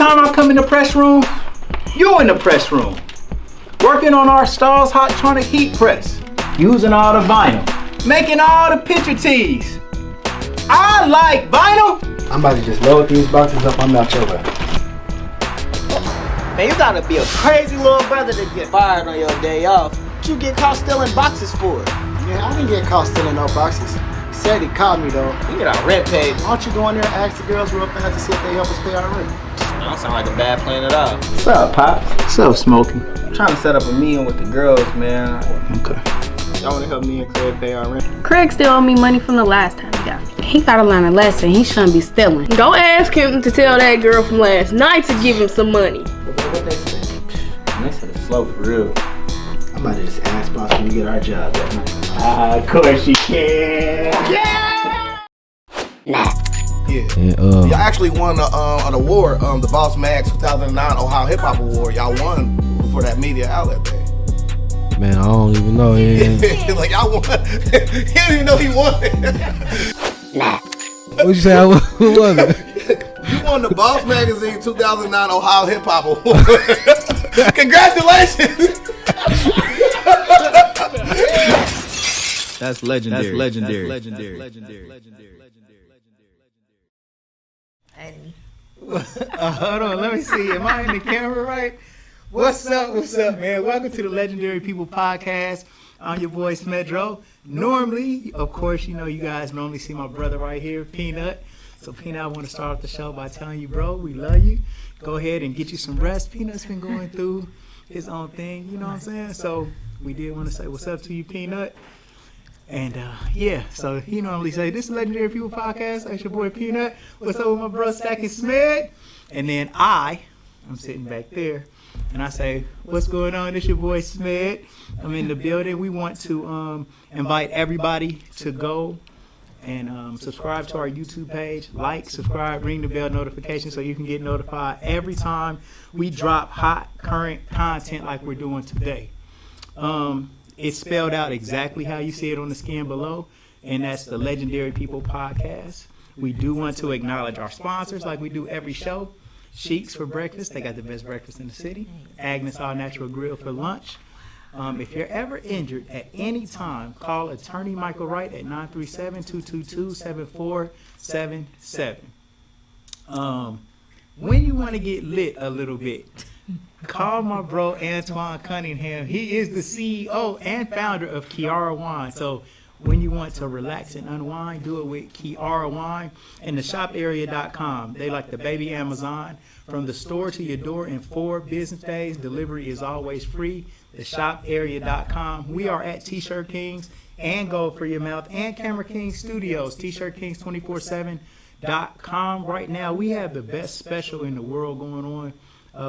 time I come in the press room, you in the press room. Working on our Stars Hottronic heat press. Using all the vinyl. Making all the picture tees. I like vinyl. I'm about to just load these boxes up. I'm out your way. Man, you gotta be a crazy little brother to get fired on your day off. What you get caught stealing boxes for? Man, I didn't get caught stealing no boxes. He said he caught me though. We get our rent paid. Why don't you go in there and ask the girls real fast to see if they help us pay our rent? That don't sound like a bad plan at all. What's up, Pops? What's up, Smokey? I'm trying to set up a meeting with the girls, man. Okay. Y'all wanna help me and Craig pay our rent? Craig still owe me money from the last time he got me. He gotta learn a lesson. He shouldn't be stealing. Go ask him to tell that girl from last night to give him some money. What they say? They said it's slow for real. I'm about to just ask boss when we get our job that night. Of course you can. Yeah! Yeah. Y'all actually won an award, the Boss Mag 2009 Ohio Hip Hop Award. Y'all won for that media outlet thing. Man, I don't even know. Yeah. Like y'all won. He didn't even know he won it. What'd you say? Who was it? You won the Boss Magazine 2009 Ohio Hip Hop Award. Congratulations. That's legendary. Hold on, let me see. Am I in the camera right? What's up, man? Welcome to the Legendary People Podcast. I'm your boy, Smedro. Normally, of course, you guys normally see my brother right here, Peanut. So, Peanut, I want to start off the show by telling you, bro, we love you. Go ahead and get you some rest. Peanut's been going through his own thing, you know what I'm saying? So, we did want to say what's up to you, Peanut. And, so he normally say, this is Legendary People Podcast. That's your boy, Peanut. What's up with my bro, Stack and Smed? And then I'm sitting back there. And I say, what's going on? It's your boy Smed. I'm in the building. We want to invite everybody to go and subscribe to our YouTube page. Like, subscribe, ring the bell notification so you can get notified every time we drop hot, current content like we're doing today. It's spelled out exactly how you see it on the skin below, and that's the Legendary People Podcast. We do want to acknowledge our sponsors like we do every show. Shiekhs for breakfast. They got the best breakfast in the city. Agnes All Natural Grill for lunch. If you're ever injured at any time, call attorney Michael Wright at 937-222-7477. When you want to get lit a little bit, call my bro Antoine Cunningham. He is the CEO and founder of Kiara Wine. So when you want to relax and unwind, do it with Kiara Wine and the shoparea.com. They like the baby Amazon. From the store to your door in 4 business days. Delivery is always free. The shoparea.com. We are at T-Shirt Kings and Gold for Your Mouth and Camera King Studios. T-ShirtKings247.com. Right now, we have the best special in the world going on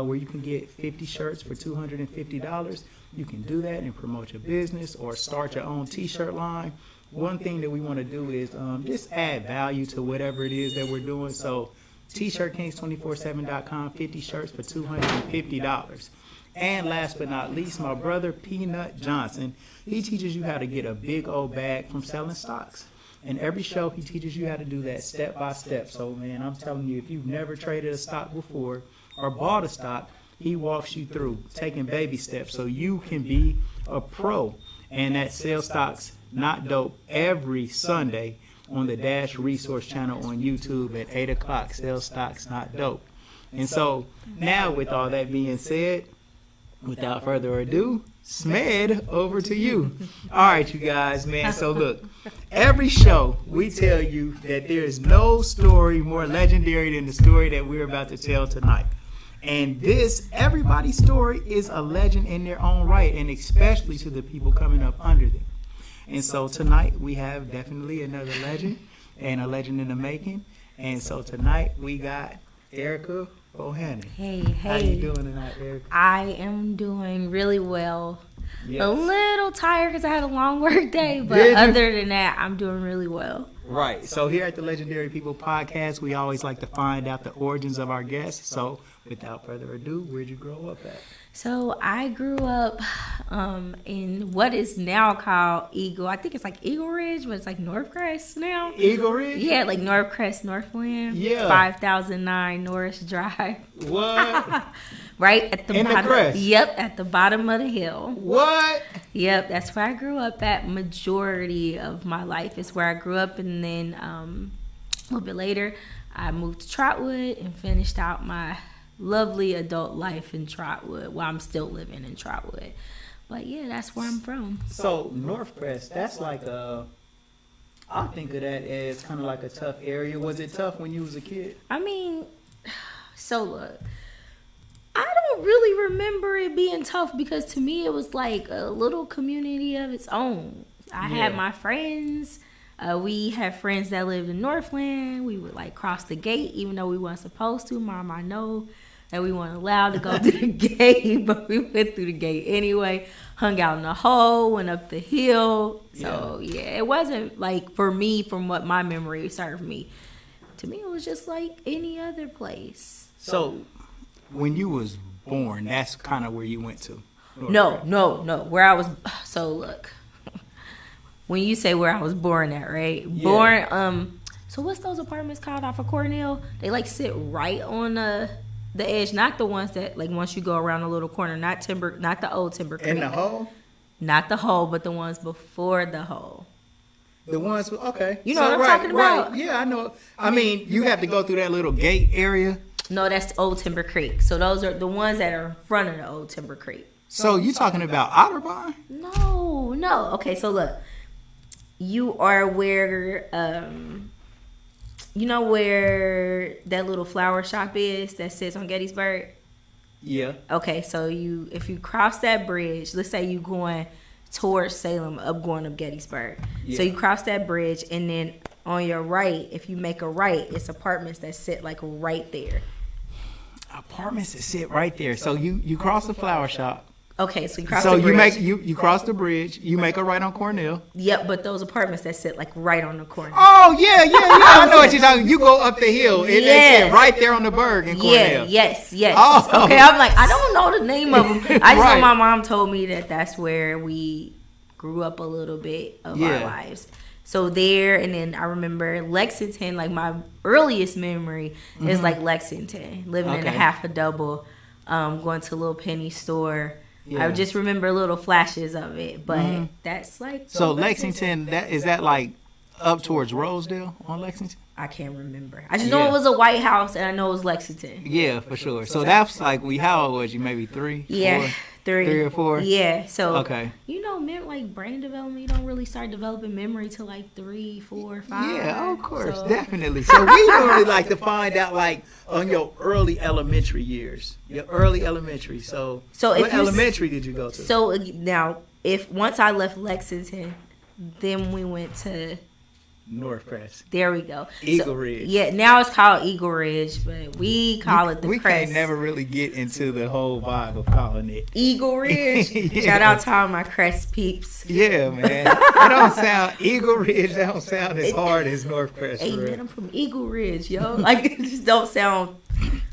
where you can get 50 shirts for $250. You can do that and promote your business or start your own T-shirt line. One thing that we want to do is just add value to whatever it is that we're doing. So T-ShirtKings247.com, 50 shirts for $250. And last but not least, my brother Peanut Johnson. He teaches you how to get a big old bag from selling stocks. And every show he teaches you how to do that step by step. So man, I'm telling you, if you've never traded a stock before or bought a stock, he walks you through taking baby steps so you can be a pro. And that Sell Stocks Not Dope every Sunday on the Dash Resource channel on YouTube at 8 o'clock. Sell Stocks Not Dope. And so now with all that being said, without further ado, Smed, over to you. All right, you guys, man. So look, every show we tell you that there is no story more legendary than the story that we're about to tell tonight. And this, everybody's story is a legend in their own right, and especially to the people coming up under them. And so tonight we have definitely another legend and a legend in the making. And so tonight we got Erica Bohannon. Hey. How you doing tonight, Erica? I am doing really well. Yes. A little tired because I had a long work day, but other than that, I'm doing really well. Right. So here at the Legendary People Podcast, we always like to find out the origins of our guests. So without further ado, where'd you grow up at? So I grew up in what is now called Eagle. I think it's like Eagle Ridge, but it's like Northcrest now. Eagle Ridge? Yeah, like Northcrest, Northland. Yeah. 5009 Norris Drive. What? Right at the In the bottom. crest? Yep, at the bottom of the hill. What? Yep, that's where I grew up at. Majority of my life is where I grew up, and then a little bit later, I moved to Trotwood and finished out my lovely adult life in Trotwood. While I'm still living in Trotwood, but yeah, that's where I'm from. So Northcrest, that's like I think of that as kind of like a tough area. Was it tough when you was a kid? I mean, so look, I don't really remember it being tough because to me it was like a little community of its own. I had my friends. We had friends that lived in Northland. We would like cross the gate even though we weren't supposed to. Mom, I know that we weren't allowed to go through the gate, but we went through the gate anyway. Hung out in the hole, went up the hill. So yeah, it wasn't like for me, from what my memory served me. To me, it was just like any other place. So when you was born, that's kind of where you went to? No. Where I was, so look, when you say where I was born at, right? Yeah. Born, so what's those apartments called off of Cornell? They like sit right on the edge, not the ones that like once you go around a little corner, not the old Timber Creek. In the hole? Not the hole, but the ones before the hole. The ones, okay. You know what I'm talking about? Right. Yeah, I know. I mean, you have to go through that little gate area. No, that's Old Timber Creek. So those are the ones that are in front of the Old Timber Creek. So you talking about Otterbein? No. Okay, so look. You are where, you know where that little flower shop is that sits on Gettysburg? Yeah. Okay, so if you cross that bridge, let's say you going towards Salem, going up Gettysburg. Yeah. So you cross that bridge, and then on your right, if you make a right, it's apartments that sit like right there. Apartments that sit right there. So you cross the flower shop. Okay, so you cross the bridge. So you cross the bridge. You make a right on Cornell. Yep, but those apartments that sit like right on the corner. Oh yeah. I know what you're talking. You go up the hill. They sit right there on the Berg in Cornell. Yes. Oh. Okay, I'm like, I don't know the name of them. I just know my mom told me that's where we grew up a little bit of our lives. So there, and then I remember Lexington. Like my earliest memory is like Lexington, living in a half a double, going to a little penny store. Yeah. I just remember little flashes of it, but that's like... So Lexington, is that like up towards Rosedale on Lexington? I can't remember. I just know it was a White House, and I know it was Lexington. Yeah, for sure. So that's like, how old was you? Maybe 3? Yeah, 4? 3. 3 or 4? Yeah, so... Okay. You know, like brain development, you don't really start developing memory till like 3, 4, 5. Yeah, of course, definitely. So we normally like to find out like on your early elementary years. Your early elementary. So what elementary did you go to? So now, once I left Lexington, then we went to Northcrest. There we go. Eagle Ridge. Yeah, now it's called Eagle Ridge, but we call it the crest. We can't never really get into the whole vibe of calling it Eagle Ridge. Shout out to all my crest peeps. Yeah, man. That don't sound Eagle Ridge. That don't sound as hard as Northcrest. Hey, man, I'm from Eagle Ridge, yo. Like it just don't sound.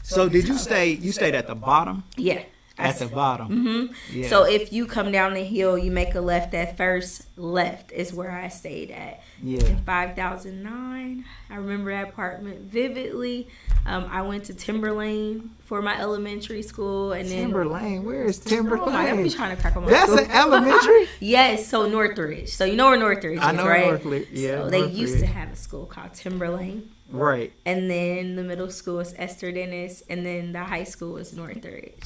So did you stay? You stayed at the bottom? Yeah. At the bottom. Mm-hmm. Yeah. So if you come down the hill, you make a left. That first left is where I stayed at. Yeah. In 5009. I remember that apartment vividly. I went to Timberlane for my elementary school, and then Timberlane. Where is Timberlane? Oh my, I'm be trying to crack on my That's school. An elementary. Yes. So Northridge. So you know where Northridge is, right? I know Northridge. Yeah. So they used to have a school called Timberlane. Right. And then the middle school is Esther Dennis, and then the high school is Northridge.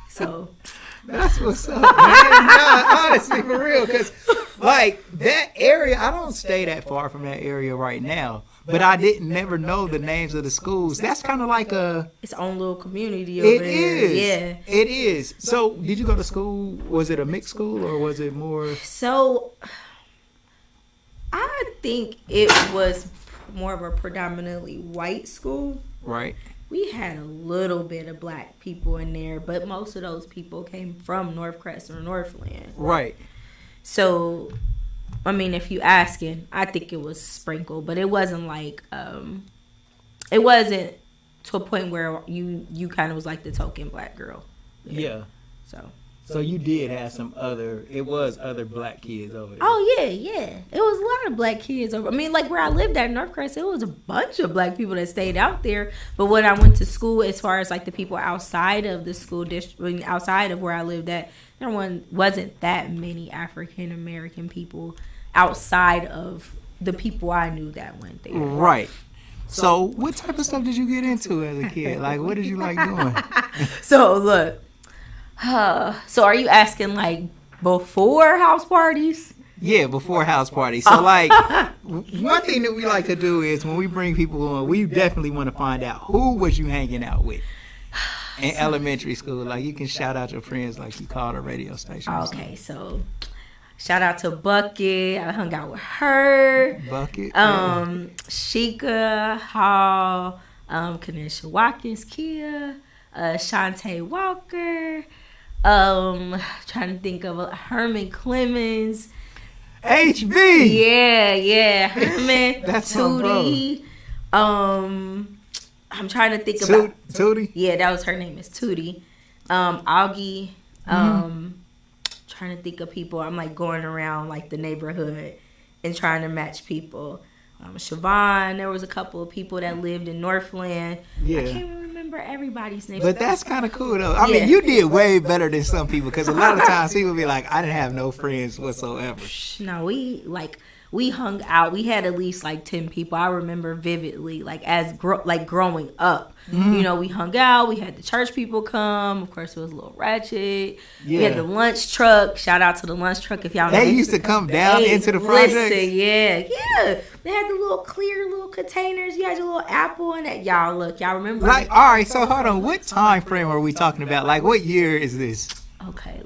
So that's what's up, man. No, honestly, for real, because like that area, I don't stay that far from that area right now, but I never know the names of the schools. That's kind of like its own little community over there. Yeah, it is. So, did you go to school? Was it a mixed school or was it more? So, I think it was more of a predominantly white school. Right. We had a little bit of black people in there, but most of those people came from Northcrest or Northland. Right. So, I mean, if you asking, I think it was sprinkled, but it wasn't like, it wasn't to a point where you kind of was like the token black girl. Yeah. So you did have some other black kids over there. Oh yeah. It was a lot of black kids over. I mean, like where I lived at Northcrest, it was a bunch of black people that stayed out there. But when I went to school, as far as like the people outside of the school district, outside of where I lived at, there wasn't that many African American people outside of the people I knew that went there. Right. So what type of stuff did you get into as a kid? Like, what did you like doing? So look. So are you asking like before house parties? Yeah, before house parties. So like, one thing that we like to do is when we bring people on, we definitely want to find out who was you hanging out with in elementary school. Like you can shout out your friends like you called a radio station. Okay, so shout out to Bucket. I hung out with her. Bucket. Sheikah, Hall, Kanisha Watkins, Kia, Shantae Walker. Trying to think of Herman Clemens. HB. Yeah, Herman. That's Tootie. I'm trying to think about Tootie. Yeah, that was her name is Tootie. Augie. Trying to think of people. I'm like going around like the neighborhood and trying to match people. Siobhan, there was a couple of people that lived in Northland. Yeah. I can't even remember everybody's name. But that's kind of cool though. I mean, you did way better than some people because a lot of times people be like, I didn't have no friends whatsoever. No, we hung out. We had at least like 10 people. I remember vividly, like growing up. Mm-hmm. You know, we hung out. We had the church people come. Of course, it was a little ratchet. Yeah. We had the lunch truck. Shout out to the lunch truck if y'all know. They used to come down into the project. Listen, yeah. They had the little clear little containers. You had your little apple in that. Y'all remember? Like, all right, so hold on. What time frame are we talking about? Like, what year is this? Okay,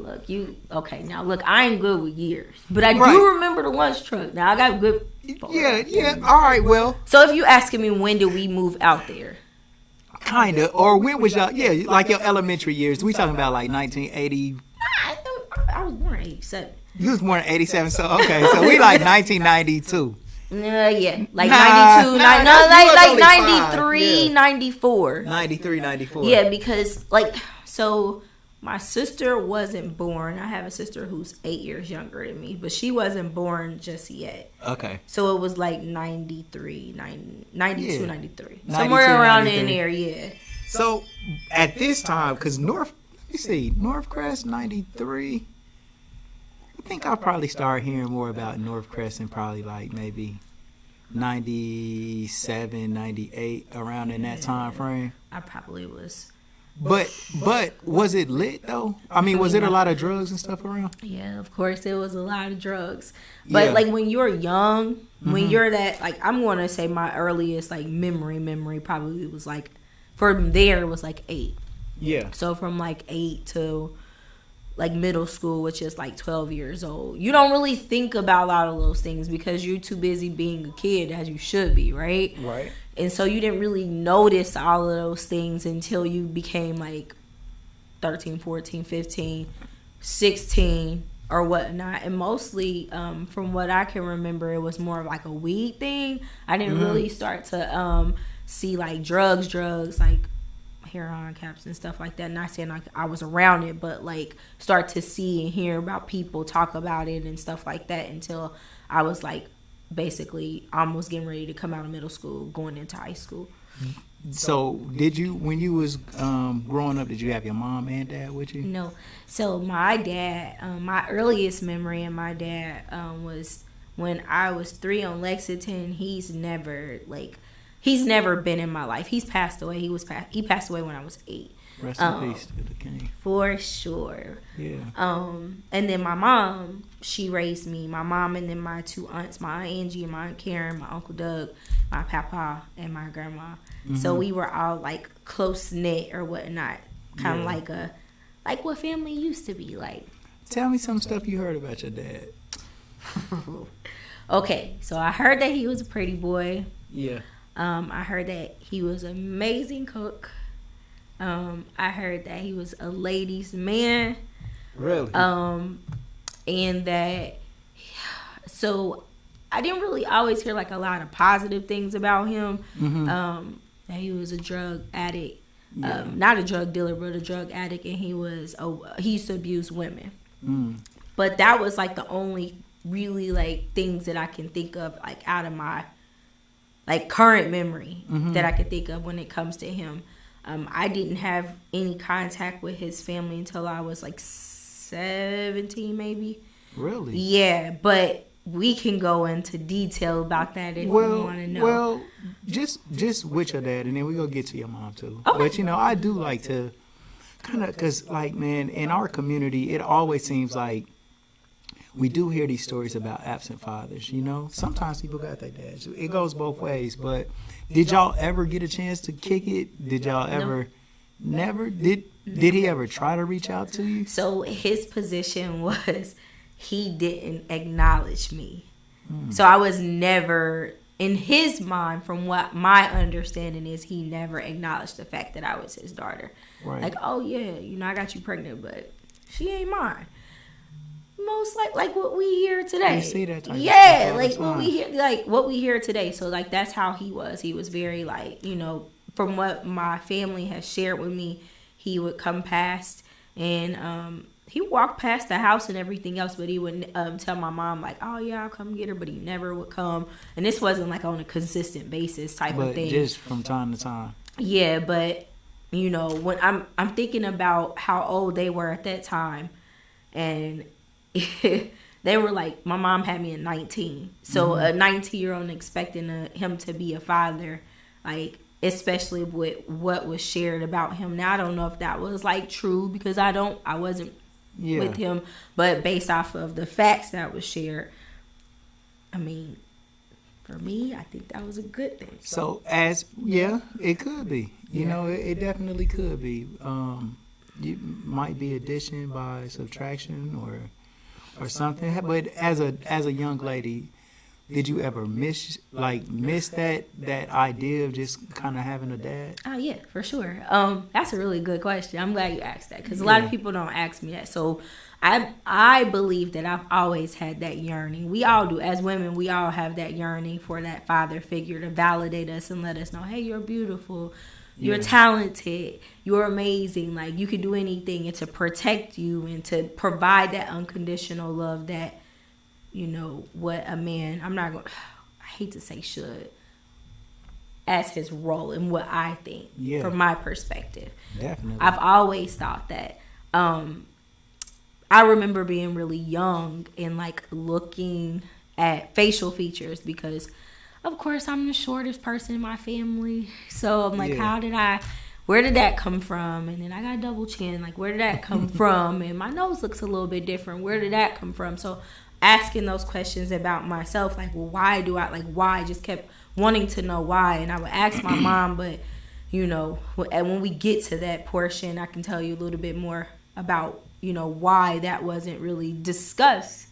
now look, I ain't good with years, but I do remember the lunch truck. Now I got good. Yeah. All right, well. So if you asking me when did we move out there? Kinda, or when was y'all? Yeah, like your elementary years. We talking about like 1980. I was born in 87. You was born in 87, so okay, so we like 1992. Yeah, like 92, like 93, 94. 93, 94. Yeah, because like so. My sister wasn't born. I have a sister who's 8 years younger than me, but she wasn't born just yet. Okay. So it was like 93, 92, 93. 92, Somewhere around 93. in there, yeah. So at this time, because Northcrest 93, I think I'll probably start hearing more about Northcrest in probably like maybe 97, 98, around in that time frame. I probably was. But was it lit though? I mean, was it a lot of drugs and stuff around? Yeah, of course there was a lot of drugs. But like when you're young, when you're that, like I'm going to say my earliest like memory probably was like, from there was like 8. Yeah. So from like 8 to like middle school, which is like 12 years old, you don't really think about a lot of those things because you're too busy being a kid, as you should be, right? Right. And so you didn't really notice all of those things until you became like 13, 14, 15, 16 or whatnot. And mostly from what I can remember, it was more of like a weed thing. I didn't really start to see like drugs like heroin caps and stuff like that. Not saying like I was around it, but like start to see and hear about people talk about it and stuff like that until I was like basically almost getting ready to come out of middle school, going into high school. So did you, when you was growing up, did you have your mom and dad with you? No. So my dad, my earliest memory of my dad was when I was 3 on Lexington. He's never been in my life. He's passed away. He passed away when I was 8. Rest in peace to the king. For sure. Yeah. And then my mom, she raised me. My mom and then my 2 aunts, my Aunt Angie and my Aunt Karen, my Uncle Doug, my papa, and my grandma. Mm-hmm. So we were all like close knit or whatnot. Kind of like what family used to be like. Tell me some stuff you heard about your dad. Okay, so I heard that he was a pretty boy. Yeah. I heard that he was an amazing cook. I heard that he was a ladies' man. Really? And that, so I didn't really always hear like a lot of positive things about him. Mm-hmm. That he was a drug addict. not a drug dealer, but a drug addict, and he used to abuse women. But that was like the only really like things that I can think of like out of my like current memory that I could think of when it comes to him. I didn't have any contact with his family until I was like 17 maybe. Really? Yeah, but we can go into detail about that if you want to know. Well, just with your dad, and then we're going to get to your mom too. Okay. But, you know, I do like to kind of, because, like, man, in our community, it always seems like we do hear these stories about absent fathers, you know? Sometimes people got their dads. It goes both ways. But did y'all ever get a chance to kick it? Did y'all ever... No. Never? Did he ever try to reach out to you? So his position was he didn't acknowledge me. So I was never, in his mind, from what my understanding is, he never acknowledged the fact that I was his daughter. Right. Like, oh yeah, you know, I got you pregnant, but she ain't mine. Most like what we hear today. You see that type of yeah, stuff all like the what we hear today. So like that's how he was. He was very like, you know, from what my family has shared with me, he would come past and he walked past the house and everything else, but he would tell my mom like, oh yeah, I'll come get her, but he never would come. And this wasn't like on a consistent basis type of thing. Just from time to time. Yeah, but you know, when I'm thinking about how old they were at that time, and they were like, my mom had me at 19. So a 19-year-old expecting him to be a father, like, especially with what was shared about him. Now, I don't know if that was like true because I wasn't with him, but based off of the facts that was shared, I mean, for me, I think that was a good thing. So it could be. You know, it definitely could be. You might be addition by subtraction or something. But as a young lady, did you ever miss that idea of just kind of having a dad? Oh yeah, for sure. That's a really good question. I'm glad you asked that because a lot of people don't ask me that. So I believe that I've always had that yearning. We all do. As women, we all have that yearning for that father figure to validate us and let us know, hey, you're beautiful, you're talented, you're amazing, like you can do anything, and to protect you and to provide that unconditional love that, you know, what a man, I hate to say should, as his role and what I think from my perspective. Definitely. I've always thought that. I remember being really young and like looking at facial features because, of course, I'm the shortest person in my family. So I'm like, where did that come from? And then I got a double chin. Like, where did that come from? And my nose looks a little bit different. Where did that come from? So asking those questions about myself, like, well, why? I just kept wanting to know why. And I would ask my mom, but, you know, when we get to that portion, I can tell you a little bit more about, you know, why that wasn't really discussed.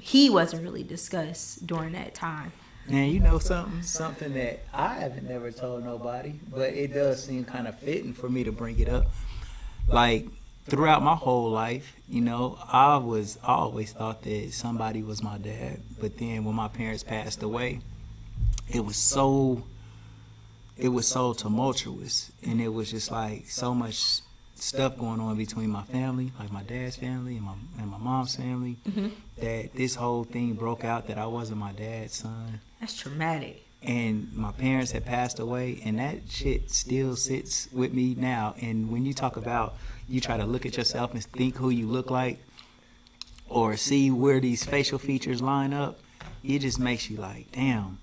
He wasn't really discussed during that time. And you know something that I haven't never told nobody, but it does seem kind of fitting for me to bring it up. Like, throughout my whole life, you know, I always thought that somebody was my dad. But then when my parents passed away, it was so tumultuous, and it was just like so much stuff going on between my family, like my dad's family and my mom's family, that this whole thing broke out that I wasn't my dad's son. That's traumatic. And my parents had passed away, and that shit still sits with me now. And when you talk about, you try to look at yourself and think who you look like or see where these facial features line up, it just makes you like, damn.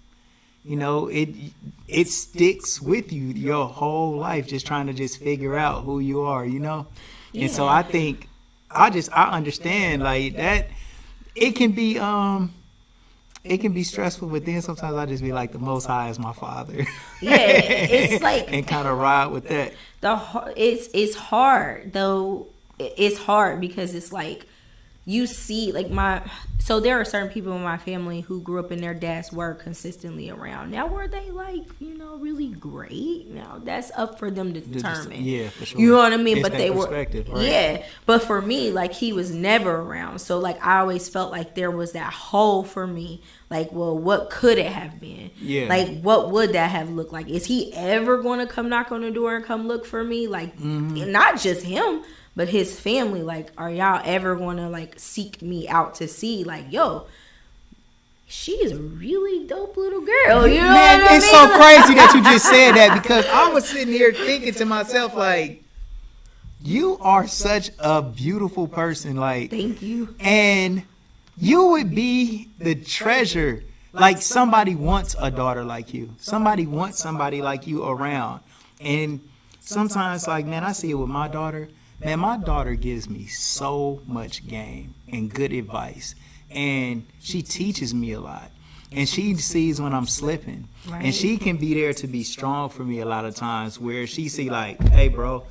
You know, it sticks with you your whole life, just trying to just figure out who you are, you know? Yeah. And so I think, I understand, like, that it can be stressful, but then sometimes I just be like, the Most High is my father. Yeah, it's like... and kind of ride with that. It's hard, though. It's hard because it's like, you see, like, so there are certain people in my family who grew up and their dads were consistently around. Now, were they, like, really great? Now, that's up for them to determine. Yeah, for sure. You know what I mean? It's but that they were, perspective, right? yeah. But for me, like, he was never around. So, like, I always felt like there was that hole for me. Like, well, what could it have been? Yeah. Like, what would that have looked like? Is he ever going to come knock on the door and come look for me? Like, not just him, but his family. Like, are y'all ever going to, like, seek me out to see, like, yo, she is a really dope little girl. You know Man, what I it's mean? so crazy that you just said that, because I was sitting here thinking to myself, like, you are such a beautiful person. Like, Thank you. and you would be the treasure. Like, somebody wants a daughter like you. Somebody wants somebody like you around. And sometimes, like, man, I see it with my daughter. Man, my daughter gives me so much game and good advice. And she teaches me a lot. And she sees when I'm slipping. Right. And she can be there to be strong for me a lot of times, where she see, like, hey, bro,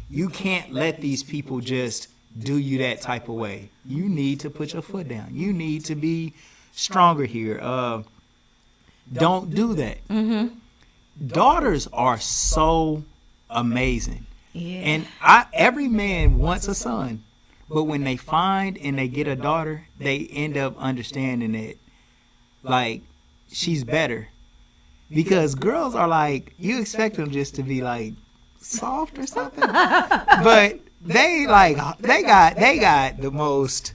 you can't let these people just do you that type of way. You need to put your foot down. You need to be stronger here. Don't do that. Daughters are so amazing. Yeah. And every man wants a son, but when they find and they get a daughter, they end up understanding that, like, she's better. Because girls are like, you expect them just to be like soft or something, but they got the most,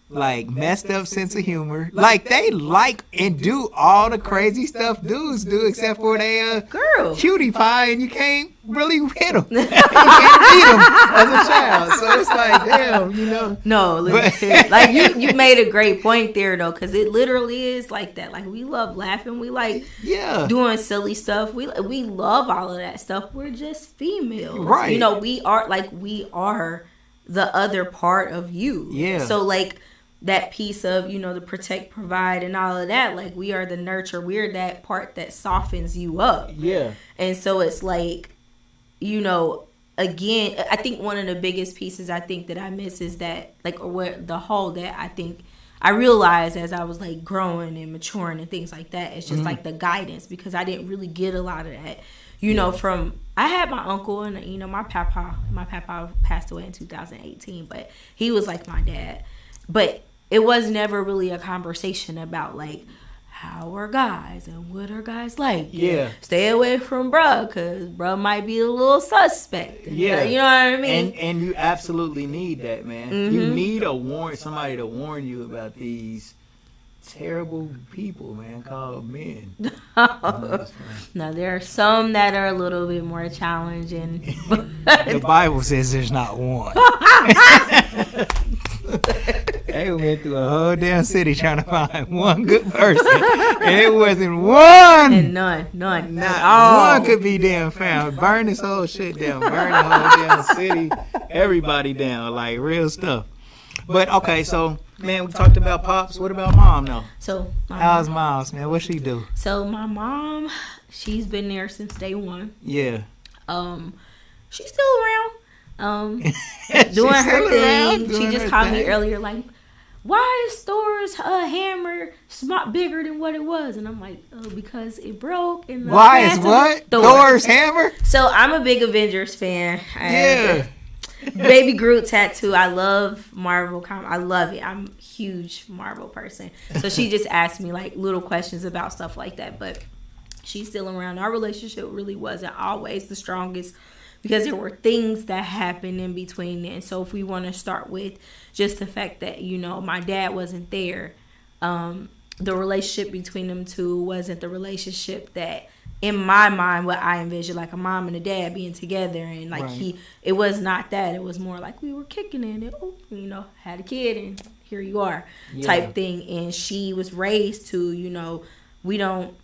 like, messed up sense of humor. Like, they like and do all the crazy stuff dudes do, except for they Girl. cutie pie, and you can't really hit them. You can't beat them as a child. So it's like, damn, No, legit. Like, you made a great point there, though, because it literally is like that. Like, we love laughing. We like doing silly stuff. We love all of that stuff. We're just females. Right. We are the other part of you. Yeah. So, like, that piece of, the protect, provide, and all of that, like, we are the nurture. We're that part that softens you up. Yeah. And so it's like, again, I think one of the biggest pieces I think that I miss is that, like, or what the whole that I think I realized as I was, like, growing and maturing and things like that, it's just like the guidance, because I didn't really get a lot of that, from, I had my uncle and, my papa passed away in 2018, but he was like my dad. But it was never really a conversation about, like, how are guys and what are guys like? Yeah. Stay away from bruh, because bruh might be a little suspect. Yeah. You know what I mean? And you absolutely need that, man. You need somebody to warn you about these terrible people, man, called men. Now, there are some that are a little bit more challenging. The Bible says there's not one. They went through a whole damn city trying to find one good person, and it wasn't one. And none. Not one could be damn found. Burn this whole shit down. Burn the whole damn city. Everybody down. Like, real stuff. But, okay, so, man, we talked about Pops. What about Mom, though? So, how's Mom's, man? What she do? So, my mom, she's been there since day one. Yeah. She's still around. Doing her thing. She just called me earlier, like, why is Thor's hammer bigger than what it was? And I'm like, oh, because it broke. And why is what? Thor's hammer? So I'm a big Avengers fan. Yeah. Baby Groot tattoo. I love Marvel comics. I love it. I'm a huge Marvel person. So she just asked me, like, little questions about stuff like that. But she's still around. Our relationship really wasn't always the strongest, because there were things that happened in between then. So if we want to start with just the fact that, my dad wasn't there, the relationship between them two wasn't the relationship that, in my mind, what I envisioned, like a mom and a dad being together. And, like, it was not that. It was more like we were kicking in and, had a kid and here you are type thing. And she was raised to, we don't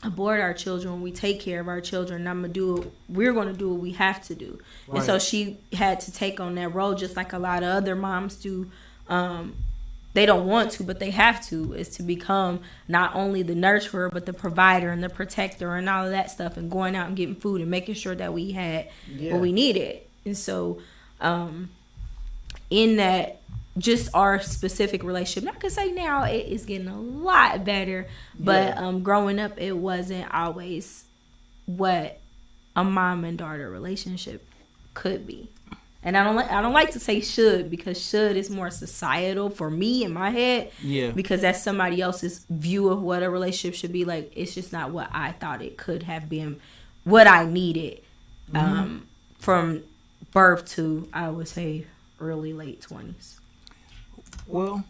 abort our children, we take care of our children, and we're going to do what we have to do. And so she had to take on that role, just like a lot of other moms do. They don't want to, but they have to, is to become not only the nurturer, but the provider and the protector and all of that stuff, and going out and getting food and making sure that we had what we needed. And so in that just our specific relationship. Not to say now it is getting a lot better, but growing up it wasn't always what a mom and daughter relationship could be. And I don't like to say should, because should is more societal for me in my head. Yeah. Because that's somebody else's view of what a relationship should be. Like, it's just not what I thought it could have been, what I needed from birth to, I would say, early, late 20s. Well,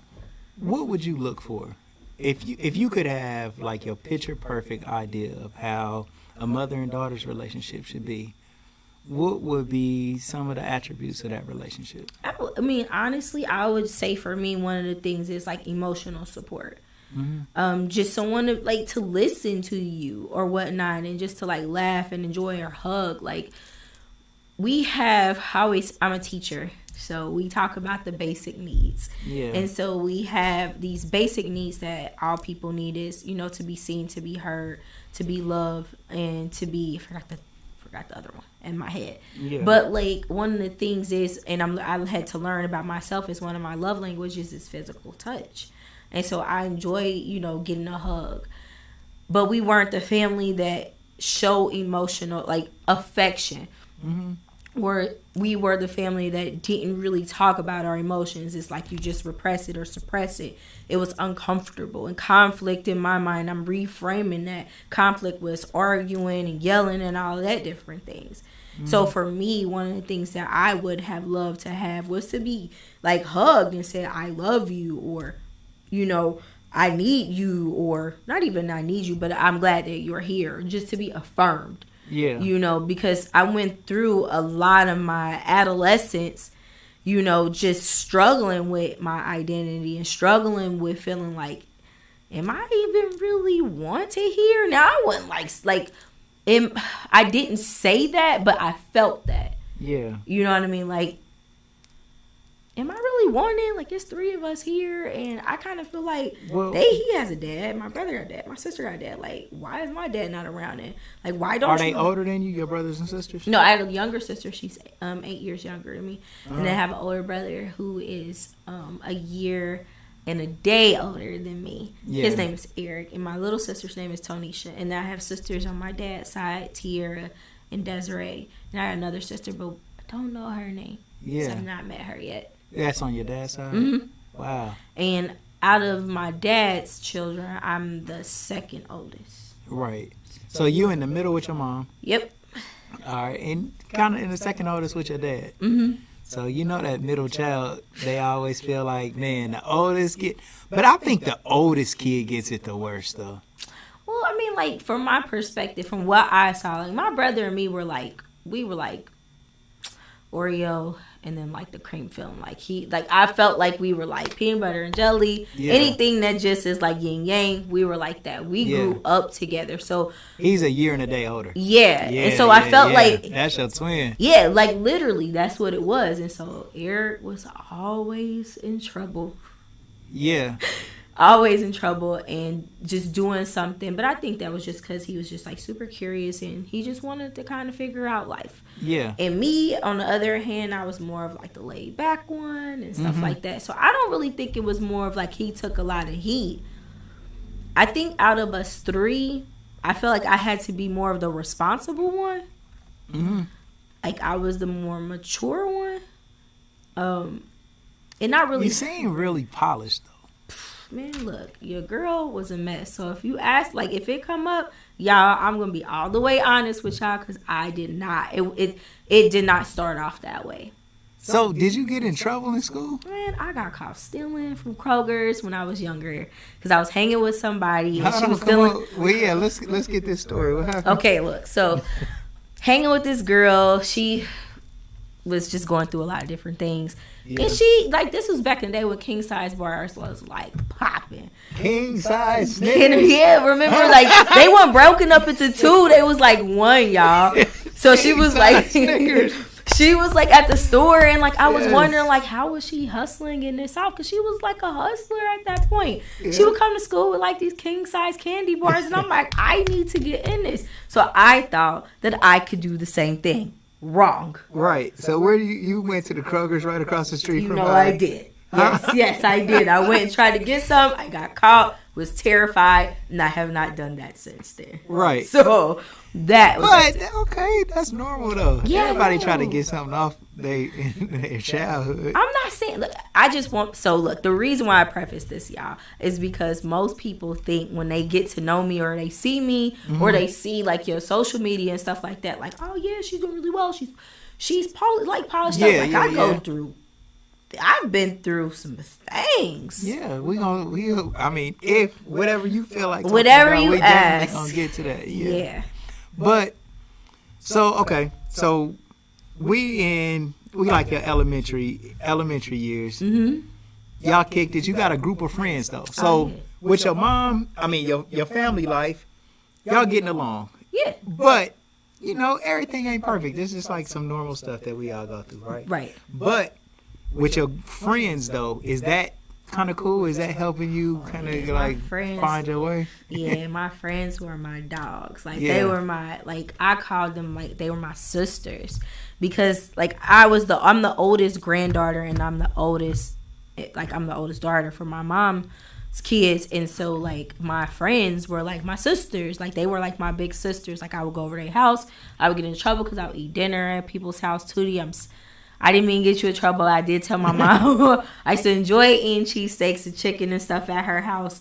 what would you look for if you could have like your picture perfect idea of how a mother and daughter's relationship should be? What would be some of the attributes of that relationship? I mean, honestly, I would say for me, one of the things is like emotional support. Just someone to listen to you or whatnot, and just to like laugh and enjoy or hug. Like, I'm a teacher, so we talk about the basic needs. Yeah. And so we have these basic needs that all people need is, to be seen, to be heard, to be loved, and to be, forgot the other one in my head. Yeah. But like, one of the things is, and I had to learn about myself, is one of my love languages is physical touch. And so I enjoy, getting a hug. But we weren't the family that show emotional, like, affection. Where we were the family that didn't really talk about our emotions. It's like you just repress it or suppress it. It was uncomfortable. And conflict, in my mind, I'm reframing that. Conflict was arguing and yelling and all that different things. So for me, one of the things that I would have loved to have was to be like hugged and said, I love you, or, I need you, or not even I need you, but I'm glad that you're here, just to be affirmed. Yeah. Because I went through a lot of my adolescence, just struggling with my identity and struggling with feeling like, am I even really wanted here? Now, I wasn't I didn't say that, but I felt that. Yeah. You know what I mean? Like, am I really wanted? Like, there's 3 of us here, and I kind of feel like, he has a dad, my brother got a dad, my sister got a dad. Like, why is my dad not around then? Like, why don't Are they older than you, your brothers and sisters? No, I have a younger sister. She's 8 years younger than me. And then I have an older brother who is a year and a day older than me. Yeah. His name is Eric, and my little sister's name is Tonisha. And I have sisters on my dad's side, Tiara and Desiree. And I have another sister, but I don't know her name. Yeah. So I've not met her yet. That's on your dad's side? Wow. And out of my dad's children, I'm the second oldest. Right. So you in the middle with your mom? Yep. All right. And kind of in the second oldest with your dad? So that middle child, they always feel like, man, the oldest kid. But I think the oldest kid gets it the worst, though. Well, I mean, like, from my perspective, from what I saw, like, my brother and me were like Oreo and then like the cream film. I felt like we were like peanut butter and jelly. Yeah. Anything that just is like yin yang, we were like that. We grew up together. So he's a year and a day older. Yeah. And so I felt like that's your twin. Yeah, like literally that's what it was. And so Eric was always in trouble. Yeah. Always in trouble and just doing something. But I think that was just because he was just like super curious and he just wanted to kind of figure out life. Yeah. And me, on the other hand, I was more of like the laid back one and stuff like that. So I don't really think it was more of like he took a lot of heat. I think out of us 3, I feel like I had to be more of the responsible one. Like I was the more mature one. And not really. You seem really polished though. Man, look, your girl was a mess. So if you ask, like, if it come up, y'all, I'm gonna be all the way honest with y'all, because I did not. It did not start off that way. So did you get in trouble in school? Man, I got caught stealing from Kroger's when I was younger, because I was hanging with somebody and she was stealing. Well, yeah, let's get this story. What happened? Okay, look, so hanging with this girl, she was just going through a lot of different things. Yeah. And she, like, this was back in the day when king size bars was like popping. King size Snickers? Yeah, remember, like, they weren't broken up into 2. They was like 1, y'all. So she was like, she was like at the store, and like I was wondering like how was she hustling in this out, because she was like a hustler at that point. She would come to school with like these king size candy bars, and I'm like, I need to get in this. So I thought that I could do the same thing. Wrong. Right. So where you went to the Kroger's right across the street from? I did. Yes, I did. I went and tried to get some. I got caught, was terrified, and I have not done that since then. Right. So that was. But okay, that's normal though. Yeah, Everybody try to get something off their childhood. I'm not saying. Look, I just want. So look, the reason why I preface this, y'all, is because most people think when they get to know me or they see me or they see like your social media and stuff like that, like, oh yeah, she's doing really well. She's polished up. Like I go through. I've been through some things. Yeah, I mean, if whatever you feel like, whatever about, you we ask, gonna get to that. Yeah. But so we like your elementary years. Y'all kicked it. You got a group of friends though. So with your mom, I mean your family life, y'all getting along. Yeah. But you know everything ain't perfect. This is like some normal stuff that we all go through, right? Right. But with your friends though, is that kind of cool? Is that helping you kind of like find your way? Yeah, my friends were my dogs. Like they were my, like I called them like they were my sisters, because like I'm the oldest granddaughter and I'm the oldest daughter for my mom's kids, and so like my friends were like my sisters. Like they were like my big sisters. Like I would go over their house, I would get in trouble because I would eat dinner at people's house. Tootie, I didn't mean get you in trouble. I did tell my mom I used to enjoy eating cheesesteaks and chicken and stuff at her house.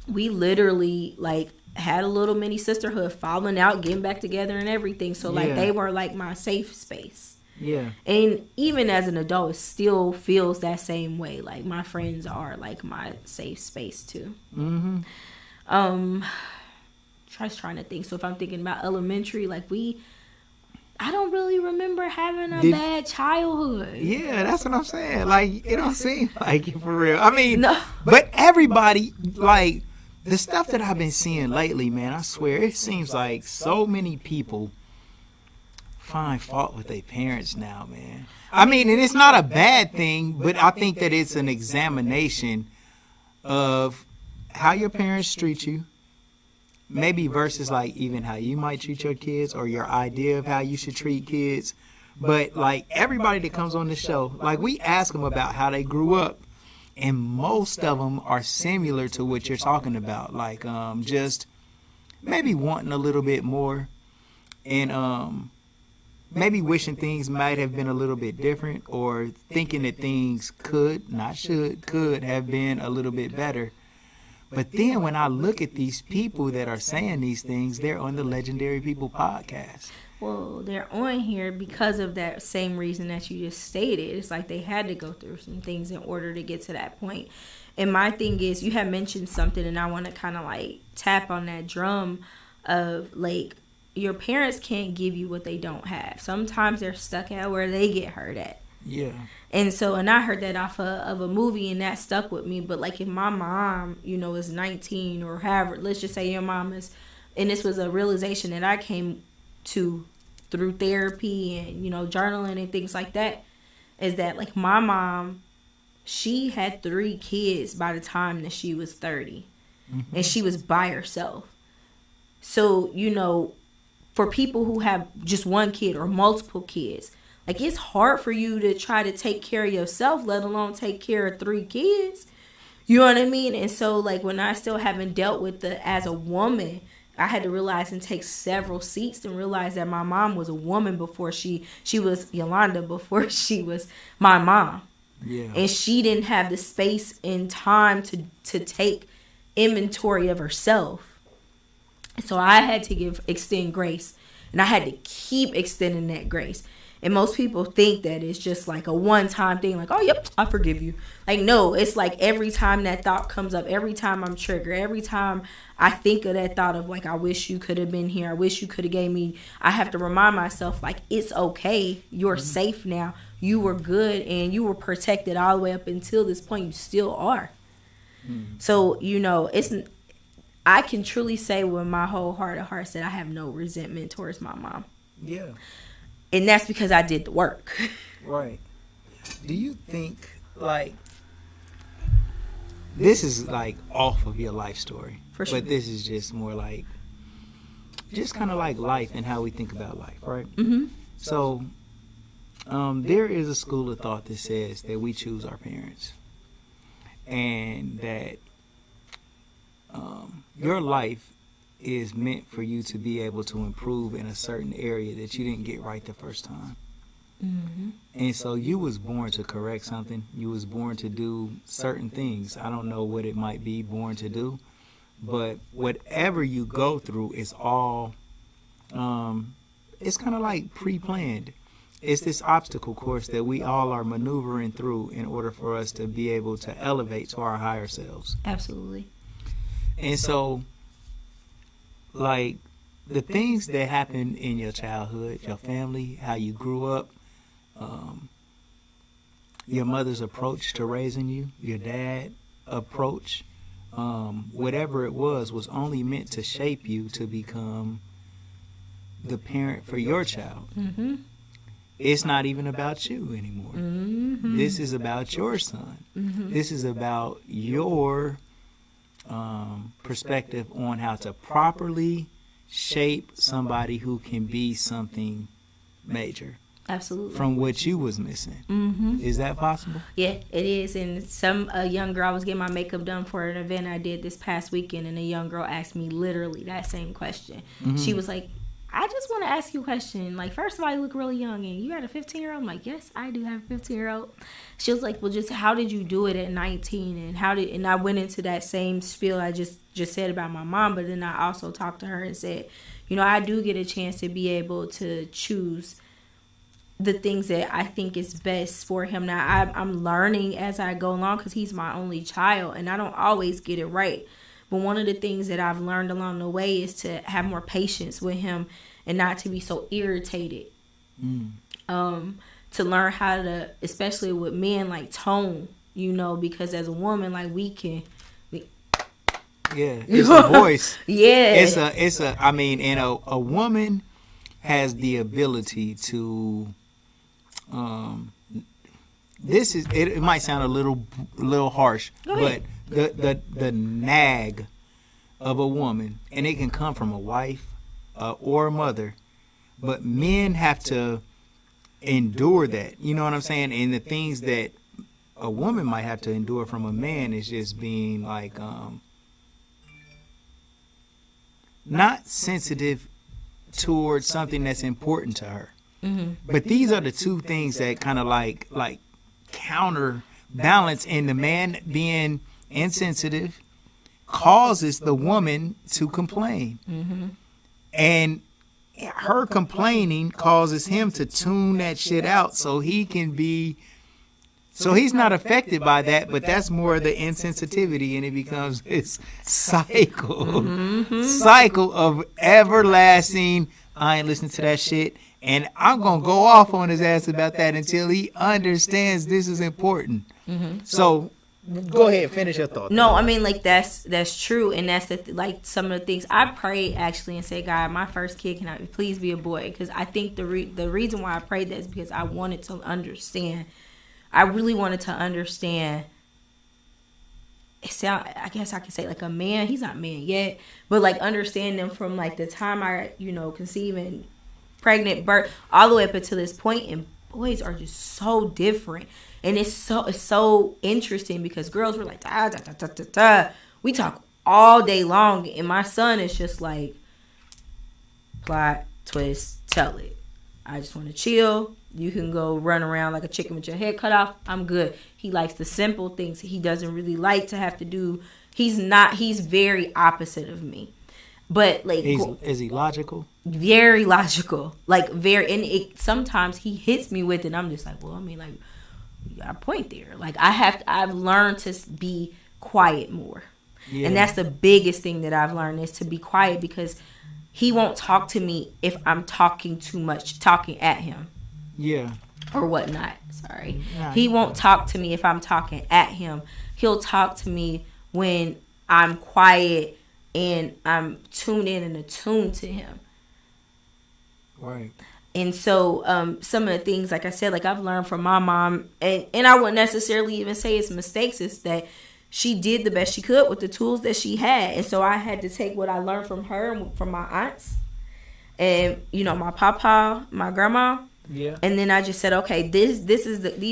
We literally like had a little mini sisterhood, falling out, getting back together and everything. So like they were like my safe space. Yeah. And even as an adult, it still feels that same way. Like my friends are like my safe space too. Just trying to think. So if I'm thinking about elementary, like I don't really remember having a bad childhood. Yeah, that's what I'm saying. Like, it don't seem like it for real. I mean, no. But everybody, like, the stuff that I've been seeing lately, man, I swear, it seems like so many people find fault with their parents now, man. I mean, and it's not a bad thing, but I think that it's an examination of how your parents treat you. Maybe versus like even how you might treat your kids or your idea of how you should treat kids. But like everybody that comes on the show, like we ask them about how they grew up, and most of them are similar to what you're talking about. Like just maybe wanting a little bit more, and maybe wishing things might have been a little bit different, or thinking that things could have been a little bit better. But then when I look at these people that are saying these things, they're on the Legendary People podcast. Well, they're on here because of that same reason that you just stated. It's like they had to go through some things in order to get to that point. And my thing is, you have mentioned something, and I want to kind of like tap on that drum of like, your parents can't give you what they don't have. Sometimes they're stuck at where they get hurt at. Yeah. And so, and I heard that off of a movie, and that stuck with me. But like if my mom, you know, is 19 or however, let's just say your mom is, and this was a realization that I came to through therapy and, you know, journaling and things like that, is that like my mom, she had 3 kids by the time that she was 30. And she was by herself. So, you know, for people who have just one kid or multiple kids, like it's hard for you to try to take care of yourself, let alone take care of 3 kids. You know what I mean? And so like when I still haven't dealt with as a woman, I had to realize and take several seats and realize that my mom was a woman before she was Yolanda, before she was my mom. Yeah. And she didn't have the space and time to take inventory of herself. So I had to extend grace, and I had to keep extending that grace. And most people think that it's just like a one-time thing, like, oh, yep, I forgive you. Like, no, it's like every time that thought comes up, every time I'm triggered, every time I think of that thought of like, I wish you could have been here, I wish you could have gave me, I have to remind myself, like, it's okay, you're safe now, you were good, and you were protected all the way up until this point, you still are. So, you know, I can truly say with my whole heart of hearts that I have no resentment towards my mom. Yeah. And that's because I did the work. Right. Do you think, like, this is, like, off of your life story. For sure. But this is just more, like, just kind of like life and how we think about life, right? Mm-hmm. So, There is a school of thought that says that we choose our parents, and that your life is meant for you to be able to improve in a certain area that you didn't get right the first time. Mm-hmm. And so you was born to correct something. You was born to do certain things. I don't know what it might be born to do, but whatever you go through is all, it's kind of like pre-planned. It's this obstacle course that we all are maneuvering through in order for us to be able to elevate to our higher selves. Absolutely. And so, like, the things that happened in your childhood, your family, how you grew up, your mother's approach to raising you, your dad approach, whatever it was only meant to shape you to become the parent for your child. Mm-hmm. It's not even about you anymore. Mm-hmm. This is about your son. Mm-hmm. This is about your perspective on how to properly shape somebody who can be something major. Absolutely. From what you was missing. Mm-hmm. Is that possible? Yeah, it is. And a young girl, I was getting my makeup done for an event I did this past weekend, and a young girl asked me literally that same question. Mm-hmm. She was like, I just want to ask you a question. Like, first of all, you look really young, and you got a 15-year-old? I'm like, yes, I do have a 15-year-old. She was like, well, just how did you do it at 19? And I went into that same spiel I just said about my mom, but then I also talked to her and said, you know, I do get a chance to be able to choose the things that I think is best for him. Now, I'm learning as I go along because he's my only child, and I don't always get it right. But one of the things that I've learned along the way is to have more patience with him and not to be so irritated. To learn how to, especially with men, like tone, you know, because as a woman, like yeah, it's a voice. Yeah. It's a, I mean, and a woman has the ability to, this is, it might sound a little harsh, but the nag of a woman, and it can come from a wife or a mother, but men have to endure that. You know what I'm saying? And the things that a woman might have to endure from a man is just being like not sensitive towards something that's important to her. Mm-hmm. But these are the two things that kind of like counterbalance, and the man being insensitive causes the woman to complain. Mm-hmm. And her complaining causes him to tune that shit out so he can be, so he's not affected by that, but that's more the insensitivity, and it becomes this cycle of everlasting, I ain't listening to that shit, and I'm going to go off on his ass about that until he understands this is important. Mm-hmm. So go ahead, finish your thought. No, I mean, like, that's true, and that's like some of the things I prayed actually and said, God, my first kid can please be a boy, because I think the reason why I prayed that is because I wanted to understand. I really wanted to understand. I guess I could say like a man. He's not a man yet, but like understand them from like the time I conceive and pregnant, birth, all the way up until this point. And boys are just so different. And it's so interesting because girls were like, da, da, da, da, da, da. We talk all day long, and my son is just like, plot, twist, tell it. I just want to chill. You can go run around like a chicken with your head cut off. I'm good. He likes the simple things. He doesn't really like to have to do. He's very opposite of me. But like, is he logical? Very logical. Like and sometimes he hits me with it, and I'm just like, well, I mean, like, you got a point there. Like I've learned to be quiet more. Yeah. And that's the biggest thing that I've learned is to be quiet, because he won't talk to me if I'm talking too much, talking at him. Yeah. Or whatnot. Sorry. He won't talk to me if I'm talking at him. He'll talk to me when I'm quiet and I'm tuned in and attuned to him. Right. And so some of the things, like I said, like I've learned from my mom, and I wouldn't necessarily even say it's mistakes, it's that she did the best she could with the tools that she had. And so I had to take what I learned from her and from my aunts and, my papa, my grandma. Yeah. And then I just said, okay, these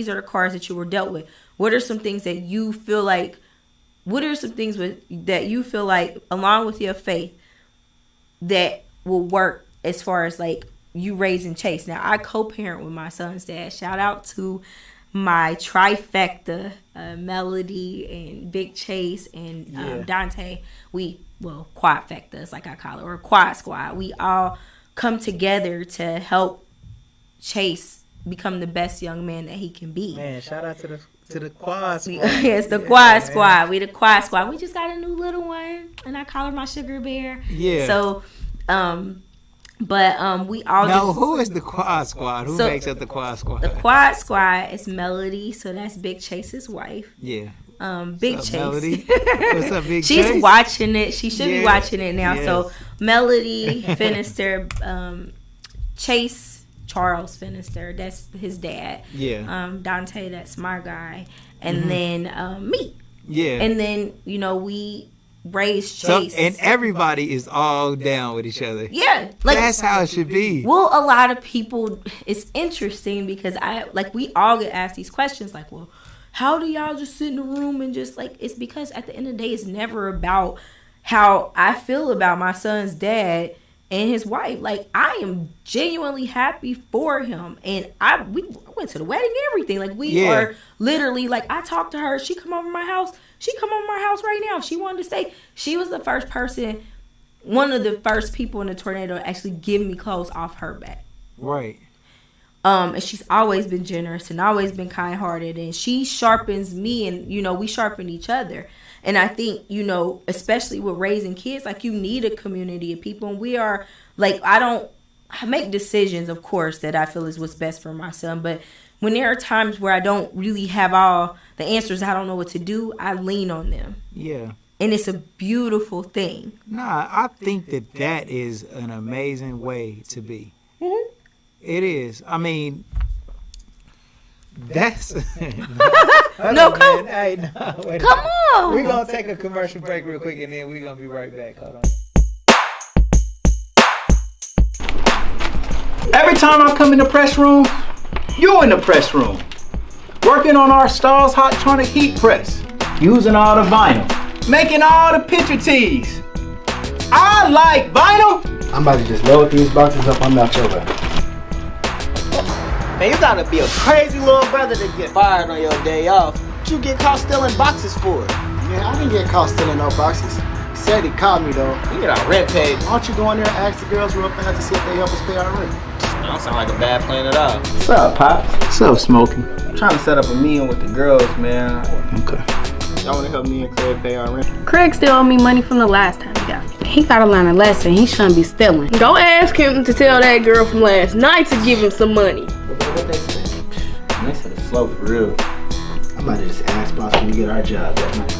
are the cards that you were dealt with. What are some things that you feel like? What are some things that you feel like, along with your faith, that will work as far as like you raising Chase? Now, I co-parent with my son's dad. Shout out to my trifecta, Melody and Big Chase and Dante. Quadfectas, like I call it, or quad squad. We all come together to help Chase become the best young man that he can be. Man, shout out to the quad squad. Yes, the quad squad. We the quad squad. We just got a new little one, and I call her my sugar bear. Yeah. So, we all. Now, who is the quad squad? Who makes up the quad squad? The quad squad is Melody, so that's Big Chase's wife. Yeah. Big What's Chase. up, Melody? What's up, Big Chase? She's watching it. She should be watching it now. Yes. So Melody Finister, Chase Charles Finister, that's his dad. Yeah. Dante, that's my guy, and then me. Yeah. And then we raised Chase. So, and everybody is all down with each other. Yeah, like that's how it should be. Well, a lot of people. It's interesting because we all get asked these questions like, well, how do y'all just sit in the room and just like, it's because at the end of the day, it's never about how I feel about my son's dad and his wife. Like, I am genuinely happy for him. And we went to the wedding and everything. Like, we are literally, like, I talked to her. She come over my house. She come over my house right now. She wanted to stay. She was the first person, one of the first people in the tornado to actually give me clothes off her back. Right. And she's always been generous and always been kind-hearted, and she sharpens me, and we sharpen each other. And I think especially with raising kids, like, you need a community of people, and we are like, I make decisions, of course, that I feel is what's best for my son, but when there are times where I don't really have all the answers, I don't know what to do, I lean on them. Yeah. And it's a beautiful thing. Nah, I think that is an amazing way to be. Mm-hmm. It is. I mean, that's no, come. Hey, no, wait. Come on. We're gonna take a commercial break real quick, and then we're gonna be right back. Hold on. Every time I come in the press room, you're in the press room, working on our Stars Hottronic heat press, using all the vinyl, making all the picture tees. I like vinyl. I'm about to just load these boxes up on that shoulder. Man, you gotta be a crazy little brother to get fired on your day off. What you get caught stealing boxes for? Man, I didn't get caught stealing no boxes. He said he caught me though. You get our rent paid. Why don't you go in there and ask the girls real fast to see if they help us pay our rent? That don't sound like a bad plan at all. What's up, Pops? What's up, Smokey? I'm trying to set up a meeting with the girls, man. Okay. Y'all wanna help me and Craig pay our rent? Craig still owe me money from the last time he got me. He gotta learn a lesson. He shouldn't be stealing. Go ask him to tell that girl from last night to give him some money. What they say? They said it's slow for real. I'm about to just ask boss when we get our job that night.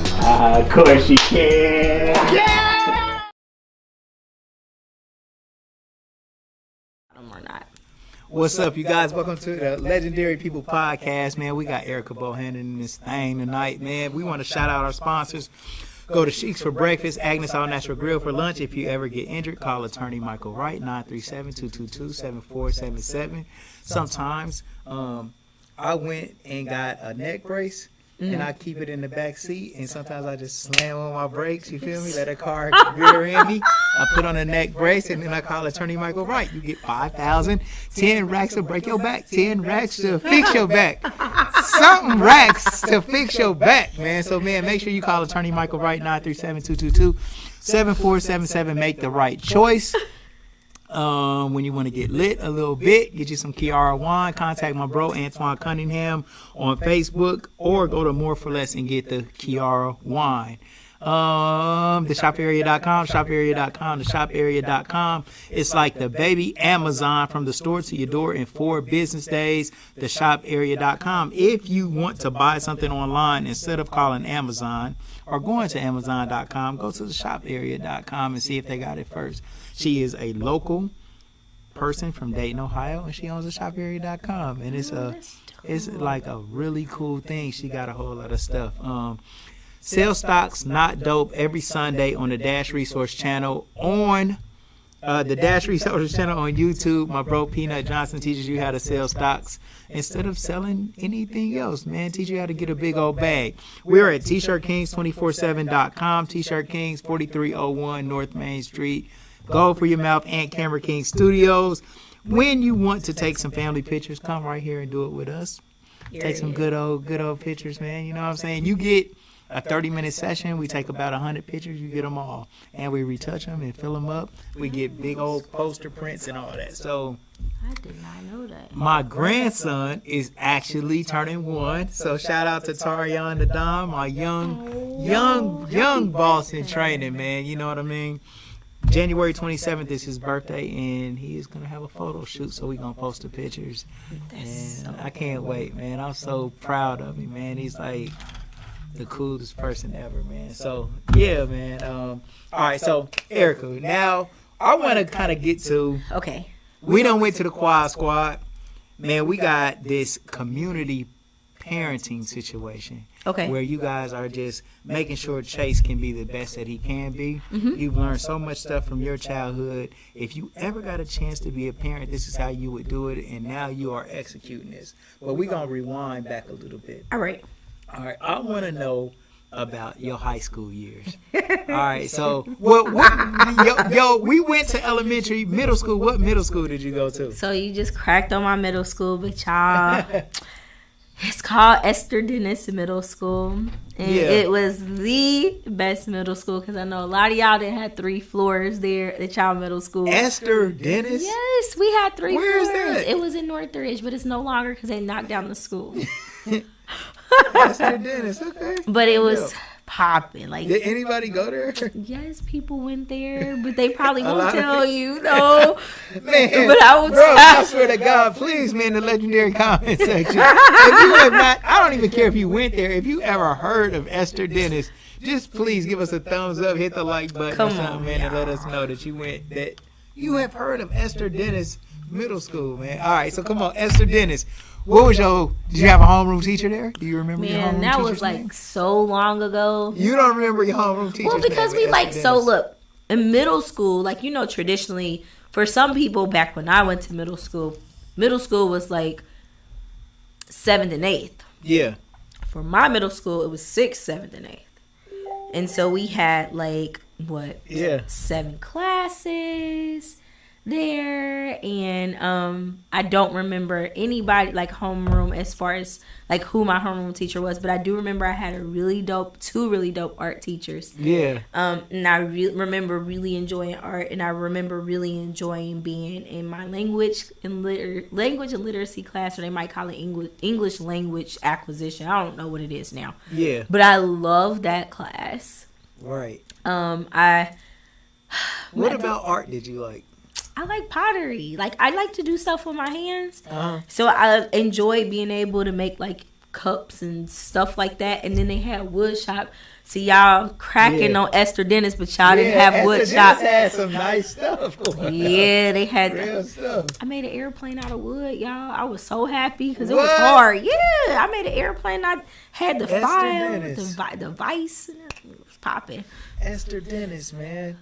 Of course you can. Yeah! Or not. What's up, you guys? Welcome to the Legendary People Podcast, man. We got Erica Bohannon in this thing tonight, man. We want to shout out our sponsors. Go to Shiekhs for breakfast, Agnes All Natural Grill for lunch. If you ever get injured, call attorney Michael Wright, 937-222-7477. Sometimes I went and got a neck brace, and I keep it in the back seat, and sometimes I just slam on my brakes, you feel me? Let a car rear end me. I put on a neck brace, and then I call attorney Michael Wright. You get 5,000, 10 racks to break your back, 10 racks to fix your back. Something racks to fix your back, man. So, man, make sure you call attorney Michael Wright, 937-222-7477. Make the right choice. When you want to get lit a little bit, get you some Kiara Wine. Contact my bro Antoine Cunningham on Facebook, or go to More for Less and get the Kiara Wine. TheShopArea.com, ShopArea.com, TheShopArea.com. It's like the baby Amazon, from the store to your door in 4 business days. TheShopArea.com. If you want to buy something online, instead of calling Amazon or going to Amazon.com, go to TheShopArea.com and see if they got it first. She is a local person from Dayton, Ohio, and she owns TheShopArea.com, and it's like a really cool thing. She got a whole lot of stuff. Sell stocks, not dope, every Sunday on the Dash Resource channel on The Dash Resources Center on YouTube. My bro Peanut Johnson teaches you how to sell stocks instead of selling anything else, man. Teach you how to get a big old bag. We're at tshirtkings247.com. T-Shirt Kings, 4301 North Main Street. Gold for Your Mouth and Camera King Studios. When you want to take some family pictures, come right here and do it with us. Take some good old pictures, man. You know what I'm saying? You get a 30-minute session. We take about 100 pictures. You get them all. And we retouch them and fill them up. We get big old poster prints and all that. So I did not know that. my grandson is actually turning 1. So shout out to Tarion the Dom, my young boss in training, man. You know what I mean? January 27th is his birthday, and he is going to have a photo shoot, so we're going to post the pictures. And I can't wait, man. I'm so proud of him, man. He's like the coolest person ever, man. So, yeah, man. All right, so, Erica, now I want to kind of get to... Okay. We done went to the Quad Squad. Man, we got this community parenting situation. Okay. Where you guys are just making sure Chase can be the best that he can be. Mm-hmm. You've learned so much stuff from your childhood. If you ever got a chance to be a parent, this is how you would do it, and now you are executing this. But we're going to rewind back a little bit. All right. All right, I want to know about your high school years. All right, so we went to elementary, middle school. What middle school did you go to? So you just cracked on my middle school, but y'all... It's called Esther Dennis Middle School. And it was the best middle school because I know a lot of y'all that had 3 floors there at y'all middle school. Esther Dennis? Yes, we had 3 Where floors. is that? It was in Northridge, but it's no longer because they knocked down the school. Esther Dennis, okay. But it was popping. Like, did anybody go there? yes, people went there, but they probably won't tell you, no. Man, but I would I swear to God, please, man, the legendary comment section. If you have not, I don't even care if you went there. If you ever heard of Esther Dennis, just please give us a thumbs up, hit the like button or something, man, and let us know that you went, that you have heard of Esther Dennis Middle School, man. All right, so come on, Esther Dennis. What was did you have a homeroom teacher there? Do you remember your homeroom teacher's name? Man, that was like so long ago. You don't remember your homeroom teacher's name? Well, because we look, in middle school, like, you know, traditionally, for some people back when I went to middle school was like 7th and 8th. Yeah. For my middle school, it was 6th, 7th, and 8th. And so we had like, 7 classes there, and I don't remember anybody like homeroom as far as like who my homeroom teacher was, but I do remember I had two really dope art teachers. Yeah. And I remember really enjoying art, and I remember really enjoying being in my language and literacy class, or they might call it English language acquisition. I don't know what it is now. Yeah. But I love that class. Right. What about art did you like? I like pottery. Like, I like to do stuff with my hands. Uh-huh. So I enjoy being able to make like cups and stuff like that. And then they had wood shop. So y'all cracking on Esther Dennis, but y'all didn't have wood shop. Esther Dennis had some nice stuff going on. Yeah, they had real stuff. I made an airplane out of wood, y'all. I was so happy because it was hard. Yeah, I made an airplane. I had the file, the vice, and it was popping. Esther Dennis, man.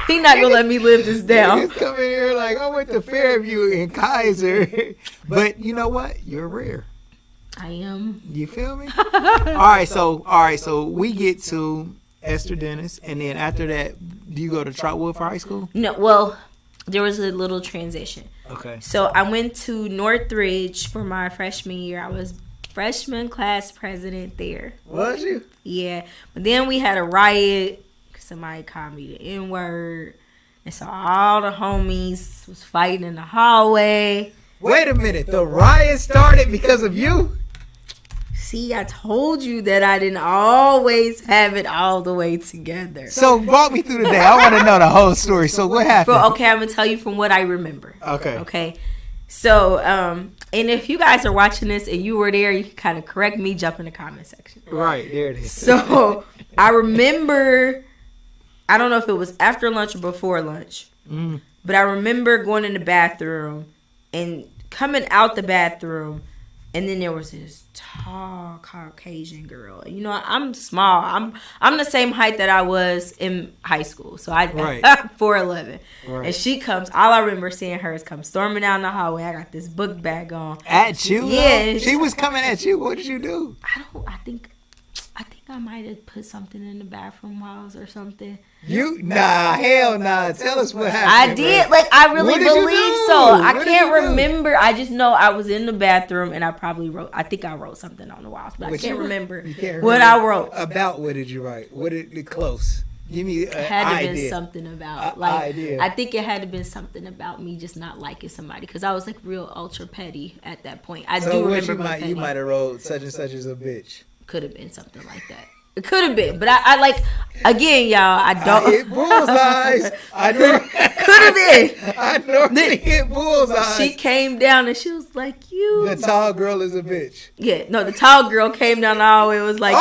He not gonna let me live this down. Niggas come in here like, I went to Fairview and Kaiser. But you know what? You're rare. I am. You feel me? All right, so we get to Esther Dennis, and then after that, do you go to Trotwood for high school? No, well, there was a little transition. Okay. So I went to Northridge for my freshman year. I was freshman class president there. Was you? Yeah. But then we had a riot. Somebody called me the N-word. And so all the homies was fighting in the hallway. Wait a minute. The riot started because of you? See, I told you that I didn't always have it all the way together. So walk me through the day. I want to know the whole story. So what happened? Okay, I'm going to tell you from what I remember. Okay. So, and if you guys are watching this and you were there, you can kind of correct me, jump in the comment section. Right, there it is. So, I remember, I don't know if it was after lunch or before lunch, but I remember going in the bathroom and coming out the bathroom, And then there was this tall Caucasian girl. You know, I'm small. I'm the same height that I was in high school. So I'm 4'11". Right. And she comes, all I remember seeing her is come storming down the hallway. I got this book bag on. At you? Yeah. She was coming at you. What did you do? I think I might have put something in the bathroom walls or something. Hell nah. Tell us what happened. I did. Like, I really believe so. I What can't remember. I just know I was in the bathroom and I think I wrote something on the walls, but I can't remember what I wrote. About what did you write? What did it close? Give me an idea. It had to been something about, idea. I think it had to been something about me just not liking somebody, because I was like real ultra petty at that point. I do remember you might have wrote such and such as a bitch. Could have been something like that. It could have been, but I like, again, y'all, I don't. I hit bullseyes. Could have been. I normally hit bullseyes. She came down and she was like, "You." The tall girl is a bitch. Yeah, no, the tall girl came down the hallway and was like,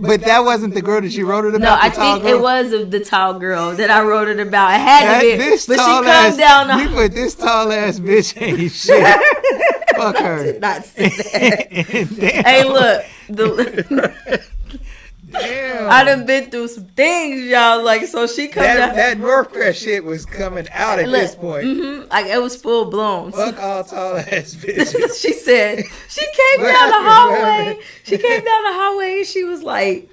but that wasn't the girl that she wrote it about. No, I think it was the tall girl that I wrote it about. It had to be, but she come down. You put this tall ass bitch ain't shit. Fuck her. I did not say that. Hey, look. Damn. I done been through some things, y'all. Like, so she come down. That Northcrest shit was coming out at this point. Mm-hmm, like, it was full blown. Fuck all tall ass bitches. She said, she came down the hallway. She came down the hallway and she was like,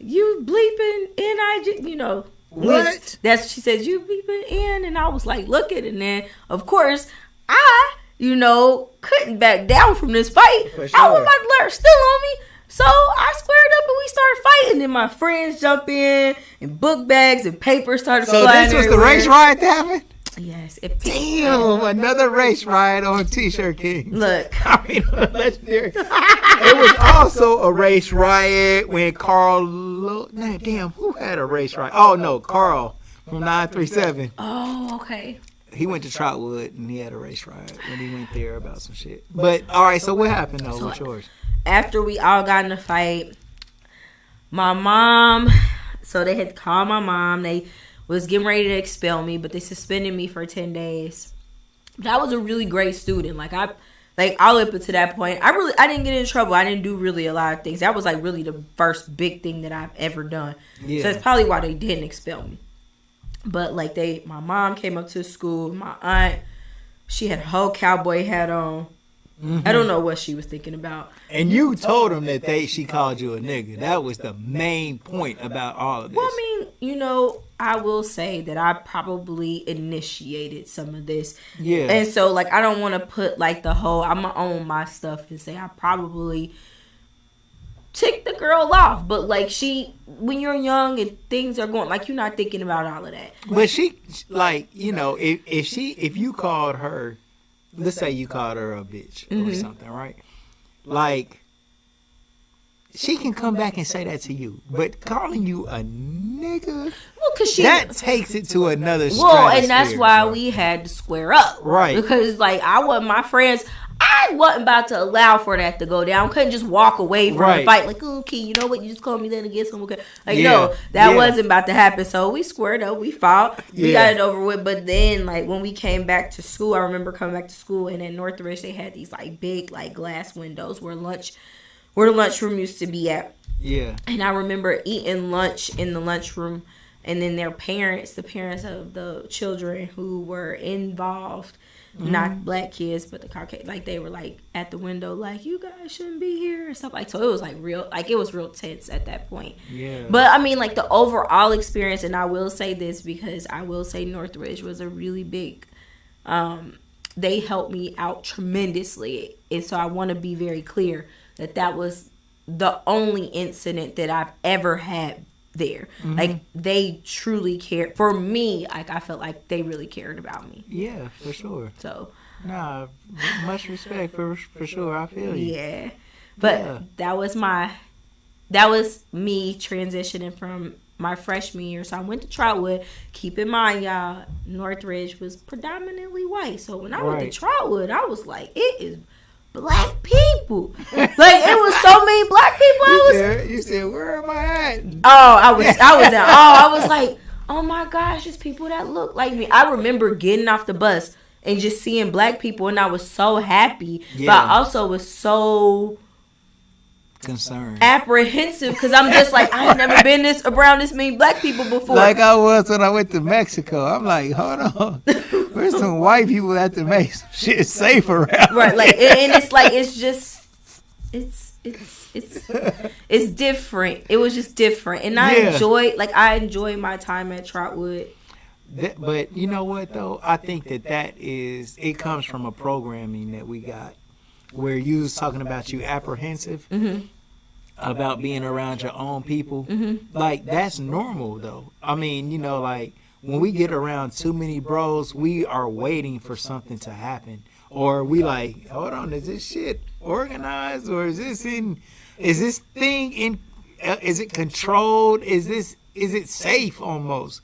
"You bleeping N-I-G," you know. What? She said, "You bleeping N," and I was like, looking, and then, of course, I, couldn't back down from this fight. For sure. I was my alert still on me. So I squared up and we started fighting. And my friends jump in and book bags and paper started flying. So this was the race riot that happened? Yes. Damn, another race riot on T-Shirt King. Look. I mean, legendary. It was also a race riot when damn, who had a race riot? Oh, no, Carl from 937. Oh, okay. He went to Trotwood and he had a race riot when he went there about some shit. But, all right, so what happened, though? What's yours? After we all got in a fight, my mom, so they had called my mom. They was getting ready to expel me, but they suspended me for 10 days. But I was a really great student. All up to that point, I didn't get in trouble. I didn't do really a lot of things. That was like really the first big thing that I've ever done. Yeah. So that's probably why they didn't expel me. But my mom came up to the school. My aunt, she had a whole cowboy hat on. Mm-hmm. I don't know what she was thinking about. And you told them that she called you a nigga. That was the main point about all of this. Well, I mean, I will say that I probably initiated some of this. Yeah. And so, I don't want to put, the whole, I'm going to own my stuff and say I probably ticked the girl off. But, when you're young and things are going, you're not thinking about all of that. But she, if you called her, let's say you called her a bitch or something, right? She can come back and say that to you. But calling you a nigga, well, cause that takes it to another stratosphere. Well, and that's why we had to square up. Right. Because, I want my friends, I wasn't about to allow for that to go down. Couldn't just walk away from the fight. Okay, you know what? You just called me then against him. Okay. No, that wasn't about to happen. So we squared up. We fought. We got it over with. But then, when we came back to school, I remember coming back to school, and in Northridge, they had these, big, glass windows where the lunchroom used to be at. Yeah. And I remember eating lunch in the lunchroom, and then the parents of the children who were involved, not black kids, but the Caucasian, they were at the window, you guys shouldn't be here and stuff so it was real, it was real tense at that point. Yeah. But I mean, the overall experience, and I will say this because I will say Northridge was a really big, they helped me out tremendously, and so I want to be very clear that was the only incident that I've ever had there. They truly cared for me. I felt like they really cared about me. Yeah, for sure. So much respect for sure. I feel you. Yeah. But that was me transitioning from my freshman year. So I went to Trotwood. Keep in mind, y'all, Northridge was predominantly white. So when I went to Trotwood, I was like, it is black people. It was so many black people. You said, where am I at? Oh, I was I was like, oh my gosh, there's people that look like me. I remember getting off the bus and just seeing black people, and I was so happy, Yeah. but I also was so concerned, apprehensive, because I'm just like, I've never been around this many black people before. like I was when I went to Mexico. I'm like, hold on, where's some white people that to make some shit safe around? Right, like, and it's like, it's just, it's different. It was just different, and I enjoyed my time at Trotwood. But you know what though? I think it comes from a programming that we got, where you was talking about you apprehensive about being around your own people. Like, that's normal though. I mean, you know, like when we get around too many bros, we are waiting for something to happen, or we like, hold on, is this shit organized, or is this thing is it controlled? Is it safe almost?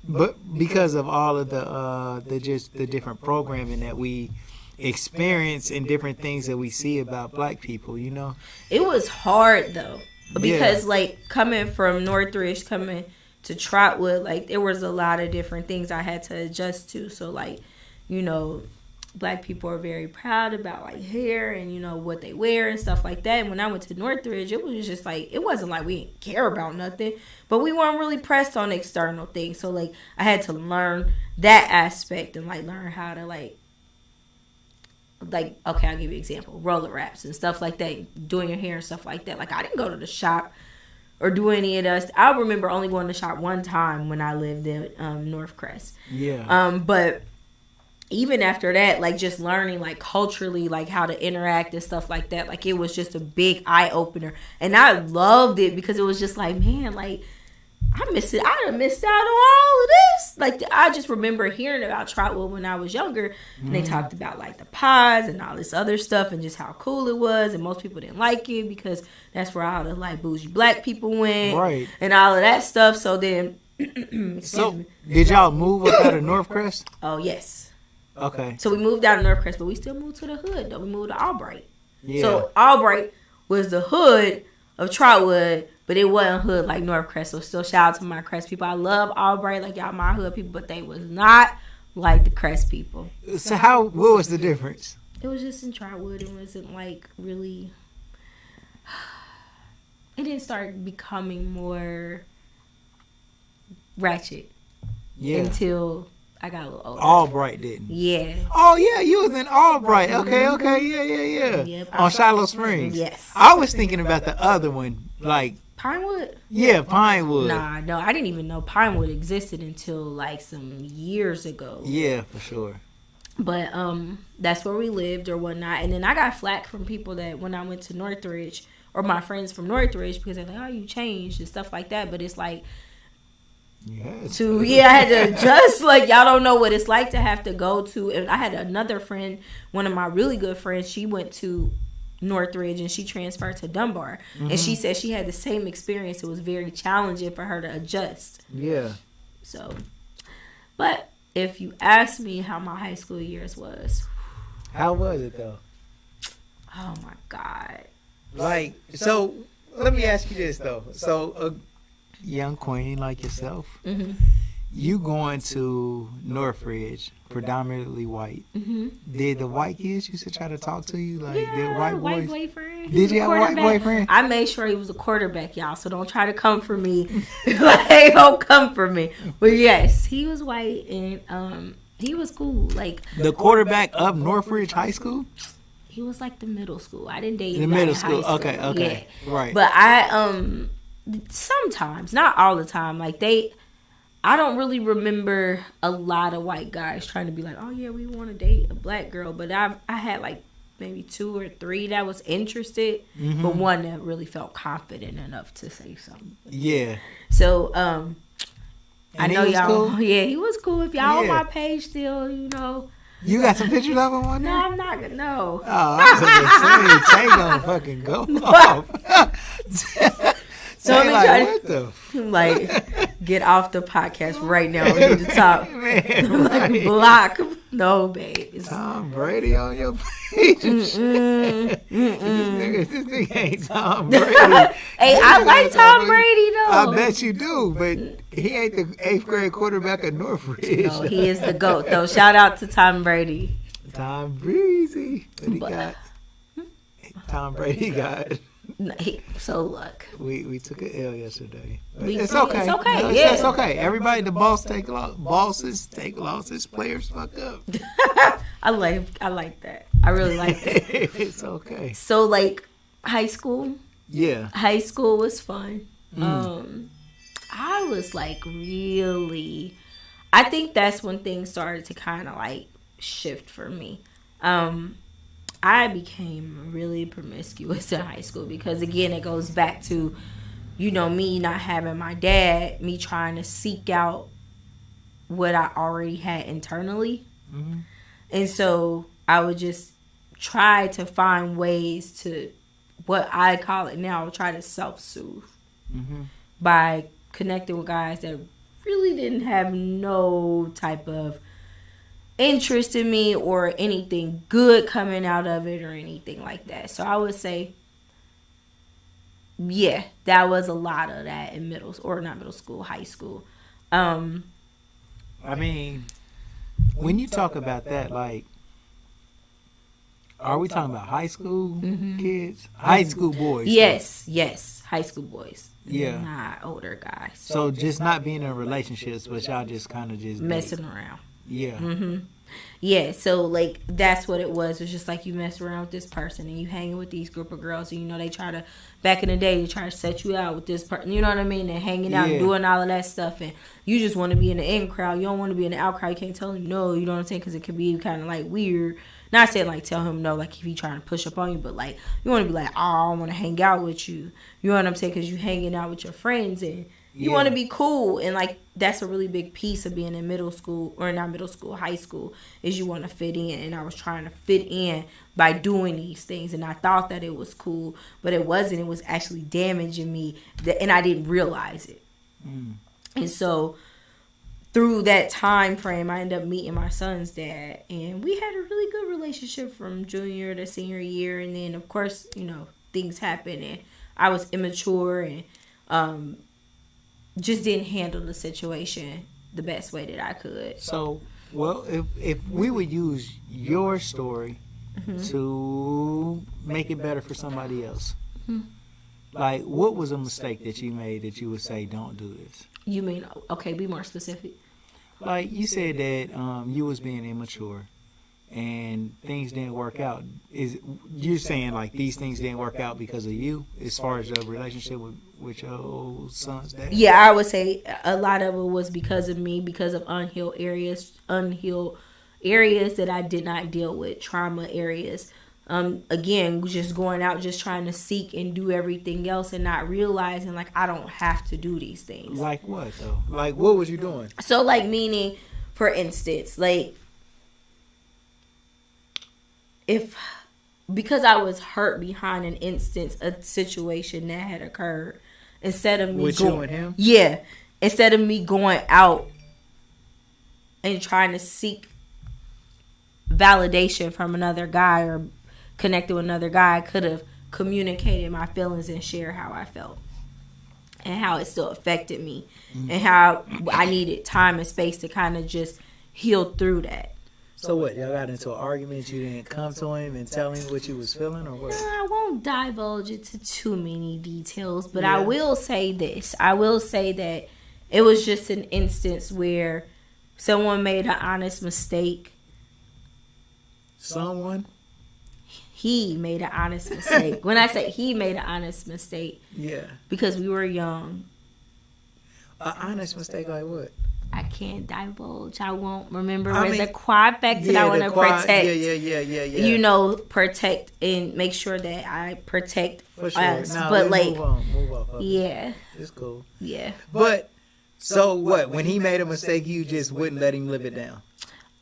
But because of all of the different programming that we experience and different things that we see about black people, you know, it was hard though, because like coming from Northridge, coming to Trotwood, like there was a lot of different things I had to adjust to. So like, you know, black people are very proud about like hair and, you know, what they wear and stuff like that. And when I went to Northridge, it was just like, it wasn't like we didn't care about nothing, but we weren't really pressed on external things. So like I had to learn that aspect and like learn how to like okay, I'll give you an example, roller wraps and stuff like that, doing your hair and stuff like that. Like I didn't go to the shop or do any of that. I remember only going to the shop one time when I lived in Northcrest. But even after that, like just learning like culturally, like how to interact and stuff like that, like it was just a big eye opener, and I loved it because it was just like, man, like I done missed out on all of this. Like I just remember hearing about Trotwood when I was younger, and they talked about like the pods and all this other stuff and just how cool it was, and most people didn't like it because that's where all the like bougie black people went, right, and all of that stuff. So then, did y'all move up out of Northcrest? Oh yes. Okay. So we moved out of Northcrest, but we still moved to the hood, though. We moved to Albright. Yeah. So Albright was the hood of Trotwood, but it wasn't hood like Northcrest. So still shout out to my Crest people. I love Albright, like y'all my hood people, but they was not like the Crest people. So what was the difference? It was just in Trotwood. It wasn't like really... It didn't start becoming more ratchet until... I got a little older. Albright didn't. Yeah. Oh yeah, you was in Albright. Okay, yeah. Yep. On Shiloh Springs. Yes. I was thinking about the other one, like Pinewood. Yeah, Pinewood. Nah, no, I didn't even know Pinewood existed until like some years ago. Yeah, for sure. But that's where we lived or whatnot, and then I got flack from people that when I went to Northridge, or my friends from Northridge, because they're like, "Oh, you changed" and stuff like that. But it's like. I had to adjust. Like, y'all don't know what it's like to have to go to. And I had another friend, one of my really good friends, she went to Northridge and she transferred to Dunbar. And she said she had the same experience. It was very challenging for her to adjust. Yeah. So, but if you ask me how my high school years was. How was it though? Oh my God. Like, so let me ask you this though. So, young queen like yourself, you going to Northridge, predominantly white. Did the white kids used to try to talk to you? Like, did white boys? Boyfriend. Did you have a white boyfriend? I made sure he was a quarterback, y'all. So don't try to come for me. Like, don't come for me. But yes, he was white and he was cool. Like the quarterback of Northridge High School. He was like the middle school. I didn't date the him middle in school. high school. Okay, yeah. Right. But I sometimes, not all the time, like I don't really remember a lot of white guys trying to be like, oh yeah, we want to date a black girl. But I had like maybe 2 or 3 that was interested, but one that really felt confident enough to say something. Yeah. So I know y'all. Cool? Yeah, he was cool. If y'all on my page still, you know. You got some pictures of him on there? No, I'm not gonna. No. Oh, I was gonna say, Tay gonna fucking go off. So let me like, what the? Like, get off the podcast right now. We need to talk. Man, like, block. No, babe. Tom Brady on your page. This nigga ain't Tom Brady. Hey, I like Tom Brady though. I bet you do, but he ain't the 8th grade quarterback of Northridge. No, he is the GOAT though. Shout out to Tom Brady. Tom Breezy. What he got? Tom Brady got. So look, we took an L yesterday. It's okay. It's okay. No, Yeah, it's okay. Everybody, the bosses take losses. Players fuck up. I like that. I really like that. It's okay. So like high school. Yeah. High school was fun. I was like really. I think that's when things started to kind of like shift for me. I became really promiscuous in high school because, again, it goes back to, me not having my dad, me trying to seek out what I already had internally. Mm-hmm. And so I would just try to find ways to, what I call it now, try to self-soothe by connecting with guys that really didn't have no type of interest in me or anything good coming out of it or anything like that. So I would say, yeah, that was a lot of that in high school. I mean, when you talk about that, like, are we talking about high school kids? High school boys? Yes, high school boys. Yeah. Not older guys. So just not being in relationships, but y'all just kind of just messing around. Yeah. Yeah, so like that's what it was. It's just like you mess around with this person and you hanging with these group of girls and they try to, back in the day, they try to set you out with this person, you know what I mean? And hanging out and doing all of that stuff, and you just want to be in the in crowd. You don't want to be in the out crowd. You can't tell him no, you know what I'm saying? Because it could be kind of like weird. Not saying like tell him no, like if he trying to push up on you, but like you want to be like, oh, I want to hang out with you. You know what I'm saying? Because you hanging out with your friends and you want to be cool, and like that's a really big piece of being in high school, is you want to fit in. And I was trying to fit in by doing these things, and I thought that it was cool, but it wasn't. It was actually damaging me, and I didn't realize it. And so through that time frame, I ended up meeting my son's dad, and we had a really good relationship from junior to senior year. And then of course, things happened, and I was immature and just didn't handle the situation the best way that I could. So, well, if we would use your story to make it better for somebody else, like what was a mistake that you made that you would say don't do this? You mean, okay, be more specific. Like you said that you was being immature and things didn't work out. Is you're saying like these things didn't work out because of you as far as your relationship with your old son's dad? Yeah, I would say a lot of it was because of me, because of unhealed areas that I did not deal with, trauma areas. Again, just going out, just trying to seek and do everything else and not realizing like I don't have to do these things. Like what though? Like what was you doing? So like meaning, for instance, like because I was hurt behind a situation that had occurred, instead of me you and him? Yeah. Instead of me going out and trying to seek validation from another guy or connected with another guy, I could have communicated my feelings and shared how I felt and how it still affected me and how I needed time and space to kind of just heal through that. So what, y'all got into an argument? You didn't come to him and tell him what you was feeling, or what? I won't divulge into too many details, but I will say this. I will say that it was just an instance where someone made an honest mistake. Someone? He made an honest mistake. When I say he made an honest mistake, because we were young. An honest mistake like what? I can't divulge. I won't remember the quad fact that I want to protect. Yeah. Protect and make sure that I protect For sure. us. No, but move on. Yeah. It's cool. Yeah. But so what? When he made a mistake, you just wouldn't let him live it down.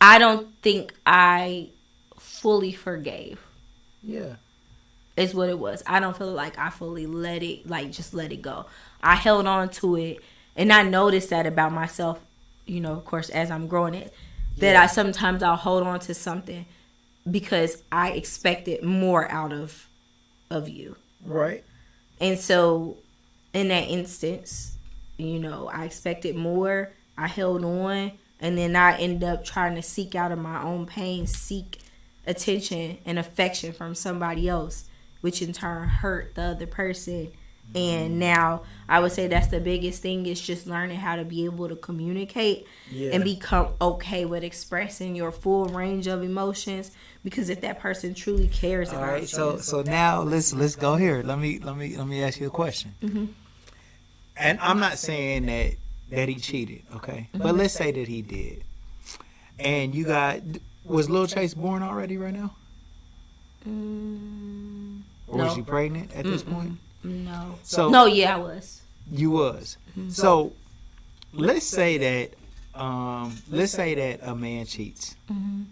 I don't think I fully forgave. Yeah. Is what it was. I don't feel like I fully let it go. I held on to it, and I noticed that about myself. Of course, as I'm growing it, that I'll hold on to something because I expected more out of you. Right. And so in that instance, I expected more. I held on, and then I ended up trying to seek out of my own pain, seek attention and affection from somebody else, which in turn hurt the other person. And now I would say that's the biggest thing, is just learning how to be able to communicate and become okay with expressing your full range of emotions, because if that person truly cares about you. All right, so now let's go here. Let me ask you a question. Mm-hmm. And I'm not saying that he cheated, okay? But let's say that he did. And was Lil Chase born already right now? Or was she pregnant at this point? No. So I was. You was. Mm-hmm. So let's say that a man cheats. Mm-hmm.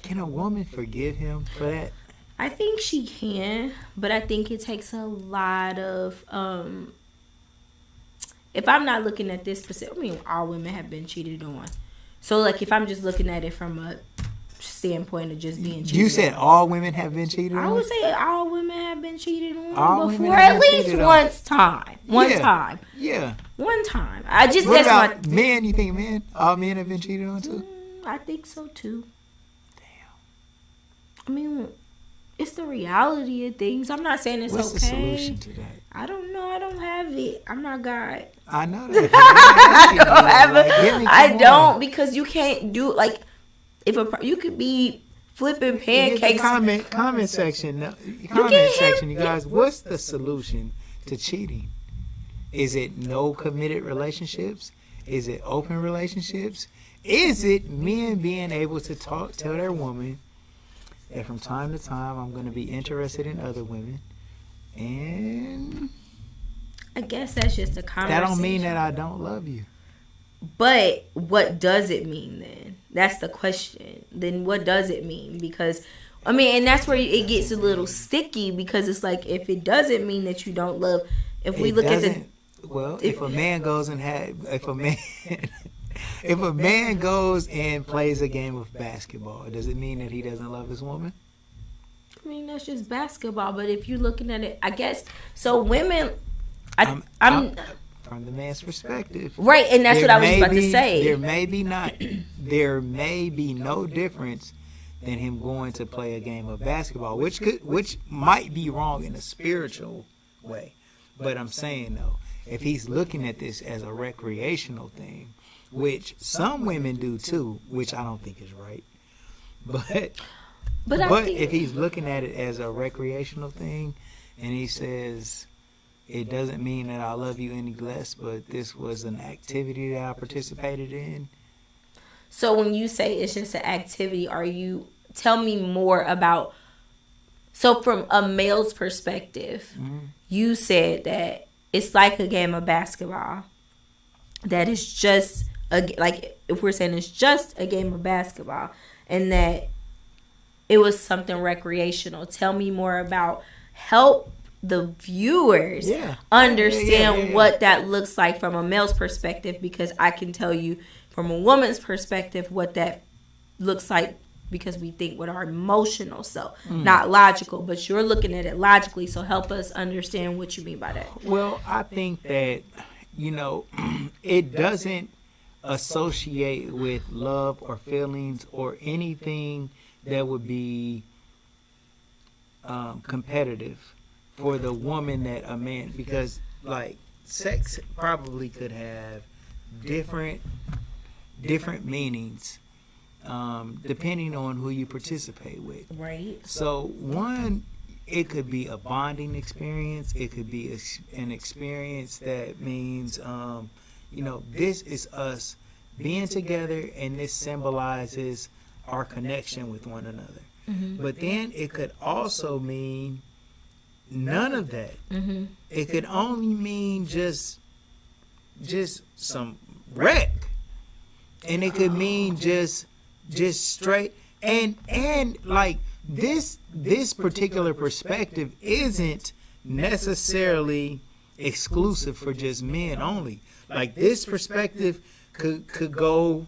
Can a woman forgive him for that? I think she can, but I think it takes a lot of if I'm not looking at this specific, all women have been cheated on. So like if I'm just looking at it from a standpoint of just being cheated You said on. all women have been cheated on? I would say all women have been cheated on All women before, have at been least cheated on. one time. One time. Yeah. One time. I just What that's about my men? You think all men have been cheated on too? I think so too. Damn. It's the reality of things. I'm not saying it's What's okay. the solution to that? I don't know. I don't have it. I'm not God. I know that. I don't, because you can't do like if you could be flipping pancakes. Comment section. You guys. What's the solution to cheating? Is it no committed relationships? Is it open relationships? Is it men being able to tell their woman that from time to time I'm going to be interested in other women, and I guess that's just a conversation. that don't mean that I don't love you. But what does it mean then? That's the question. Then what does it mean? Because and that's where it gets a little sticky, because it's like, if it doesn't mean that you don't love, if we look at the if a man goes and plays a game of basketball, does it mean that he doesn't love his woman? That's just basketball. But if you're looking at it, I guess so. Women, I'm from the man's perspective, right? And that's what I was about to say. There may be no difference than him going to play a game of basketball, which might be wrong in a spiritual way. But I'm saying though, if he's looking at this as a recreational thing, which some women do too, which I don't think is right, but if he's looking at it as a recreational thing, and he says, it doesn't mean that I love you any less, but this was an activity that I participated in. So when you say it's just an activity, tell me more about, so from a male's perspective, you said that it's like a game of basketball. That is just if we're saying it's just a game of basketball, and that it was something recreational. Tell me more about, help the viewers understand what that looks like from a male's perspective, because I can tell you from a woman's perspective what that looks like, because we think with our emotional self, not logical, but you're looking at it logically. So help us understand what you mean by that. Well, I think that, it doesn't associate with love or feelings or anything that would be competitive for the woman that a man, because like sex probably could have different meanings depending on who you participate with. Right. So one, it could be a bonding experience. It could be an experience that means, this is us being together, and this symbolizes our connection with one another. Mm-hmm. But then it could also mean none of that. Mm-hmm. It could only mean just some wreck, and it could mean just straight and like this particular perspective isn't necessarily exclusive for just men only. Like this perspective could go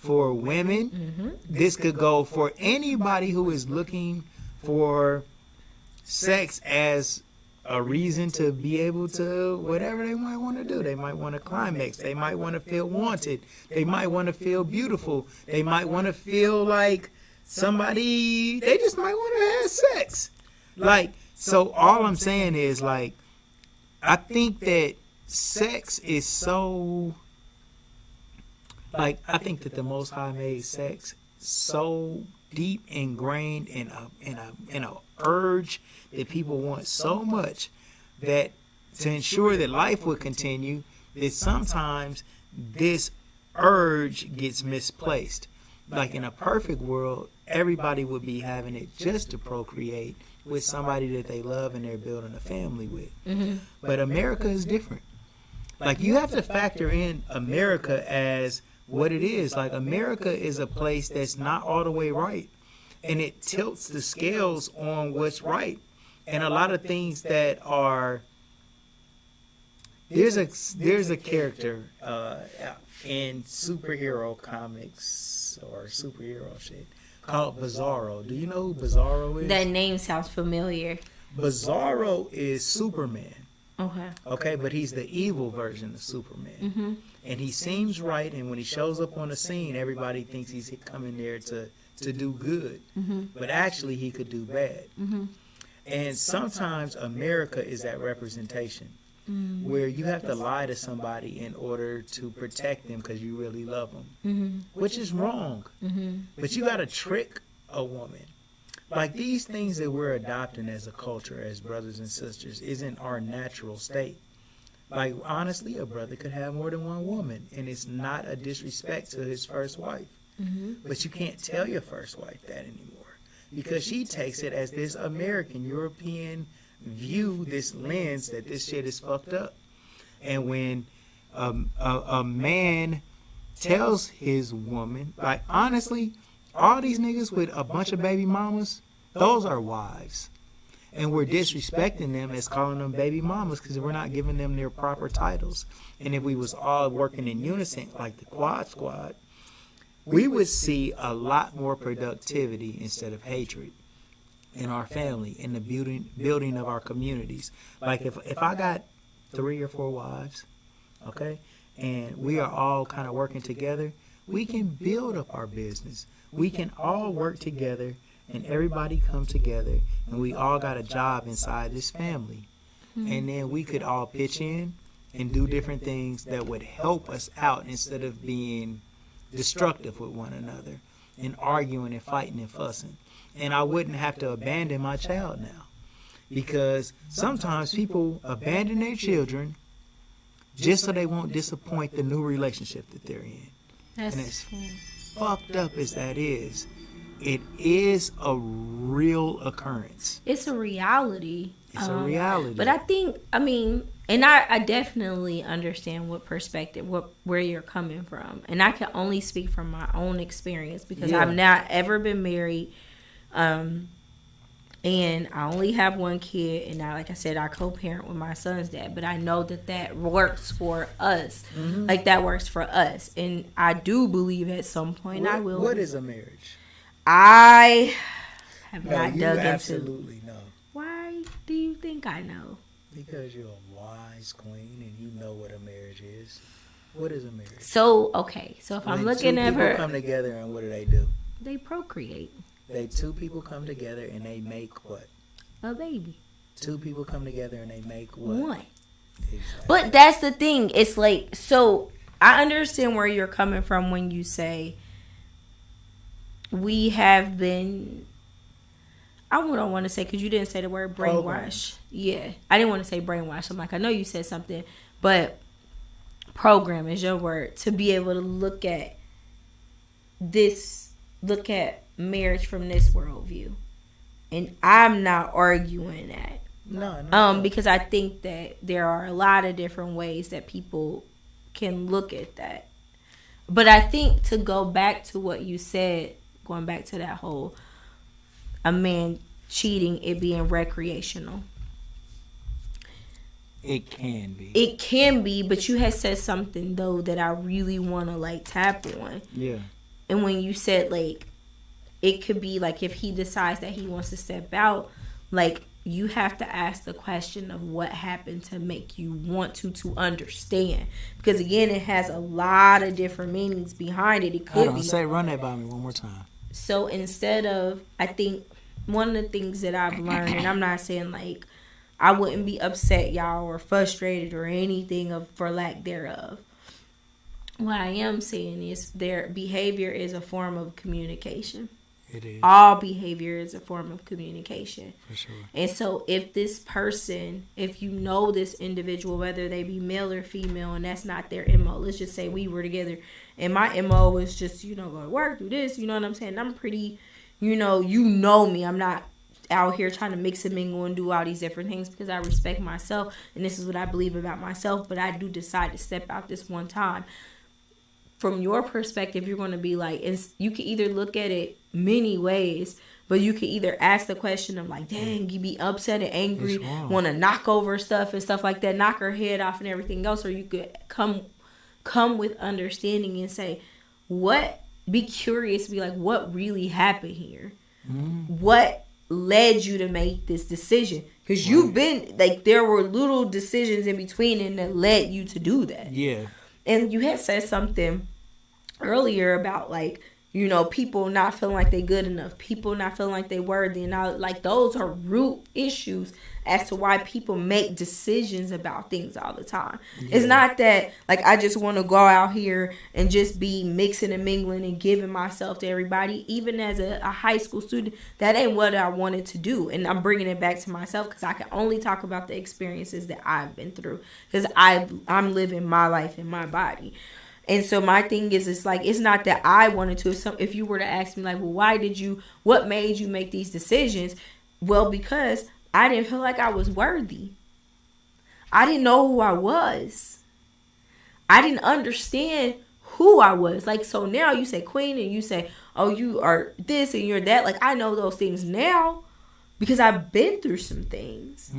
for women. This could go for anybody who is looking for sex as a reason to be able to whatever they might want to do. They might want to climax. They might want to feel wanted. They might want to feel beautiful. They might want to feel like somebody. They just might want to have sex. Like, so all I'm saying is, like, I think that sex is so, like, I think that the Most High made sex so deep ingrained in a urge that people want so much that to ensure that life would continue, that sometimes this urge gets misplaced. Like, in a perfect world, everybody would be having it just to procreate with somebody that they love and they're building a family with. But America is different. Like, you have to factor in America as what it is. Like, America is a place that's not all the way right, and it tilts the scales on what's right. And a lot of things that are, there's a character in superhero comics or superhero shit called Bizarro. Do you know who Bizarro is? That name sounds familiar. Bizarro is Superman. Okay, but he's the evil version of Superman. And he seems right, and when he shows up on the scene, everybody thinks he's coming there to do good. But actually, he could do bad. And sometimes America is that representation where you have to lie to somebody in order to protect them because you really love them, which is wrong. But you got to trick a woman. Like, these things that we're adopting as a culture, as brothers and sisters, isn't our natural state. Like, honestly, a brother could have more than one woman, and it's not a disrespect to his first wife. But you can't tell your first wife that anymore because she takes it as this American, European view, this lens that this shit is fucked up. And when a man tells his woman, like, honestly, all these niggas with a bunch of baby mamas, those are wives. And we're disrespecting them as calling them baby mamas because we're not giving them their proper titles. And if we was all working in unison like the Quad Squad, we would see a lot more productivity instead of hatred in our family, in the building of our communities. Like, if I got 3 or 4 wives, okay, and we are all kind of working together, we can build up our business. We can all work together, and everybody come together, and we all got a job inside this family. And then we could all pitch in and do different things that would help us out instead of being destructive with one another and arguing and fighting and fussing. And I wouldn't have to abandon my child now, because sometimes people abandon their children just so they won't disappoint the new relationship that they're in. And as fucked up as that is, it is a real occurrence. It's a reality. It's a reality. But I think, I mean, and I definitely understand what perspective, where you're coming from. And I can only speak from my own experience because I've not ever been married. And I only have one kid. And I, like I said, I co-parent with my son's dad. But I know that works for us. Like, that works for us. And I do believe at some point I will. What is a marriage? I have not dug into. Absolutely know. Why do you think I know? Because you're a wise queen and you know what a marriage is. What is a marriage? So, okay. So if I'm looking at her. Two people come together and what do? They procreate. Two people come together and they make what? A baby. 2 people come together and they make what? One. Exactly. But that's the thing. It's like, so I understand where you're coming from when you say we have been, I don't want to say, because you didn't say the word brainwash. Yeah. I didn't want to say brainwash. I'm like, I know you said something, but program is your word, to be able to look at marriage from this worldview. And I'm not arguing that. No. Because I think that there are a lot of different ways that people can look at that. But I think, to go back to what you said, going back to that whole a man cheating, it being recreational. It can be. It can be, but you had said something though that I really want to like tap on. Yeah. And when you said, like, it could be, like, if he decides that he wants to step out, like, you have to ask the question of what happened to make you want to understand. Because, again, it has a lot of different meanings behind it. It could be... Run that by me one more time. So, instead of... I think one of the things that I've learned, and I'm not saying, like, I wouldn't be upset, y'all, or frustrated or anything for lack thereof. What I am saying is their behavior is a form of communication. It is. All behavior is a form of communication. For sure. And so if this person, if you know this individual, whether they be male or female, and that's not their MO, let's just say we were together and my MO was just, go to work, do this, you know what I'm saying? I'm pretty, you know me. I'm not out here trying to mix and mingle and do all these different things because I respect myself and this is what I believe about myself, but I do decide to step out this one time. From your perspective, you're going to be like, you can either look at it many ways, but you can either ask the question of like, dang, you be upset and angry, want to knock over stuff and stuff like that, knock her head off and everything else, or you could come with understanding and say, be curious, be like, what really happened here? What led you to make this decision? Because you've been, like, there were little decisions in between and that led you to do that. Yeah. And you had said something earlier about, like, people not feeling like they good enough, people not feeling like they worthy, and all, like, those are root issues as to why people make decisions about things all the time. Yeah. It's not that, like, I just want to go out here and just be mixing and mingling and giving myself to everybody. Even as a high school student, that ain't what I wanted to do. And I'm bringing it back to myself because I can only talk about the experiences that I've been through because I'm living my life in my body. And so my thing is, it's like, it's not that I wanted to. So if you were to ask me, like, well, what made you make these decisions? Well, because I didn't feel like I was worthy. I didn't know who I was. I didn't understand who I was. Like, so now you say queen and you say, oh, you are this and you're that. Like, I know those things now because I've been through some things.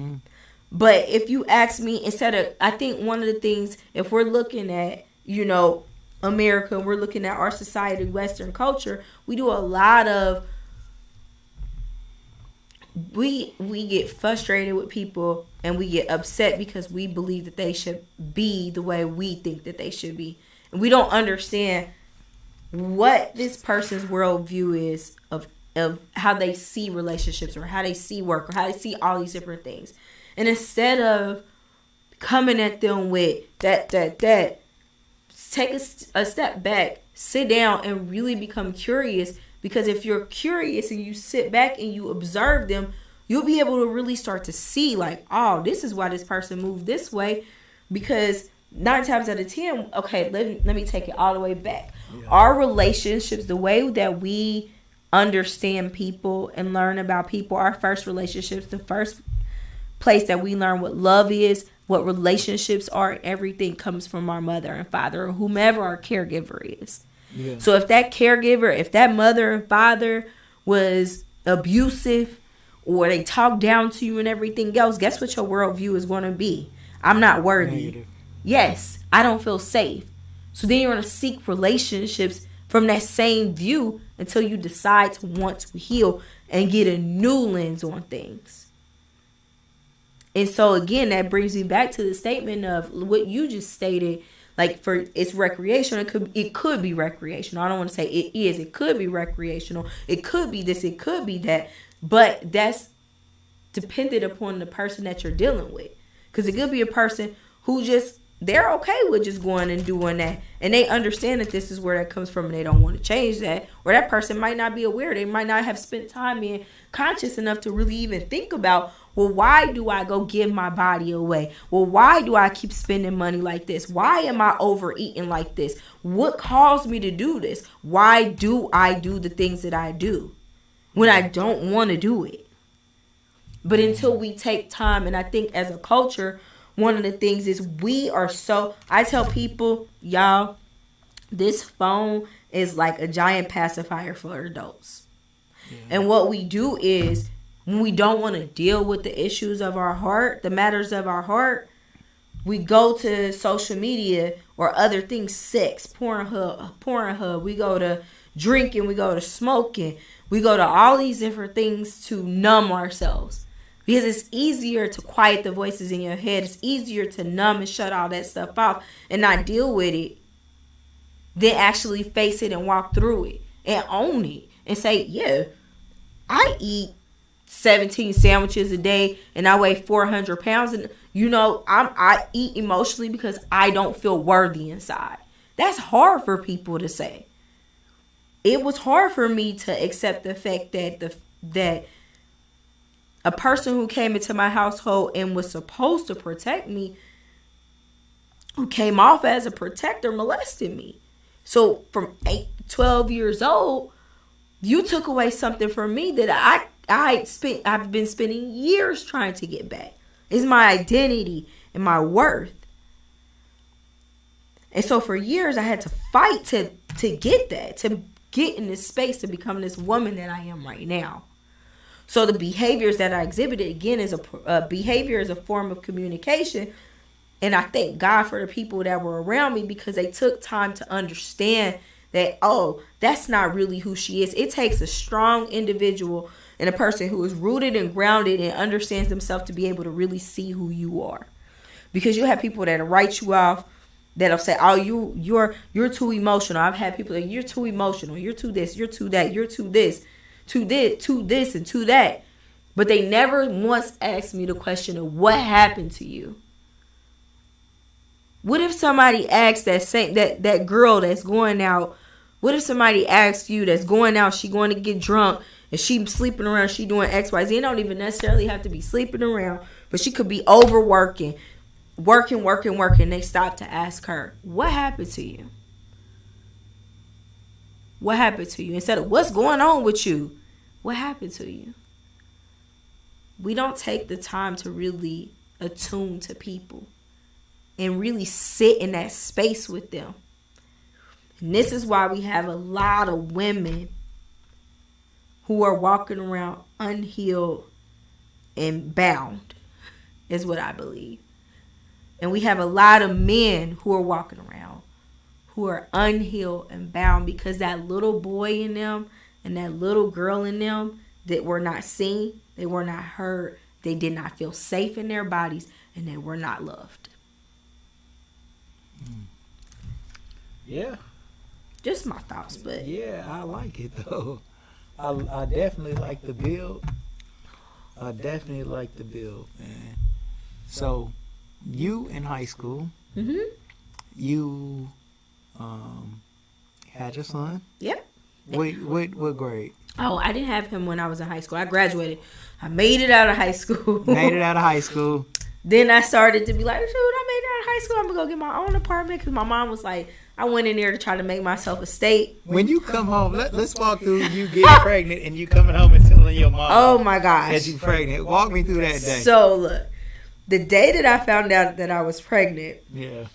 But if you ask me, I think one of the things, if we're looking at, America, and we're looking at our society, Western culture, we do a lot of, we get frustrated with people and we get upset because we believe that they should be the way we think that they should be. And we don't understand what this person's worldview is of how they see relationships or how they see work or how they see all these different things. And instead of coming at them with that, take a step back, sit down, and really become curious. Because if you're curious and you sit back and you observe them, you'll be able to really start to see, like, oh, this is why this person moved this way. Because 9 times out of 10, okay, let me take it all the way back. Yeah. Our relationships, the way that we understand people and learn about people, our first relationships, the first place that we learn what love is, what relationships are, everything comes from our mother and father or whomever our caregiver is. Yeah. So if that caregiver, if that mother and father was abusive or they talk down to you and everything else, guess what your worldview is going to be? I'm not worthy. Negative. Yes, I don't feel safe. So then you're going to seek relationships from that same view until you decide to want to heal and get a new lens on things. And so again, that brings me back to the statement of what you just stated. Like, for it's recreational, it could be recreational. I don't want to say it is. It could be recreational. It could be this. It could be that. But that's dependent upon the person that you're dealing with. Because it could be a person who they're okay with just going and doing that. And they understand that this is where that comes from and they don't want to change that. Or that person might not be aware. They might not have spent time being conscious enough to really even think about, well, why do I go give my body away? Well, why do I keep spending money like this? Why am I overeating like this? What caused me to do this? Why do I do the things that I do when I don't want to do it? But until we take time, and I think as a culture, one of the things is I tell people, y'all, this phone is like a giant pacifier for adults. Yeah. And what we do is, when we don't want to deal with the issues of our heart, the matters of our heart, we go to social media or other things, sex, Pornhub. We go to, drinking, we go to smoking, we go to all these different things to numb ourselves. Because it's easier to quiet the voices in your head. It's easier to numb and shut all that stuff off and not deal with it than actually face it and walk through it and own it and say, yeah, I eat 17 sandwiches a day and I weigh 400 pounds. And, I eat emotionally because I don't feel worthy inside. That's hard for people to say. It was hard for me to accept the fact that a person who came into my household and was supposed to protect me, who came off as a protector, molested me. So from 12 years old, you took away something from me that I've been spending years trying to get back. It's my identity and my worth. And so for years I had to fight to get that, to get in this space, to become this woman that I am right now. So the behaviors that I exhibited, again, is a behavior is a form of communication. And I thank God for the people that were around me because they took time to understand that, oh, that's not really who she is. It takes a strong individual and a person who is rooted and grounded and understands themselves to be able to really see who you are. Because you have people that'll write you off, that'll say, oh, you're too emotional. I've had people that you're too emotional, you're too this, you're too that, you're too this, to this and to that. But they never once asked me the question of what happened to you. What if somebody asks that girl that's going out, what if somebody asks you that's going out, she going to get drunk and she sleeping around, she doing XYZ. It don't even necessarily have to be sleeping around, but she could be overworking, working. They stop to ask her, what happened to you? What happened to you? Instead of what's going on with you, what happened to you? We don't take the time to really attune to people and really sit in that space with them. And this is why we have a lot of women who are walking around unhealed and bound, is what I believe. And we have a lot of men who are walking around who are unhealed and bound because that little boy in them and that little girl in them that were not seen, they were not heard, they did not feel safe in their bodies, and they were not loved. Yeah. Just my thoughts, but yeah, I like it though. I definitely like the build. Man. So, you in high school, you had your son? Yep. What grade? Oh, I didn't have him when I was in high school. I graduated. I made it out of high school. Then I started to be like, shoot, I made it out of high school. I'm going to go get my own apartment because my mom was like, I went in there to try to make myself a state. When you come home, let's walk through you getting pregnant and you coming home and telling your mom. Oh, my gosh. That you pregnant. Walk me through that day. So, look, the day that I found out that I was pregnant, yeah,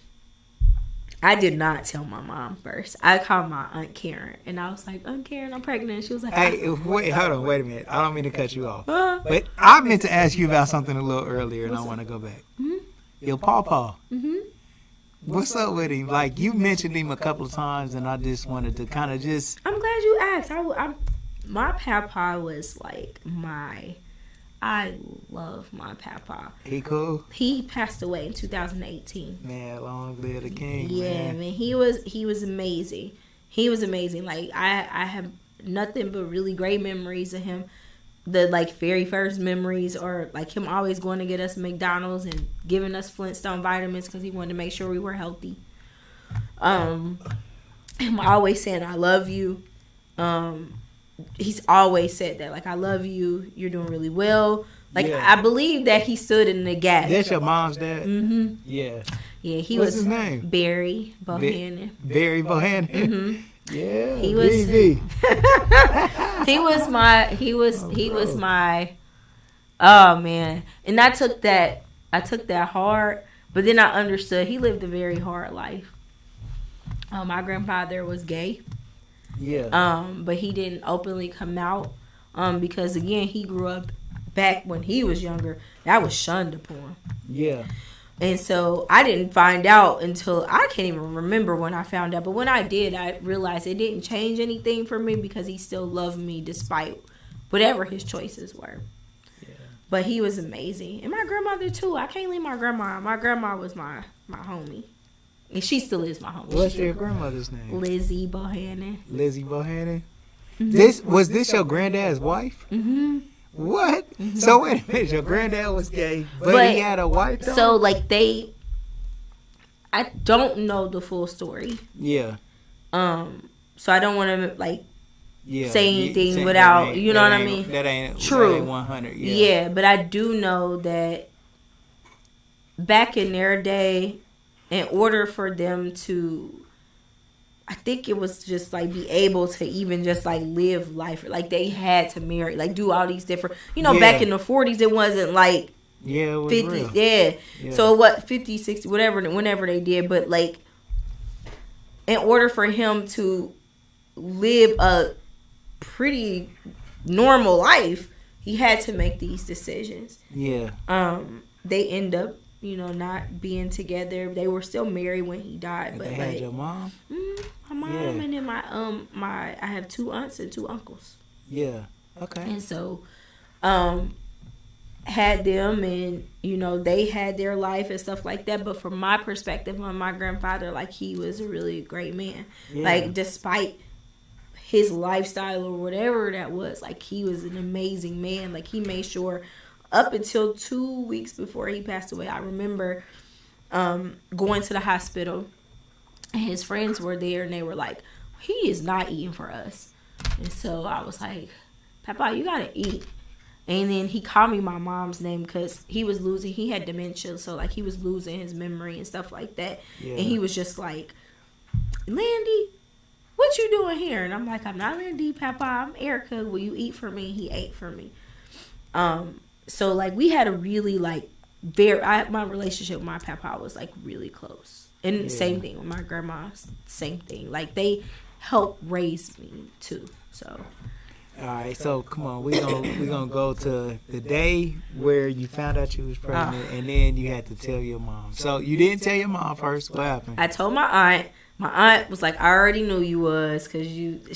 I did not tell my mom first. I called my Aunt Karen, and I was like, Aunt Karen, I'm pregnant. And she was like, hey, wait a minute. I don't mean to cut you off. But I meant to ask you about something a little earlier, and I want to go back. Mm-hmm. Your pawpaw. Mm-hmm. What's up with him? Like, you mentioned him a couple of times, and I just wanted to kind of just... I'm glad you asked. My papa was like I love my papa. He cool? He passed away in 2018. Man, long live the king. Yeah, man. He was amazing. He was amazing. Like, I have nothing but really great memories of him. The very first memories are like him always going to get us McDonald's and giving us Flintstone vitamins because he wanted to make sure we were healthy. Him always saying I love you. He's always said that, like, I love you, you're doing really well. Like, yeah. I believe that he stood in the gap. That's your mom's dad? Mm-hmm. Yeah. Yeah, he What's was his name? Barry Bohannon. Barry Bohannon. Mm-hmm. Yeah. He was he was my oh man. And I took that hard, but then I understood he lived a very hard life. My grandfather was gay. Yeah. But he didn't openly come out. Because again, he grew up back when he was younger. That was shunned upon. Yeah. And so I didn't find out until, I can't even remember when I found out. But when I did, I realized it didn't change anything for me because he still loved me despite whatever his choices were. Yeah. But he was amazing. And my grandmother too. I can't leave my grandma. My grandma was my homie. And she still is my homie. What's your grandmother's name? Lizzie Bohannon. Lizzie Bohannon? Mm-hmm. Was this your granddad's wife? Mm-hmm. What? Mm-hmm. So wait a minute, your granddad was gay, but he had a wife though? So like I don't know the full story. Yeah. So I don't want to like say anything without, you know what I mean? That ain't true. That ain't 100. Yeah, but I do know that back in their day, in order for them to, I think it was just like be able to even just like live life, like they had to marry, like do all these different, back in the 40s it wasn't like it was 50 real. Yeah. So what, 50, 60, whatever, whenever they did, but like in order for him to live a pretty normal life, he had to make these decisions. Yeah. They end up not being together. They were still married when he died. And but they had your mom? My mom and then I have 2 aunts and 2 uncles. Yeah. Okay. And so had them, and they had their life and stuff like that. But from my perspective on my grandfather, like he was a really great man. Yeah. Like despite his lifestyle or whatever that was, like he was an amazing man. Like he made sure up until 2 weeks before he passed away, I remember going to the hospital, and his friends were there, and they were like, he is not eating for us. And so I was like, Papa, you gotta eat. And then he called me my mom's name because he had dementia, so like he was losing his memory and stuff like that. Yeah. And he was just like, Landy, what you doing here? And I'm like, I'm not Landy, Papa, I'm Erica. Will you eat for me? He ate for me. So like we had a really like my relationship with my papa was like really close. And same thing with my grandma, same thing. Like they helped raise me too. So all right, so come on, we gonna go to the day where you found out you was pregnant, and then you had to tell your mom. So you didn't tell your mom first. What happened? I told my aunt. My aunt was like, I already knew you was, because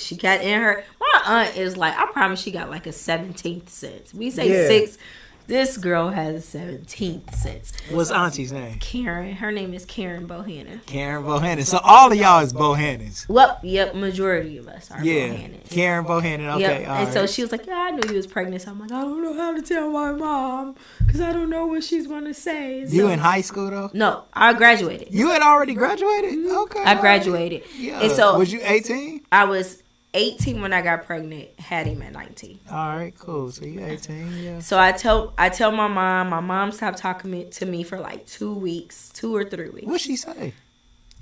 she got in her. My aunt is like, I promise she got like a 17th sense. We say 6. This girl has a 17th sense. What's auntie's name? Karen. Her name is Karen Bohannon. Karen Bohannon. So all of y'all is Bohannons. Well, yep, majority of us are Bohannons. Karen Bohannon. Okay, yep. And so she was like, I knew you was pregnant. So I'm like, I don't know how to tell my mom because I don't know what she's going to say. So, you in high school though? No, I graduated. You had already graduated? Mm-hmm. Okay. I graduated. Yeah. And so was you 18? I was 18 when I got pregnant, had him at 19. All right, cool. So you 18, yeah. So I tell my mom. My mom stopped talking to me for like 2 weeks, 2 or 3 weeks. What'd she say?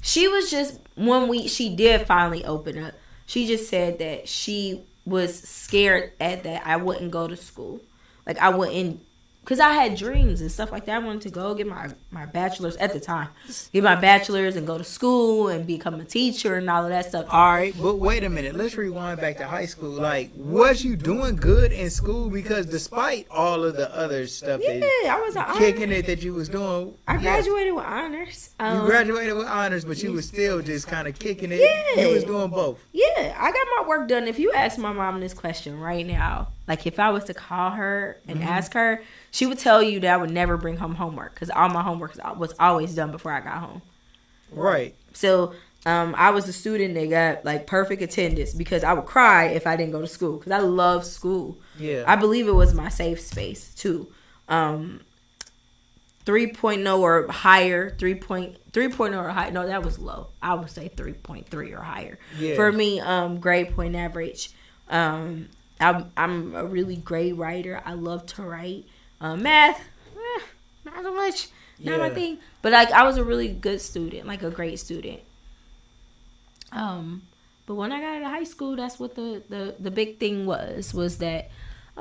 She was just 1 week. She did finally open up. She just said that she was scared at that I wouldn't go to school. Like I wouldn't, because I had dreams and stuff like that. I wanted to go get my bachelor's at the time. Get my bachelor's and go to school and become a teacher and all of that stuff. All right, but wait a minute. Let's rewind back to high school. Like, was you doing good in school? Because despite all of the other stuff I was kicking it that you was doing. I graduated with honors. You graduated with honors, but you was still just kind of kicking it. Yeah. You was doing both. Yeah, I got my work done. If you ask my mom this question right now, like if I was to call her and ask her, she would tell you that I would never bring home homework because all my homework was always done before I got home. Right. So I was a student that got like perfect attendance because I would cry if I didn't go to school because I love school. Yeah. I believe it was my safe space too. 3.0 or higher, 3.0 or higher. No, that was low. I would say 3.3 or higher. Yeah. For me, grade point average. I'm a really great writer. I love to write. Math, not so much. Not my thing. But like I was a really good student, like a great student. But when I got out of high school, that's what the big thing was that,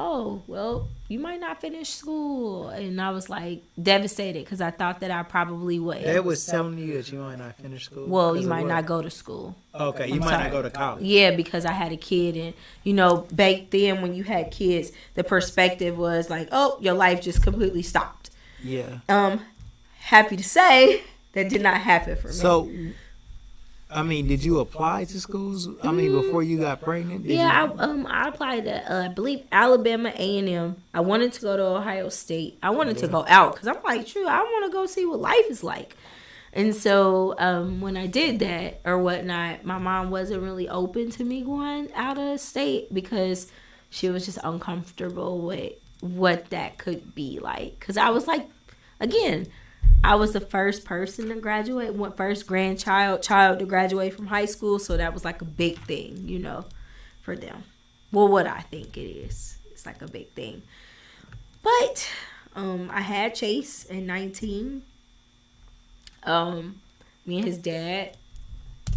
oh, well, you might not finish school. And I was like devastated because I thought that I probably would. They was telling you that you might not finish school? Well, you might not go to school. Okay, you might not go to college. Yeah, because I had a kid. And, back then when you had kids, the perspective was like, oh, your life just completely stopped. Yeah. happy to say that did not happen for me. So, I mean, did you apply to schools? I mean, before you got pregnant? I applied to, I believe, Alabama A&M. I wanted to go to Ohio State. I wanted to go out because I'm like, true, I want to go see what life is like. And so when I did that or whatnot, my mom wasn't really open to me going out of state because she was just uncomfortable with what that could be like. Because I was like, again, I was the first person to graduate, first child to graduate from high school. So that was like a big thing, you know, for them. Well, what I think it is. It's like a big thing. But I had Chase in 19. Me and his dad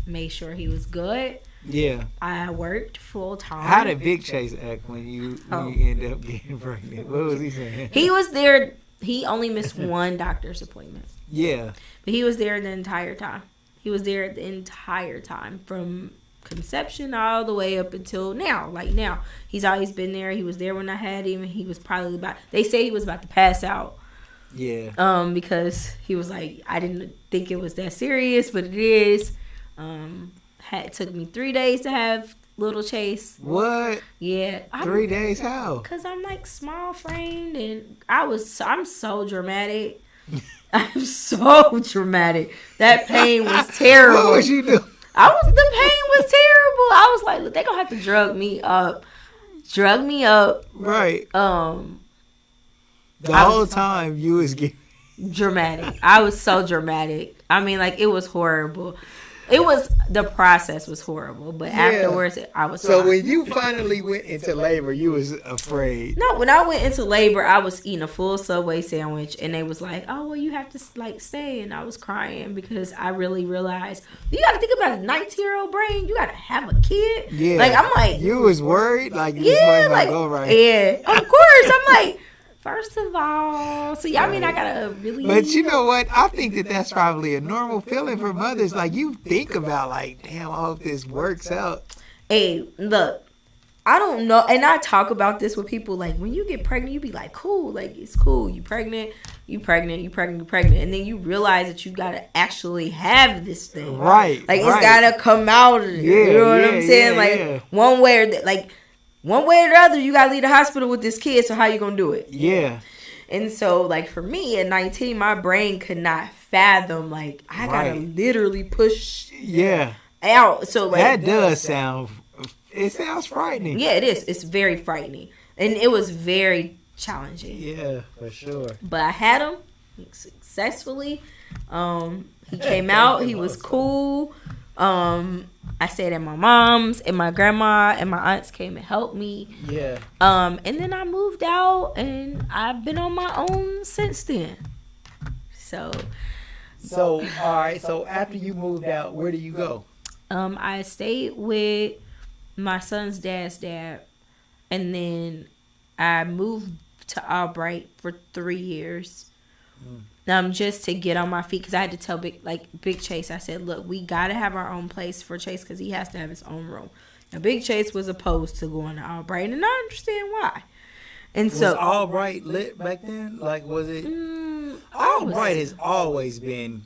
made sure he was good. Yeah. I worked full time. How did Big Chase act when you ended up getting pregnant? What was he saying? He was there. He only missed one doctor's appointment. Yeah. But he was there the entire time. He was there the entire time from conception all the way up until now. Like now, he's always been there. He was there when I had him. He was probably they say he was about to pass out. Yeah. Because he was like, I didn't think it was that serious, but it is. It took me 3 days to have little Chase. What? Yeah. 3 days? How? Because I'm like small framed and I'm so dramatic. I'm so dramatic. That pain was terrible. What was you doing? The pain was terrible. I was like, look, they gonna have to drug me up. Right. The whole time you was getting dramatic. I was so dramatic. I mean, like, it was horrible. The process was horrible, but afterwards I was So fine. when you finally went into labor, you was afraid? No, when I went into labor, I was eating a full Subway sandwich, and they was like, oh, well, you have to, like, stay, and I was crying because I really realized, you got to think about a 19-year-old brain, you got to have a kid. Yeah. Like, I'm like. You was worried? Like, this yeah, might like, not go right. Yeah, of course. I'm like, first of all, so yeah, I mean, I gotta really. But you know what? I think that's probably a normal feeling for mothers. Like, you think about, like, damn, I hope this works out. Hey, look, I don't know, and I talk about this with people. Like, when you get pregnant, you be like, cool, like, it's cool. You pregnant, and then you realize that you gotta actually have this thing, right? Like, it's gotta come out. You know what I'm saying? Like, one way or the other, you gotta leave the hospital with this kid. So how you gonna do it? Yeah. And so, like, for me at 19, my brain could not fathom. Like, I gotta literally push. Out. So like, that does sound. It sounds frightening. Yeah, it is. It's very frightening, and it was very challenging. Yeah, for sure. But I had him successfully. He came out. He was cool. I stayed at my mom's, and my grandma and my aunts came and helped me. Yeah. And then I moved out, and I've been on my own since then. So all right. So after you moved out, where did you go? I stayed with my son's dad's dad, and then I moved to Albright for 3 years. Just to get on my feet, because I had to tell Big Chase, I said, look, we got to have our own place for Chase because he has to have his own room. Now, Big Chase was opposed to going to Albright, and I understand why. And so, was Albright lit back then? Like, was it? Albright has always been,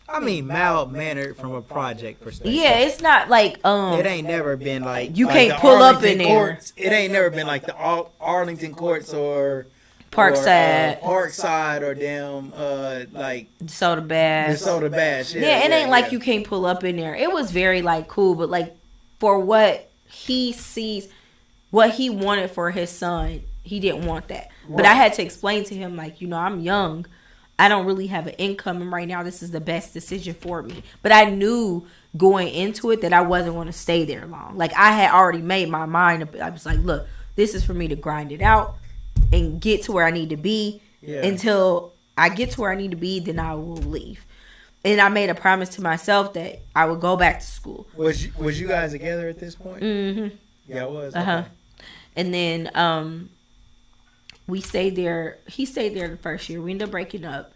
I mean, mild-mannered from a project perspective. Yeah, it's not like, it ain't never been like, you like can't pull up in courts. There. It ain't never been like the Arlington courts or Parkside or damn like Soda Bash. Yeah, it ain't like you can't pull up in there. It was very like cool, but like for what he sees, what he wanted for his son, he didn't want that. Right. But I had to explain to him, like, you know, I'm young, I don't really have an income, and right now this is the best decision for me. But I knew going into it that I wasn't going to stay there long. Like, I had already made my mind up. I was like, look, this is for me to grind it out and get to where I need to be. Until I get to where I need to be, then I will leave. And I made a promise to myself that I would go back to school. Was you guys together at this point? Mm-hmm. Yeah, it was. Okay. And then we stayed there. He stayed there the first year. We ended up breaking up.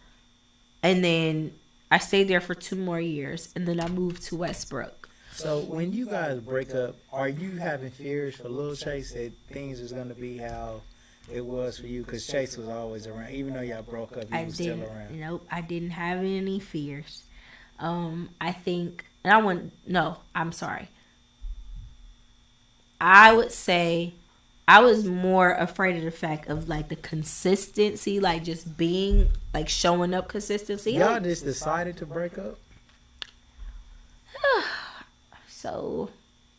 And then I stayed there for 2 more years. And then I moved to Westbrook. So when you guys break up, are you having fears for Lil Chase that things is going to be how it was for you? Because Chase was always around. Even though y'all broke up, he was still around. Nope, I didn't have any fears. I think, I'm sorry. I would say I was more afraid of the fact of like the consistency, like just being like showing up consistency. Y'all just decided to break up? So,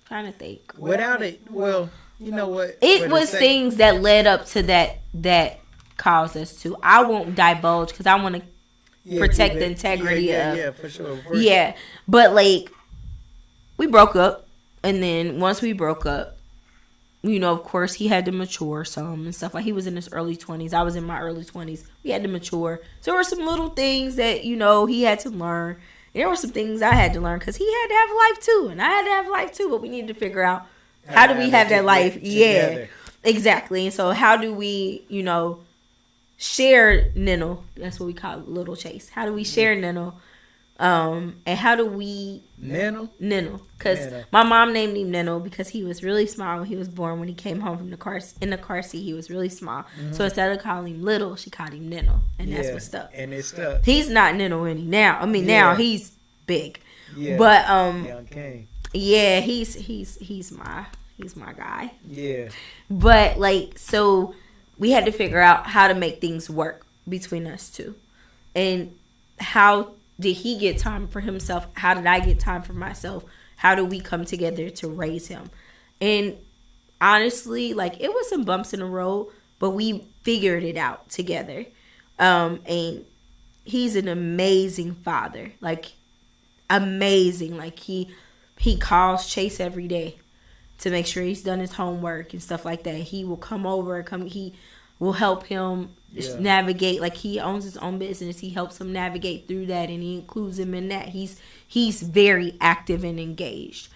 trying to think. Without it, well, you know what? It was things that led up to that caused us to. I won't divulge because I want to protect the integrity of. Yeah, for sure. Yeah, but like we broke up, and then once we broke up, you know, of course, he had to mature some and stuff. Like he was in his early 20s. I was in my early 20s. We had to mature. So there were some little things that, you know, he had to learn. There were some things I had to learn because he had to have a life too, and I had to have a life too. But we needed to figure out how do we have that life? Yeah, exactly. And so how do we, you know, share Nino? That's what we call Little Chase. How do we share Nino? And how do we Nino? Because my mom named him Nino because he was really small when he was born. When he came home from the car seat, he was really small. Mm-hmm. So instead of calling him Little, she called him Nino, and that's what stuck. And it stuck. He's not Nino any now. I mean, now he's big. Yeah. But Young King. Yeah, he's my guy. Yeah. But like, so we had to figure out how to make things work between us two, and how did he get time for himself? How did I get time for myself? How do we come together to raise him? And honestly, like it was some bumps in the road, but we figured it out together. And he's an amazing father, like amazing. Like he calls Chase every day to make sure he's done his homework and stuff like that. He will come over, he will help him navigate. Like he owns his own business. He helps him navigate through that, and he includes him in that. He's very active and engaged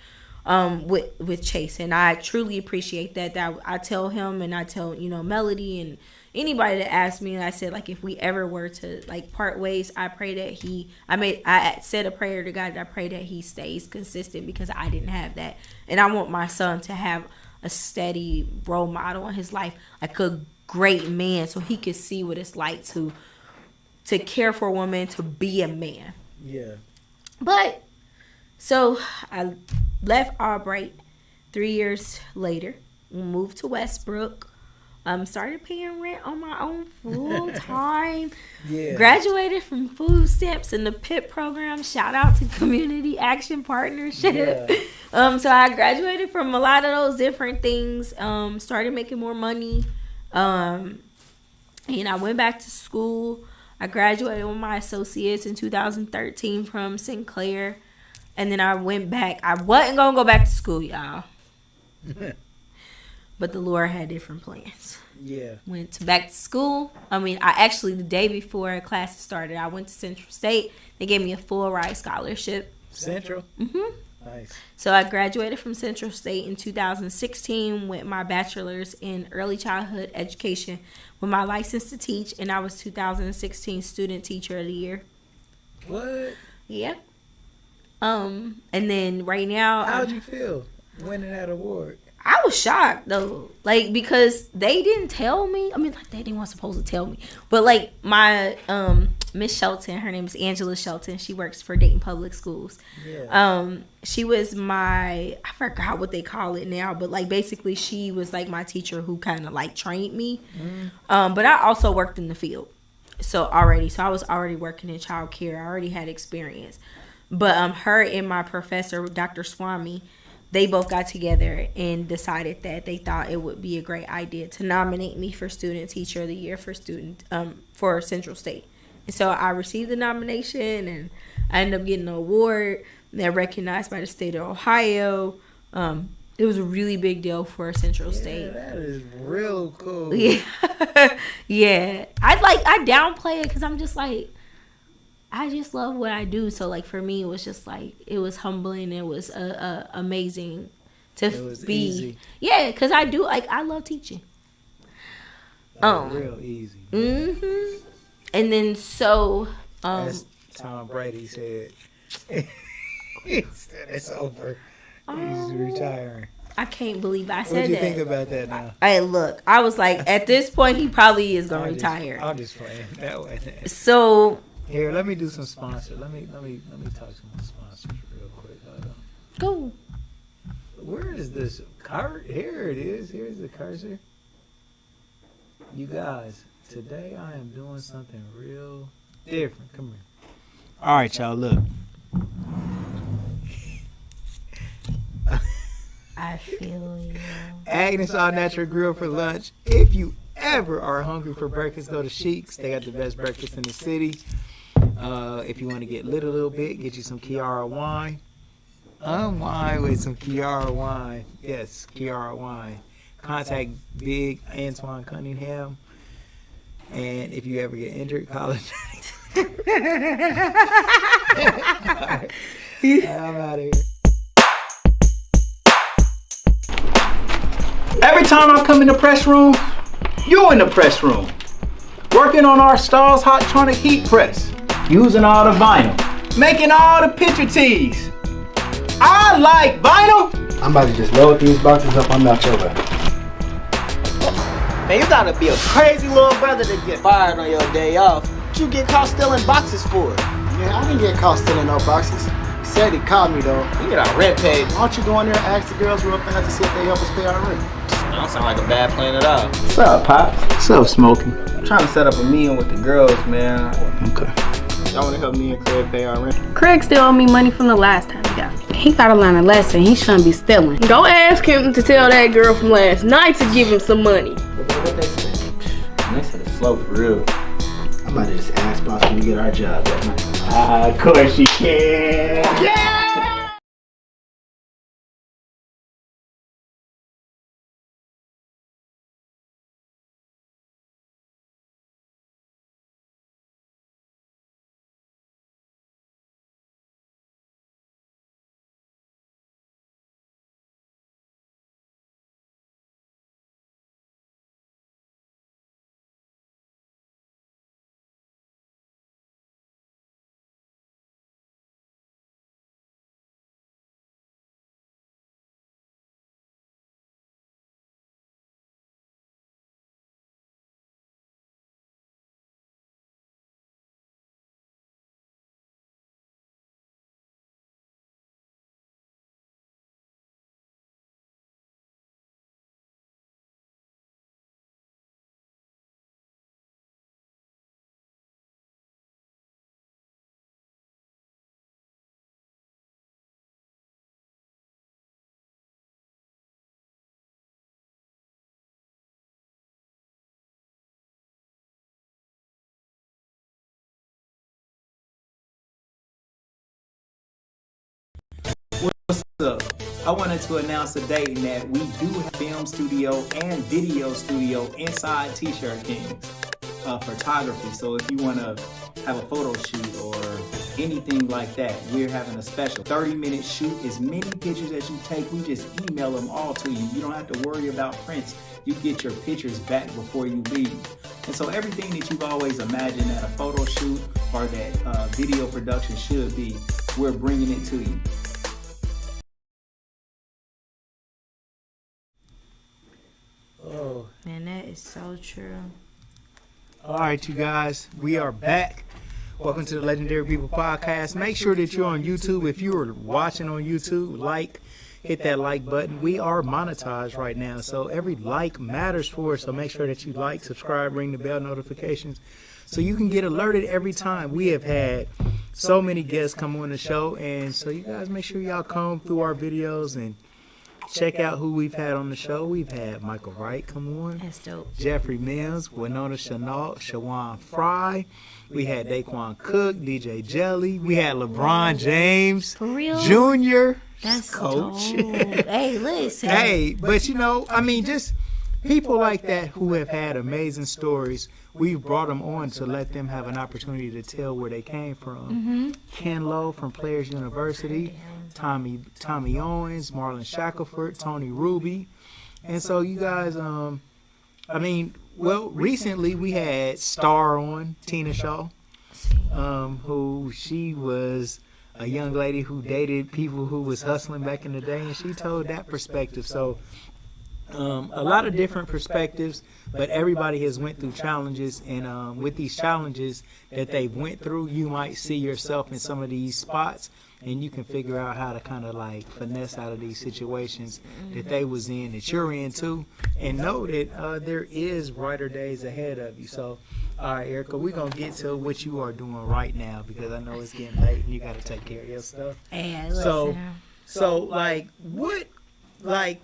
with Chase, and I truly appreciate that. That I tell him, and I tell, you know, Melody and anybody that asks me, and I said, like, if we ever were to like part ways, I pray that I said a prayer to God that I pray that he stays consistent, because I didn't have that, and I want my son to have a steady role model in his life, like a great man, so he could see what it's like to care for a woman, to be a man. Yeah. But so I left Albright 3 years later, moved to Westbrook, started paying rent on my own full time. Graduated from food stamps and the PIP program. Shout out to Community Action Partnership. So I graduated from a lot of those different things. Started making more money. And I went back to school. I graduated with my associates in 2013 from Sinclair. And then I went back. I wasn't going to go back to school, y'all. But the Lord had different plans. Yeah. Went back to school. I mean, the day before classes started, I went to Central State. They gave me a full ride scholarship. Central? Mm-hmm. Nice. So I graduated from Central State in 2016 with my bachelor's in early childhood education with my license to teach, and I was 2016 student teacher of the year. What? Yeah. And then right now, how'd you feel winning that award? I was shocked though, like, because they didn't tell me. I mean, like, they weren't supposed to tell me, but like my Miss Shelton, her name is Angela Shelton. She works for Dayton Public Schools. Yeah. She was I forgot what they call it now, but like basically she was like my teacher who kind of like trained me. Mm-hmm. But I also worked in the field, so I was already working in child care. I already had experience, but her and my professor, Dr. Swami, they both got together and decided that they thought it would be a great idea to nominate me for Student Teacher of the Year for Central State. And so I received the nomination, and I ended up getting an award. They're recognized by the state of Ohio. It was a really big deal for Central State. That is real cool. Yeah. Yeah. I downplay it because I'm just like, I just love what I do. So like for me, it was just like, it was humbling. It was amazing to be. Easy. Yeah, because I do, like, I love teaching. Real easy. Mm-hmm. And then so as Tom Brady said, he said it's over. He's retiring. I can't believe I said What do you that. think about that now? Hey, look, I was like, at this point, he probably is gonna retire. I'm just playing that way. So Here, let me do some sponsors. Let me talk to my sponsors real quick. Hold on. go. Where is this card? Here it is. Here's the cursor. You guys, today I am doing something real different. Come here. All right, y'all. Look. I feel you. Agnes All Natural Grill for lunch. If you ever are hungry for breakfast, go to Shiekhs. They got the best breakfast in the city. If you want to get lit a little bit, get you some Kiara Wine. Unwind with some Kiara Wine. Yes, Kiara Wine. Contact Big Antoine Cunningham. And if you ever get injured, call it. I'm out of here. Every time I come in the press room, you in the press room. Working on our Stars Hot-Tronic heat press. Using all the vinyl. Making all the picture tees. I like vinyl. I'm about to just load these boxes up on out your way. Man, you gotta be a crazy little brother to get fired on your day off. What you get caught stealing boxes for? Man, I didn't get caught stealing no boxes. He said he caught me though. We get our rent paid. Why don't you go in there and ask the girls real fast to see if they help us pay our rent? Don't sound like a bad plan at all. What's up, Pops? What's up, Smokey? I'm trying to set up a meeting with the girls, man. Okay. Y'all wanna help me and Craig pay our rent? Craig still owe me money from the last time he got me. He gotta learn a lesson. He shouldn't be stealing. Go ask him to tell that girl from last night to give him some money. What they say? They said it's slow for real. I'm about to just ask boss when we get our job that night. Of course you can. Yeah! What's up? I wanted to announce today that we do have film studio and video studio inside T-Shirt Kings photography. So if you want to have a photo shoot or anything like that, we're having a special 30-minute shoot. As many pictures as you take, we just email them all to you. You don't have to worry about prints. You get your pictures back before you leave. And so everything that you've always imagined that a photo shoot or that video production should be, we're bringing it to you. Oh. Man, that is so true. All right, you guys, we are back. Welcome to the Legendary People Podcast. Make sure that you're on YouTube. If you are watching on YouTube, hit that like button. We are monetized right now, so every like matters for us. So make sure that you like, subscribe, ring the bell notifications so you can get alerted every time. We have had so many guests come on the show, and so you guys make sure y'all comb through our videos and check out who we've had on the show. We've had Michael Wright come on. That's dope. Jeffrey Mills, Winona Chenault, Shawan Fry. We had Daquan Cook, DJ Jelly. We had LeBron James. For real? Junior. That's Coach. dope. Hey, listen. Hey, but just people like that who have had amazing stories. We've brought them on to let them have an opportunity to tell where they came from. Mm-hmm. Ken Lowe from Players University. Tommy Owens, Marlon Shackelford, Tony Ruby. And so you guys, recently we had Star on, Tina Shaw, who she was a young lady who dated people who was hustling back in the day, and she told that perspective. So a lot of different perspectives, but everybody has went through challenges, and with these challenges that they went through, you might see yourself in some of these spots, and you can figure out how to kind of like finesse out of these situations that they was in, that you're in too, and know that there is brighter days ahead of you. So all right, Erica, we're going to get to what you are doing right now, because I know it's getting late and you got to take care of your stuff. Yeah, so like,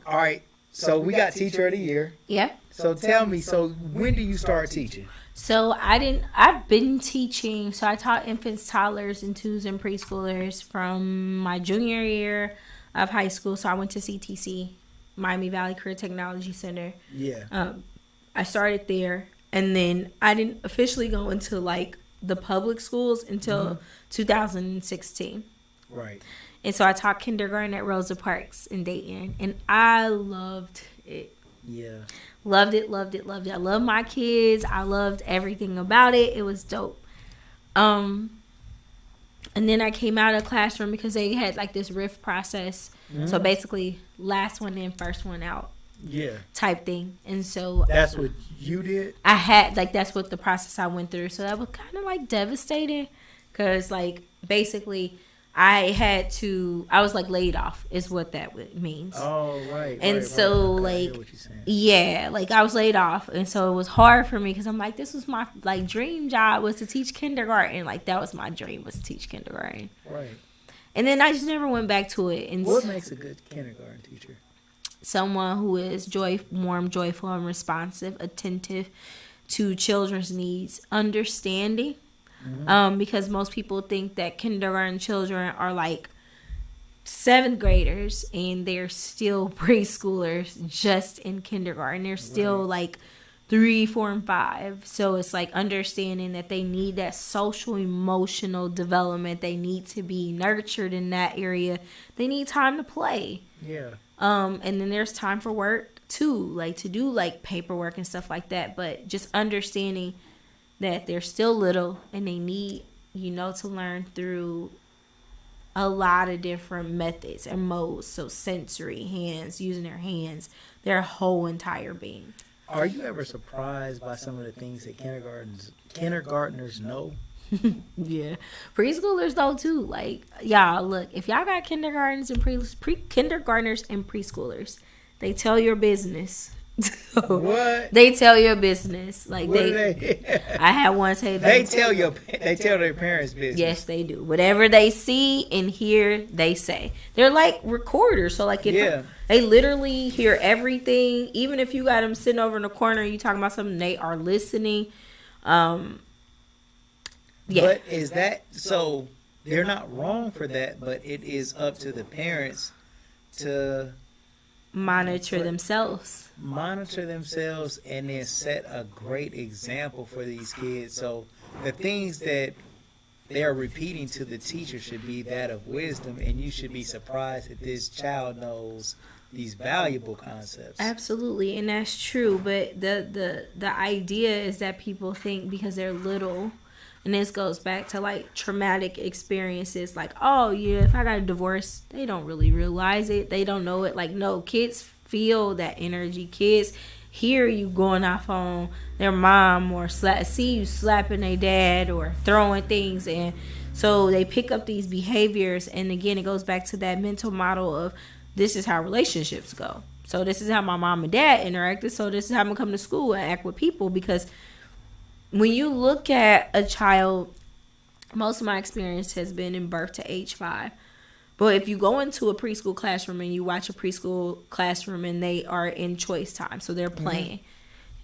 all right, so we got Teacher of the Year. Yeah. So tell me, so when do you start teaching? So I've been teaching. So I taught infants, toddlers, and twos and preschoolers from my junior year of high school. So I went to CTC, Miami Valley Career Technology Center. Yeah. I started there, and then I didn't officially go into like the public schools until 2016. Right. And so I taught kindergarten at Rosa Parks in Dayton, and I loved it. Yeah. Loved it. I love my kids. I loved everything about it. It was dope. And then I came out of the classroom because they had like this RIF process. Mm-hmm. So basically, last one in, first one out. Yeah. Type thing. And so that's what you did? I had, like, that's what the process I went through. So that was kind of like devastating, because like basically I was like laid off is what that means. Oh, right. And right, so right. like, yeah, like I was laid off. And so it was hard for me, because I'm like, this was my like dream job, was to teach kindergarten. Like that was my dream, was to teach kindergarten. Right. And then I just never went back to it. And what makes a good kindergarten teacher? Someone who is warm, joyful, and responsive, attentive to children's needs, understanding. Mm-hmm. Because most people think that kindergarten children are like 7th graders, and they're still preschoolers just in kindergarten. They're still like 3, 4, and 5. So it's like understanding that they need that social, emotional development. They need to be nurtured in that area. They need time to play. Yeah. And then there's time for work too, like to do like paperwork and stuff like that. But just understanding that they're still little, and they need, to learn through a lot of different methods and modes. So sensory, hands, using their hands, their whole entire being. Are you ever surprised by some of the things that kindergartners know? Yeah, preschoolers though too. Like, y'all, look, if y'all got kindergartners and kindergartners and preschoolers, they tell your business. What? They tell your business. Like what I had one say they tell their parents' business. Yes, they do. Whatever they see and hear, they say. They're like recorders. So like if they literally hear everything, even if you got them sitting over in the corner and you talking about something, they are listening. Yeah. But is that so? They're not wrong for that, but it is up to the parents to monitor themselves, and then set a great example for these kids. So the things that they are repeating to the teacher should be that of wisdom, and you should be surprised that this child knows these valuable concepts. Absolutely, and that's true. But the idea is that people think because they're little. And this goes back to like traumatic experiences, like, oh yeah, if I got a divorce, they don't really realize it. They don't know it. Like, no, kids feel that energy. Kids hear you going off on their mom, or see you slapping their dad or throwing things. And so they pick up these behaviors. And again, it goes back to that mental model of this is how relationships go. So this is how my mom and dad interacted. So this is how I'm going to come to school and act with people. Because when you look at a child, most of my experience has been in birth to age 5. But if you go into a preschool classroom and you watch a preschool classroom and they are in choice time, so they're playing.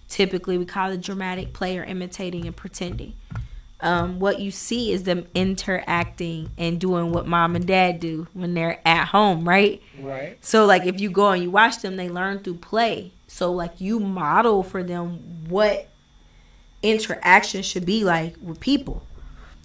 Typically, we call it dramatic play or imitating and pretending. What you see is them interacting and doing what mom and dad do when they're at home, right? Right. So, like, if you go and you watch them, they learn through play. So, like, you model for them what interaction should be like with people.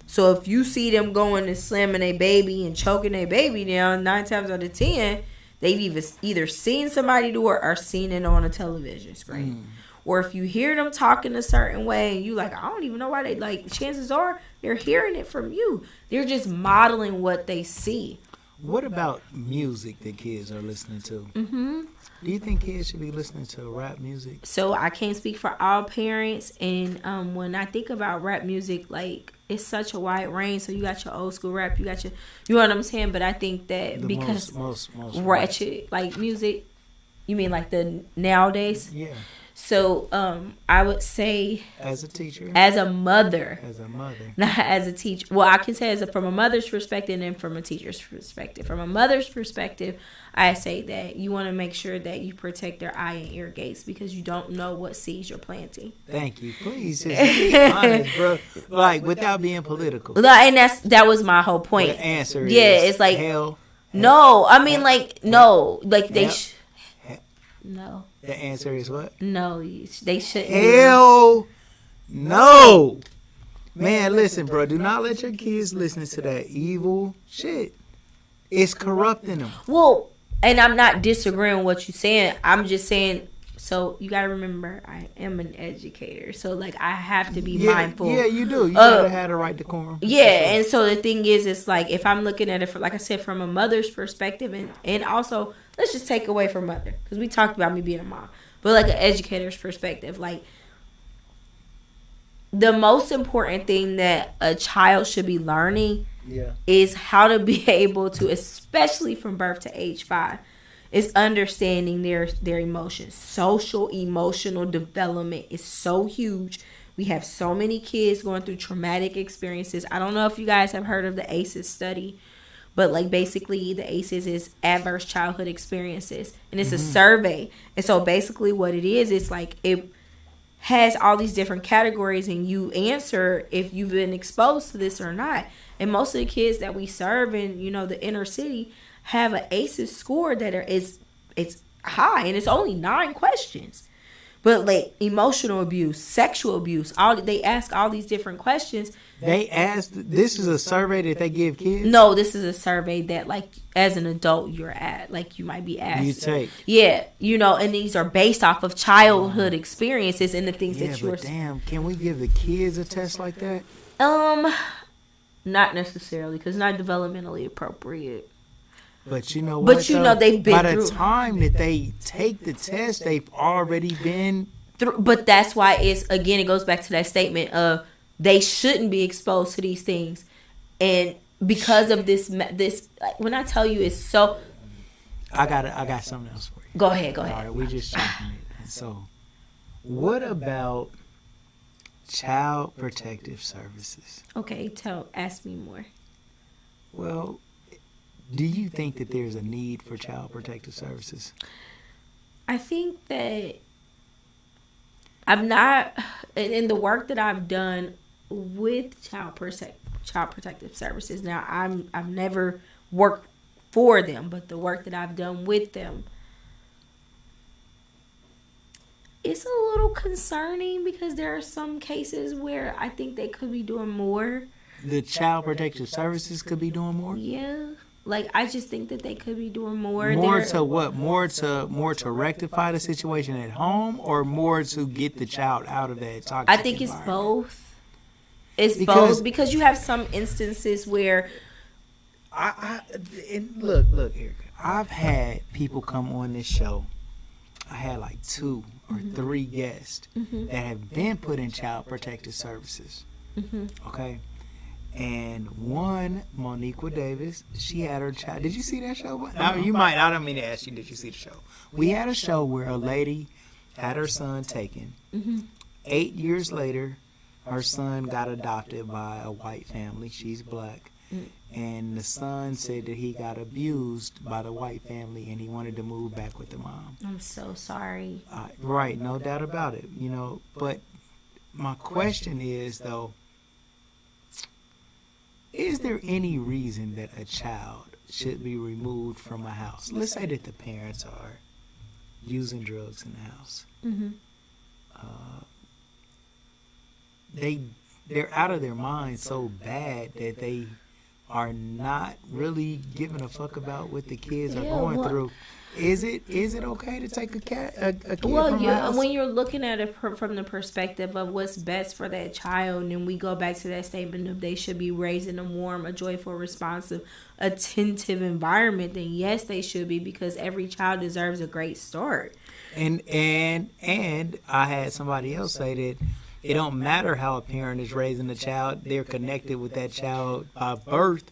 So if you see them going and slamming a baby and choking a baby down, 9 times out of 10 they've either seen somebody do it or seen it on a television screen, or if you hear them talking a certain way and you like, I don't even know why they like, chances are they're hearing it from you. They're just modeling what they see. What about music that kids are listening to? Mm-hmm. Do you think kids should be listening to rap music? So I can't speak for all parents, and when I think about rap music, like, it's such a wide range. So you got your old school rap, you got your, you know what I'm saying? But I think that The because most ratchet like music, you mean like the nowadays? Yeah. So I would say As a teacher. as a mother, not as a teacher. Well, I can say from a mother's perspective and from a teacher's perspective. From a mother's perspective, I say that you want to make sure that you protect their eye and ear gates because you don't know what seeds you're planting. Thank you. Please just be honest, bro. Like, without being political. And that was my whole point. The answer is it's like hell. No, I mean like no, like they no. The answer is what? No, they shouldn't. Hell no. Man, listen, bro. Do not let your kids listen to that evil shit. It's corrupting them. Well, and I'm not disagreeing with what you're saying. I'm just saying, so you got to remember, I am an educator. So, like, I have to be mindful. Yeah, you do. You got to have the right decorum. Yeah, and so the thing is, it's like, if I'm looking at it, like I said, from a mother's perspective, and also, let's just take away from mother, because we talked about me being a mom. But, like, an educator's perspective, like, the most important thing that a child should be learning is how to be able to, especially from birth to age 5, is understanding their emotions. Social emotional development is so huge. We have so many kids going through traumatic experiences. I don't know if you guys have heard of the ACEs study, but like basically the ACEs is adverse childhood experiences, and it's a survey. And so basically what it is, it's like it has all these different categories, and you answer if you've been exposed to this or not. And most of the kids that we serve in, you know, the inner city have an ACEs score that it's high, and it's only 9 questions. But like emotional abuse, sexual abuse, they ask all these different questions. They asked. This is a survey that they give kids. No, this is a survey that, like, as an adult, you're at, like, you might be asked. You take. Yeah, you know, and these are based off of childhood experiences and the things that you're. But damn, can we give the kids a test like that? Not necessarily, because not developmentally appropriate. But you know what? But you know they've been by through. the time that they take the test, they've already been through. But that's why it goes back to that statement of they shouldn't be exposed to these things, and because of this, like, when I tell you it's so. I got something else for you. Go ahead. All right, we just checking it. So, what about Child Protective Services? Okay, ask me more. Well, do you think that there's a need for Child Protective Services? I think that I'm not in the work that I've done with Child Protective Services. Now, I've never worked for them, but the work that I've done with them, it's a little concerning because there are some cases where I think they could be doing more. The Child Protective Services could be doing more? Yeah. Like, I just think that they could be doing more. More to what? More to rectify the situation at home, or more to get the child out of that toxic I think it's both. It's both, because you have some instances where look, Erica. I've had people come on this show. I had like 2 or 3 guests that have been put in Child Protective Services. Okay. And one, Moniqua Davis, she had her child. Did you see that show? No, you might. I don't mean to ask you, did you see the show? We had a show where a lady had her son taken. 8 years later, her son got adopted by a white family. She's black. And the son said that he got abused by the white family and he wanted to move back with the mom. I'm so sorry. Right, no doubt about it. You know, but my question is, though, is there any reason that a child should be removed from a house? Let's say that the parents are using drugs in the house. They're out of their mind so bad that they are not really giving a fuck about what the kids are going through. Is it okay to take a kid from the house? When you're looking at it from the perspective of what's best for that child, and we go back to that statement of they should be raised in a warm, a joyful, responsive, attentive environment, then yes, they should be, because every child deserves a great start. And I had somebody else say that it don't matter how a parent is raising a child, they're connected with that child by birth,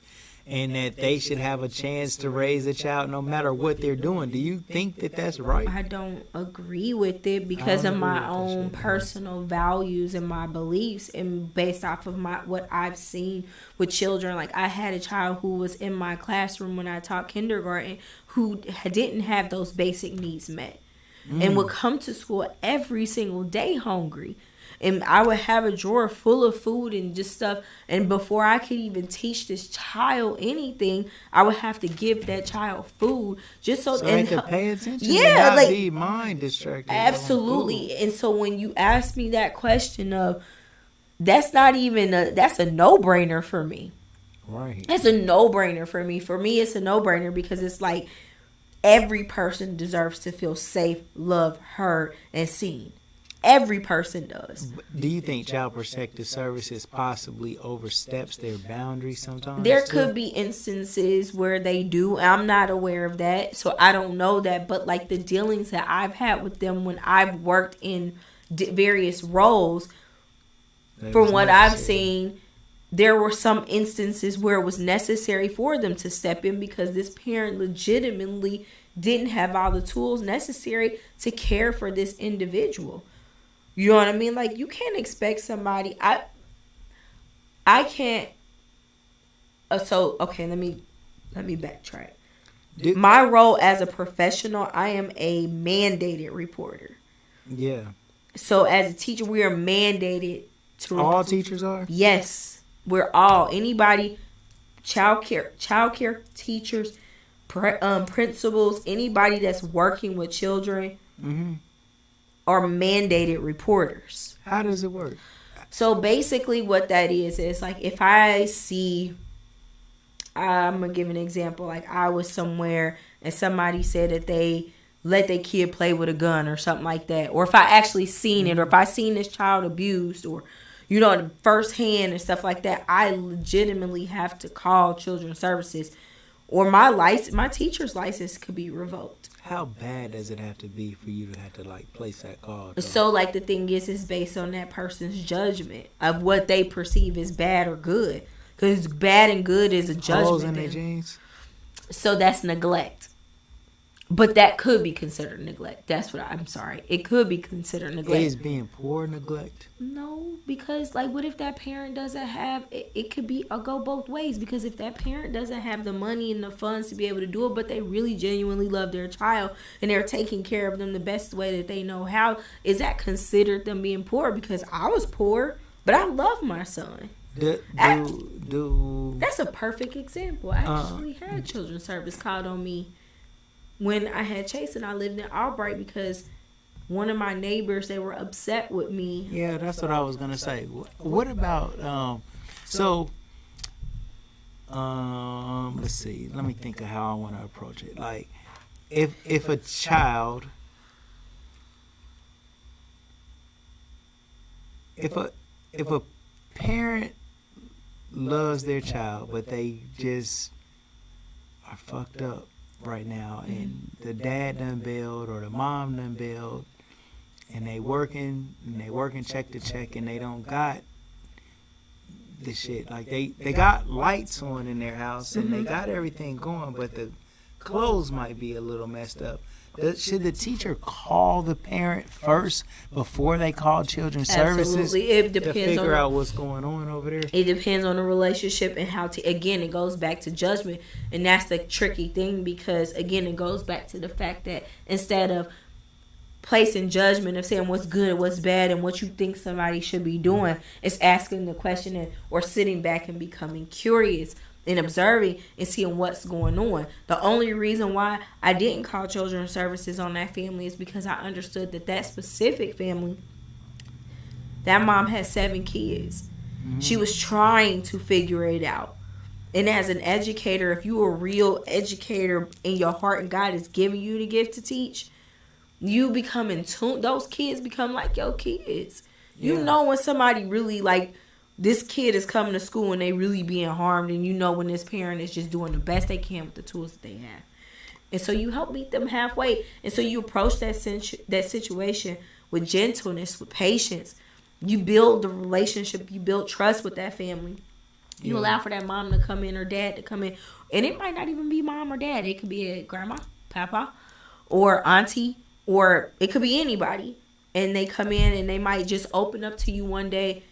and that they should have a chance to raise a child no matter what they're doing. Do you think that that's right? I don't agree with it because of my own personal values and my beliefs, and based off of what I've seen with children. Like, I had a child who was in my classroom when I taught kindergarten who didn't have those basic needs met and would come to school every single day hungry. And I would have a drawer full of food and just stuff. And before I could even teach this child anything, I would have to give that child food just so they could pay attention. Yeah, and not like be mind distracted. Absolutely. And so when you ask me that question of, that's a no-brainer for me. Right. It's a no-brainer for me. For me, it's a no-brainer because it's like every person deserves to feel safe, loved, heard, and seen. Every person does. Do you think Child Protective Services possibly oversteps their boundaries sometimes? There could be instances where they do. I'm not aware of that, so I don't know that. But like the dealings that I've had with them when I've worked in various roles, from what I've seen, there were some instances where it was necessary for them to step in because this parent legitimately didn't have all the tools necessary to care for this individual. You know what I mean? Like, you can't expect somebody. I can't. Okay, let me backtrack. My role as a professional, I am a mandated reporter. Yeah. So as a teacher, we are mandated to. All teachers are? Yes, we're all. Anybody, childcare teachers, principals, anybody that's working with children. Mm-hmm. Are mandated reporters. How does it work? So basically what that is like if I see, I'm going to give an example. Like I was somewhere and somebody said that they let their kid play with a gun or something like that. Or if I actually seen it, or if I seen this child abused, or, firsthand and stuff like that, I legitimately have to call Children's Services, or my teacher's license could be revoked. How bad does it have to be for you to have to place that call? Though? So the thing is based on that person's judgment of what they perceive as bad or good, because bad and good is a judgment. Holes in their jeans. So that's neglect. But that could be considered neglect. I'm sorry. It could be considered neglect. Is being poor neglect? No, because what if that parent doesn't have, it could be go both ways. Because if that parent doesn't have the money and the funds to be able to do it, but they really genuinely love their child and they're taking care of them the best way that they know how, is that considered them being poor? Because I was poor, but I love my son. That's a perfect example. I actually had Children's Service called on me when I had Chase and I lived in Albright because one of my neighbors, they were upset with me. Yeah, that's what I was going to say. What about, let's see. Let me think of how I want to approach it. Like, if a child, if a parent loves their child, but they just are fucked up right now, and the dad done bailed or the mom done bailed, and they working check to check, and they don't got the shit. Like they got lights on in their house and they got everything going, but the clothes might be a little messed up. Should the teacher call the parent first before they call Children's Services? Absolutely. It depends to figure out what's going on over there. It depends on the relationship and how again, it goes back to judgment, and that's the tricky thing because again, it goes back to the fact that instead of placing judgment of saying what's good, what's bad, and what you think somebody should be doing, it's asking the question or sitting back and becoming curious and observing and seeing what's going on. The only reason why I didn't call Children's Services on that family is because I understood that specific family, that mom had 7 kids. Mm-hmm. She was trying to figure it out. And as an educator, if you're a real educator in your heart and God is giving you the gift to teach, you become in tune. Those kids become like your kids. You know when somebody really like, this kid is coming to school and they really being harmed, and you know when this parent is just doing the best they can with the tools that they have. And so you help meet them halfway. And so you approach that situation with gentleness, with patience. You build the relationship. You build trust with that family. You allow for that mom to come in or dad to come in. And it might not even be mom or dad. It could be a grandma, papa, or auntie, or it could be anybody. And they come in and they might just open up to you one day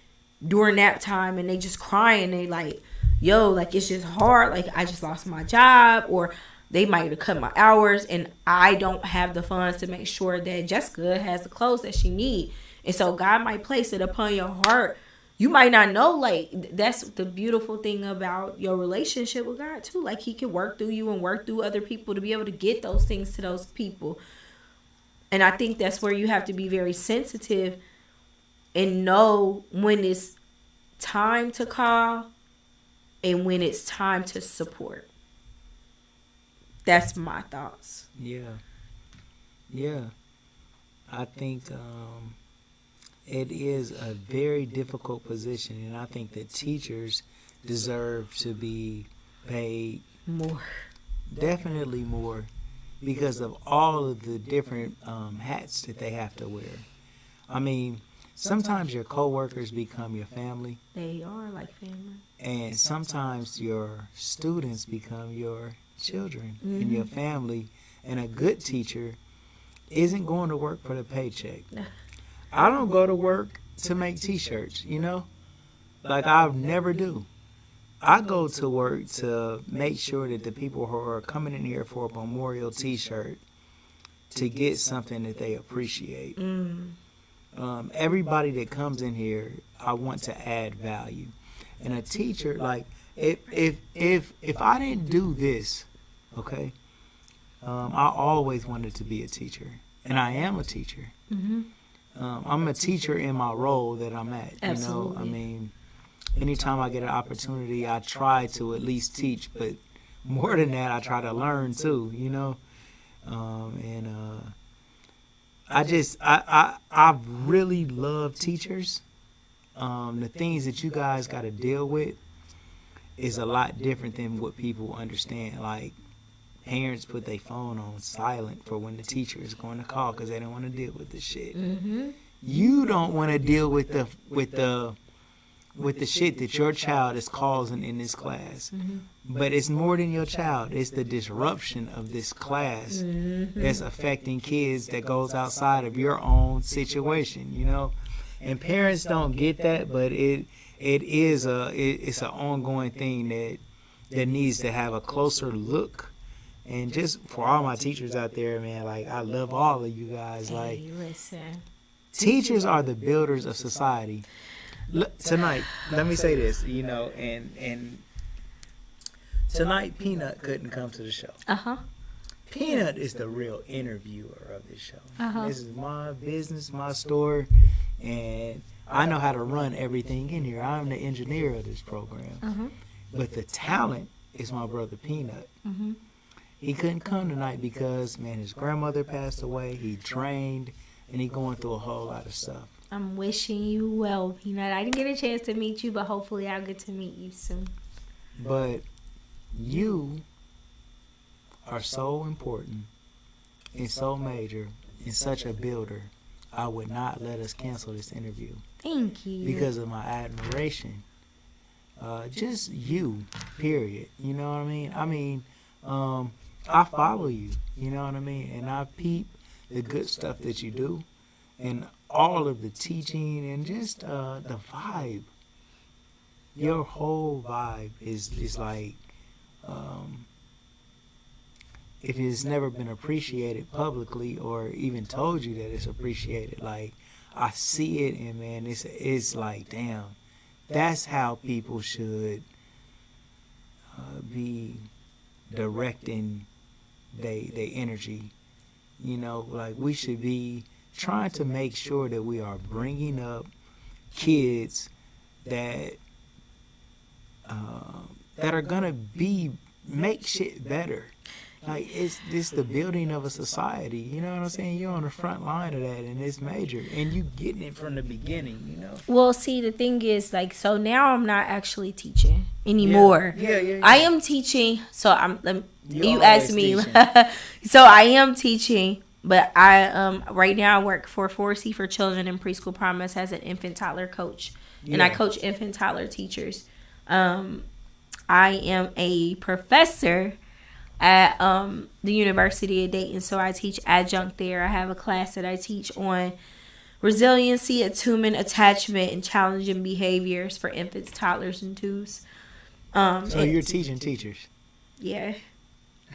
during nap time, and they just crying. They like, yo, like, it's just hard. Like, I just lost my job, or they might have cut my hours and I don't have the funds to make sure that Jessica has the clothes that she needs. And so God might place it upon your heart. You might not know, like, that's the beautiful thing about your relationship with God too. Like, he can work through you and work through other people to be able to get those things to those people. And I think that's where you have to be very sensitive and know when it's time to call and when it's time to support. That's my thoughts. Yeah. I think it is a very difficult position, and I think that teachers deserve to be paid more. Definitely more, because of all of the different hats that they have to wear. I mean, sometimes your coworkers become your family. They are like family. And sometimes your students become your children and your family. And a good teacher isn't going to work for the paycheck. I don't go to work to make t-shirts, you know? Like, I never do. I go to work to make sure that the people who are coming in here for a memorial t-shirt to get something that they appreciate. Everybody that comes in here, I want to add value. And a teacher, like, if I didn't do this, okay, I always wanted to be a teacher, and I am a teacher. I'm a teacher in my role that I'm at. Absolutely. You know, I mean, anytime I get an opportunity, I try to at least teach, but more than that, I try to learn too. You know, I really love teachers. The things that you guys got to deal with is a lot different than what people understand. Like, parents put their phone on silent for when the teacher is going to call because they don't want to deal with this shit. You don't want to deal with the shit that your child is causing in this class. But it's more than your child. It's the disruption of this class that's affecting kids that goes outside of your own situation, you know? And parents don't get that, but it's an ongoing thing that needs to have a closer look. And just for all my teachers out there, man, like, I love all of you guys. Like, Listen. Teachers are the builders of society. Tonight, let me say this, you know, and tonight Peanut couldn't come to the show. Peanut is the real interviewer of this show. This is my business, my store, and I know how to run everything in here. I'm the engineer of this program. But the talent is my brother Peanut. He couldn't come tonight because, man, his grandmother passed away. He trained, and he going through a whole lot of stuff. I'm wishing you well, Peanut. I didn't get a chance to meet you, but hopefully I'll get to meet you soon. But you are so important and so major and such a builder. I would not let us cancel this interview. Thank you. Because of my admiration. Just you, period. You know what I mean? I mean, I follow you. You know what I mean? And I peep the good stuff that you do. And all of the teaching and just the vibe. Your whole vibe is like, if it's never been appreciated publicly or even told you that it's appreciated, like, I see it, and man, it's like, damn, that's how people should be directing their energy. You know, like, we should be trying to make sure that we are bringing up kids that that are gonna make shit better. Like, it's the building of a society. You know what I'm saying? You're on the front line of that, and it's major. And you getting it from the beginning, you know? Well, see, the thing is, like, so now I'm not actually teaching anymore. Yeah. I am teaching. So you asked me. Teaching. So I am teaching, but I right now I work for 4C for Children and Preschool Promise as an infant toddler coach. And I coach infant toddler teachers. I am a professor at the University of Dayton, so I teach adjunct there. I have a class that I teach on resiliency, attunement, attachment, and challenging behaviors for infants, toddlers, and twos. So you're teaching teachers. Yeah.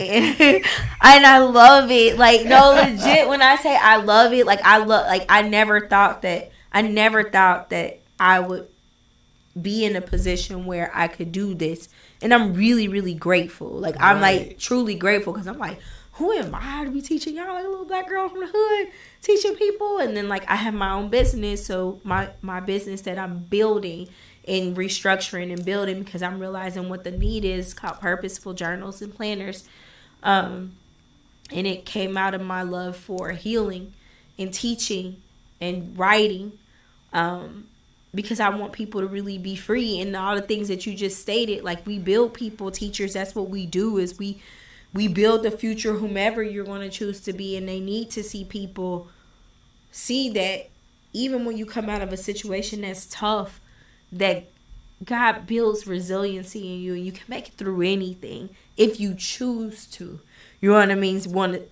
And I love it. Like, no, legit, when I say I love it, I never thought that I would be in a position where I could do this. And I'm really, really grateful. Like, I'm like truly grateful, because I'm like, who am I to be teaching y'all, like a little black girl from the hood teaching people? And then, like, I have my own business. So my business that I'm building and restructuring and building, because I'm realizing what the need is, called Purposeful Journals and Planners. And it came out of my love for healing and teaching and writing. Because I want people to really be free, and all the things that you just stated. Like, we build people, teachers. That's what we do, is we build the future, whomever you're going to choose to be. And they need to see people see that even when you come out of a situation that's tough, that God builds resiliency in you, and you can make it through anything if you choose to. You know what I mean?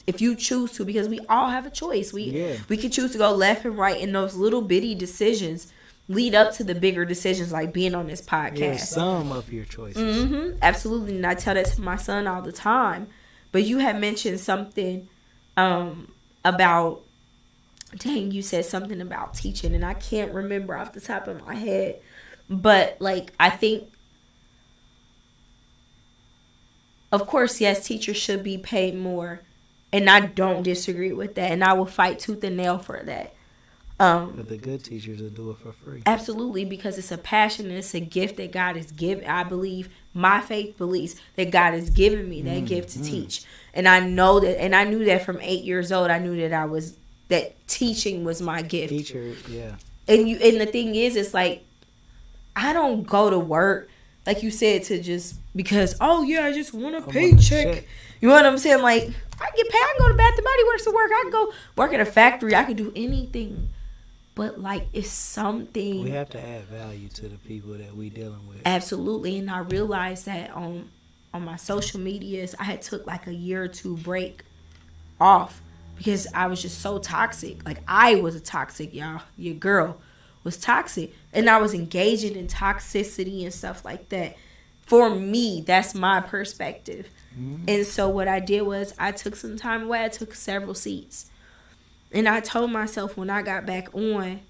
If you choose to, because we all have a choice. We can choose to go left and right, and those little bitty decisions lead up to the bigger decisions, like being on this podcast. Yeah, some of your choices. Mm-hmm, absolutely. And I tell that to my son all the time. But you had mentioned something about, you said something about teaching, and I can't remember off the top of my head. But, like, I think, of course, yes, teachers should be paid more. And I don't disagree with that. And I will fight tooth and nail for that. But the good teachers will do it for free. Absolutely, because it's a passion and it's a gift that God has given. I believe, my faith believes that God has given me that gift to teach. And I know that, and I knew that from 8 years old. I knew that teaching was my gift. Teacher, yeah. And the thing is, it's like, I don't go to work, like you said, to just because, I just want a paycheck. You know what I'm saying? Like, I get paid. I can go to Bath and Body Works to work. I can go work at a factory. I can do anything. But, like, it's something. We have to add value to the people that we dealing with. Absolutely. And I realized that on my social medias, I had took like a year or two break off because I was just so toxic. Like, I was a toxic, y'all. Your girl was toxic. And I was engaging in toxicity and stuff like that. For me, that's my perspective. Mm-hmm. And so what I did was I took some time away. I took several seats. And I told myself when I got back on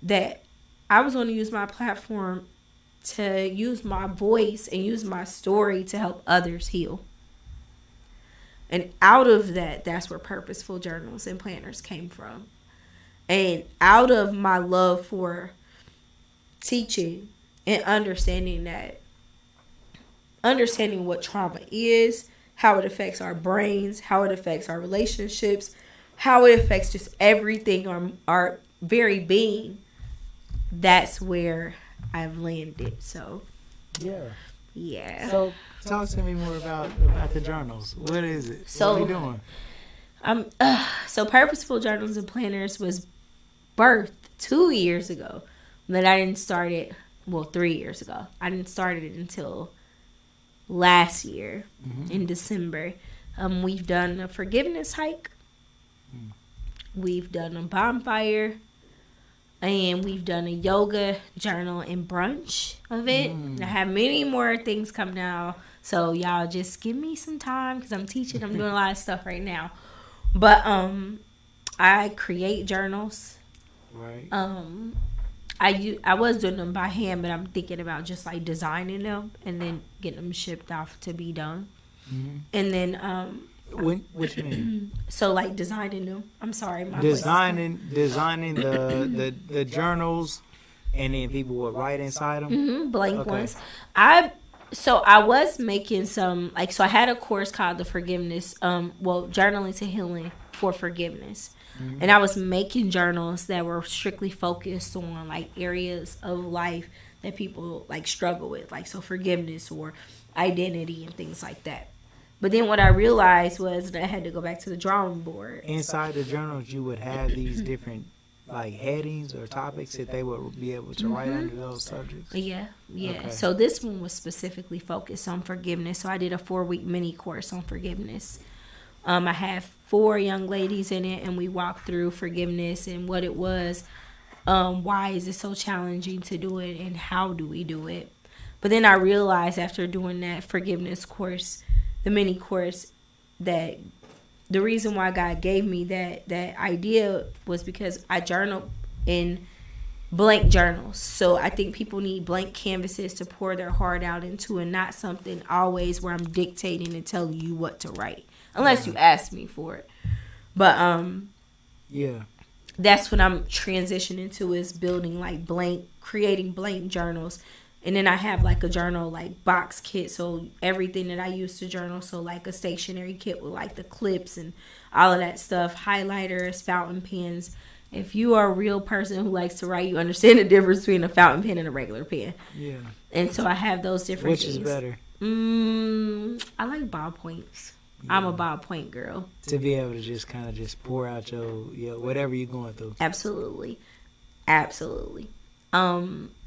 that I was going to use my platform to use my voice and use my story to help others heal. And out of that, that's where Purposeful Journals and Planners came from. And out of my love for teaching and understanding what trauma is, how it affects our brains, how it affects our relationships, how it affects just everything, our very being, that's where I've landed. So, yeah. So, talk to me more about the journals. What is it? So, what are you doing? So Purposeful Journals and Planners was birthed 2 years ago. But I didn't start it, 3 years ago. I didn't start it until last year in December. We've done a forgiveness hike. We've done a bonfire, and we've done a yoga journal and brunch event. I have many more things coming out, so y'all just give me some time because I'm teaching. I'm doing a lot of stuff right now, but I create journals. Right. I was doing them by hand, but I'm thinking about just like designing them and then getting them shipped off to be done, and then what you mean? So like designing them. I'm sorry, my designing the journals, and then people would write inside them. Blank ones. I So I was making some, like, so I had a course called the Forgiveness, Journaling to Healing for Forgiveness. And I was making journals that were strictly focused on, like, areas of life that people, like, struggle with. Like, so forgiveness or identity and things like that. But then what I realized was that I had to go back to the drawing board. Inside the journals, you would have these different, like, headings or topics that they would be able to write under those subjects. Yeah. Okay. So this one was specifically focused on forgiveness. So I did a 4-week mini course on forgiveness. I had 4 young ladies in it, and we walked through forgiveness and what it was. Why is it so challenging to do it, and how do we do it? But then I realized after doing that forgiveness course, the mini course, that the reason why God gave me that idea was because I journal in blank journals. So I think people need blank canvases to pour their heart out into, and not something always where I'm dictating and telling you what to write, unless you ask me for it. But that's what I'm transitioning to, is building like creating blank journals. And then I have like a journal like box kit, so everything that I use to journal, so like a stationery kit with like the clips and all of that stuff, highlighters, fountain pens. If you are a real person who likes to write, you understand the difference between a fountain pen and a regular pen. Yeah. And so I have those different things. Which is better? I like ballpoints. Yeah. I'm a ballpoint girl. To be able to just kind of just pour out your whatever you're going through. Absolutely.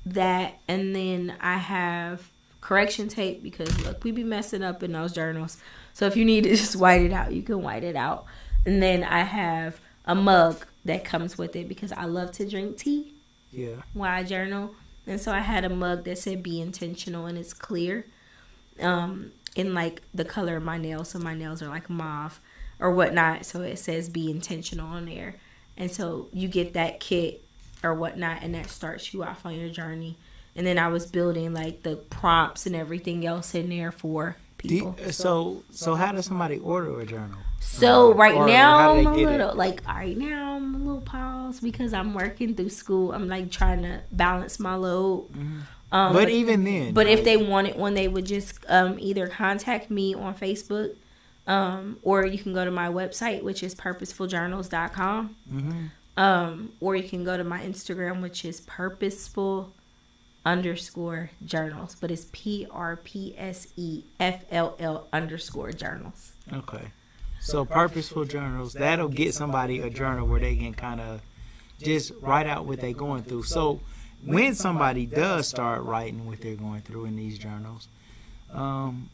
That, and then I have correction tape, because look, we be messing up in those journals. So if you need to just white it out, you can white it out. And then I have a mug that comes with it, because I love to drink tea. Yeah. While I journal. And so I had a mug that said "Be intentional," and it's clear. In like the color of my nails. So my nails are like mauve or whatnot. So it says "Be intentional" on there. And so you get that kit or whatnot, and that starts you off on your journey. And then I was building like the prompts and everything else in there for people. So how does somebody order a journal? So right now I'm a little paused, because I'm working through school. I'm like trying to balance my load. But even then, but if they wanted one, they would just either contact me on Facebook, or you can go to my website, which is purposefuljournals.com. Or you can go to my Instagram, which is purposeful_journals, but it's PRPSEFLL_journals. Okay. So purposeful journals, that'll get somebody a journal where they can kind of just write out what they're going through. So when somebody does start writing what they're going through in these journals,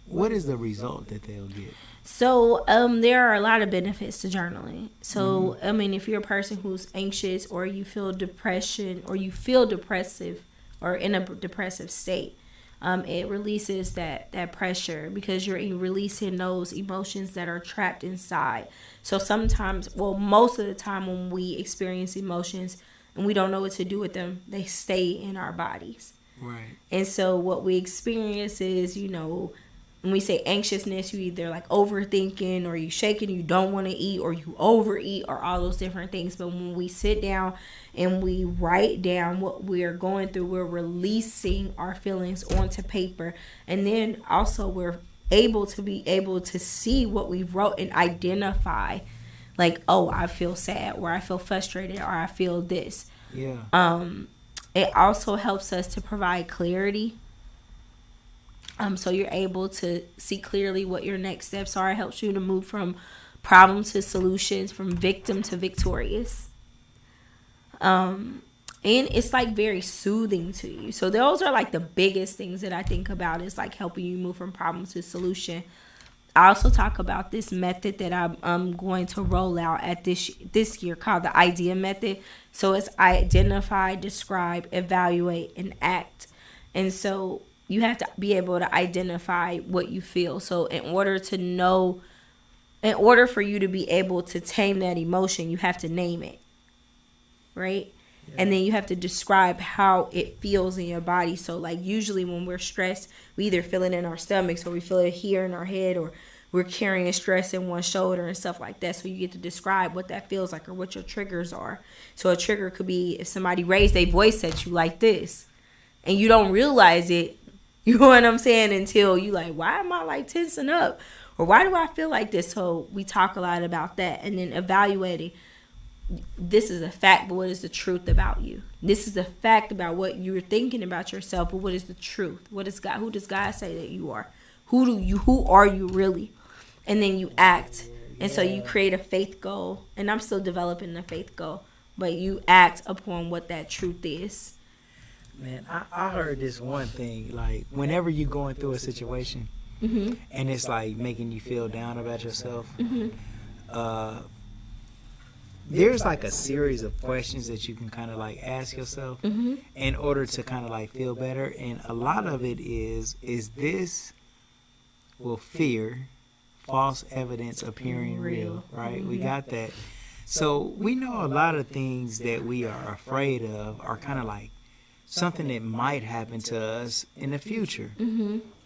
what is the result that they'll get? So there are a lot of benefits to journaling. So I mean, if you're a person who's anxious, or you feel depression, or you feel depressive, or in a depressive state, it releases that pressure, because you're releasing those emotions that are trapped inside. So sometimes, most of the time when we experience emotions and we don't know what to do with them, they stay in our bodies. Right. And so what we experience is, when we say anxiousness, you either like overthinking, or you shaking, you don't want to eat, or you overeat, or all those different things. But when we sit down and we write down what we're going through, we're releasing our feelings onto paper. And then also we're able to see what we wrote and identify, like, oh, I feel sad, or I feel frustrated, or I feel this. Yeah. It also helps us to provide clarity. So you're able to see clearly what your next steps are. It helps you to move from problem to solutions, from victim to victorious. And it's like very soothing to you. So those are like the biggest things that I think about, is like helping you move from problem to solution. I also talk about this method that I'm going to roll out at this year, called the IDEA method. So it's identify, describe, evaluate, and act. And so you have to be able to identify what you feel. So in order for you to be able to tame that emotion, you have to name it, right? Yeah. And then you have to describe how it feels in your body. So like usually when we're stressed, we either feel it in our stomachs, or we feel it here in our head, or we're carrying stress in one shoulder and stuff like that. So you get to describe what that feels like, or what your triggers are. So a trigger could be if somebody raised their voice at you like this, and you don't realize it You know what I'm saying? Until you like, why am I like tensing up? Or why do I feel like this? So we talk a lot about that. And then evaluating, this is a fact, but what is the truth about you? This is a fact about what you're thinking about yourself, but what is the truth? What is God? Who does God say that you are? Who are you really? And then you act. And so you create a faith goal. And I'm still developing the faith goal. But you act upon what that truth is. Man, I heard this one thing, like, whenever you're going through a situation, and it's like making you feel down about yourself, there's like a series of questions that you can kind of like ask yourself in order to kind of like feel better. And a lot of it is this will fear false evidence appearing real, right? We got that. So we know a lot of things that we are afraid of are kind of like something that might happen to us in the future.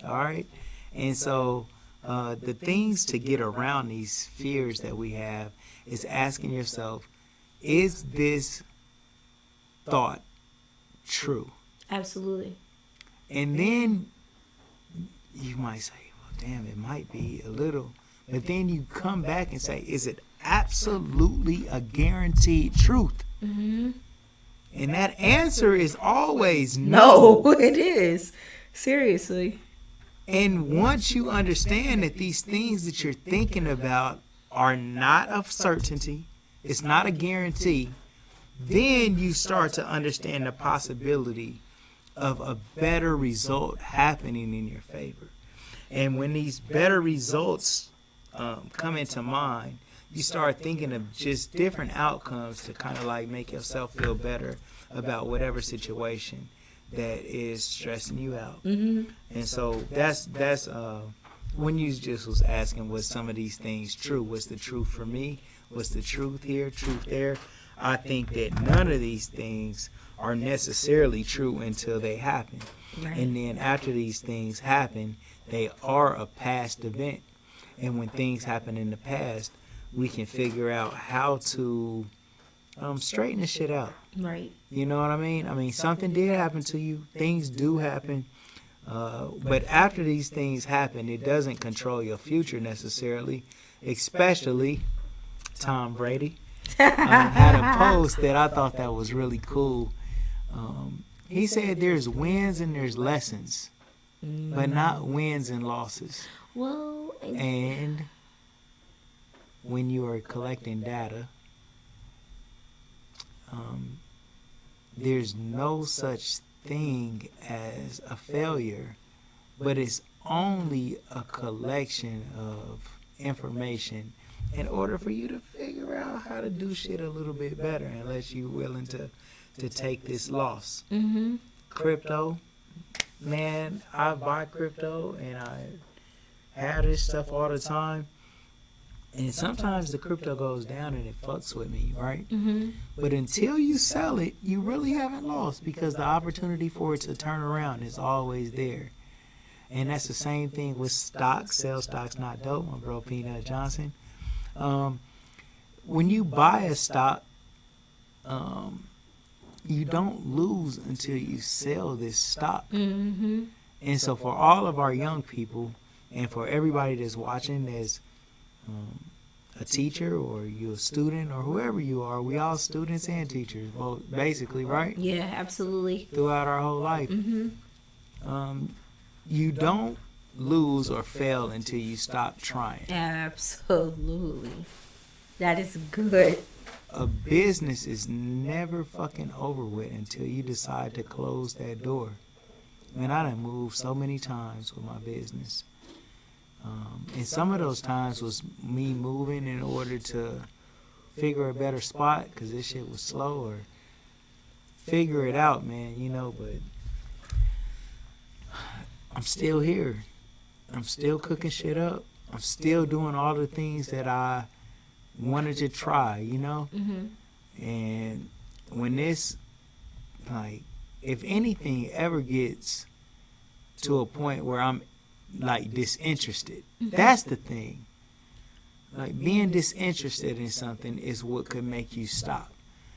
All right. And so the things to get around these fears that we have is asking yourself, is this thought true? Absolutely. And then you might say, well, damn, it might be a little. But then you come back and say, is it absolutely a guaranteed truth? And that answer is always no. No, it is. Seriously. And once you understand that these things that you're thinking about are not of certainty, it's not a guarantee, then you start to understand the possibility of a better result happening in your favor. And when these better results come into mind, you start thinking of just different outcomes to kind of like make yourself feel better about whatever situation that is stressing you out. And so that's when you just was asking, was some of these things true? What's the truth for me? What's the truth here, truth there? I think that none of these things are necessarily true until they happen. Right. And then after these things happen, they are a past event. And when things happen in the past, we can figure out how to straighten the shit out. Right. You know what I mean? I mean, something did happen to you. Things do happen. But after these things happen, it doesn't control your future necessarily, especially Tom Brady had a post that I thought that was really cool. He said there's wins and there's lessons, but not wins and losses. Well, and when you are collecting data, there's no such thing as a failure, but it's only a collection of information in order for you to figure out how to do shit a little bit better, unless you're willing to take this loss. Crypto, man, I buy crypto and I have this stuff all the time. And sometimes the crypto goes down and it fucks with me, right? But until you sell it, you really haven't lost, because the opportunity for it to turn around is always there. And that's the same thing with stocks. Sell stocks, not dope, my bro Peanut Johnson. When you buy a stock, you don't lose until you sell this stock. And so for all of our young people, and for everybody that's watching, that's a teacher, or you're a student, or whoever you are, we all students and teachers, well, basically, right? Yeah, absolutely. Throughout our whole life. You don't lose or fail until you stop trying. Absolutely. That is good. A business is never fucking over with until you decide to close that door. Man, I done moved so many times with my business. And some of those times was me moving in order to figure a better spot, because this shit was slow, or figure it out, man, you know, but I'm still here. I'm still cooking shit up. I'm still doing all the things that I wanted to try, you know? And when this, like, if anything ever gets to a point where I'm like disinterested, that's the thing. Like, being disinterested in something is what could make you stop.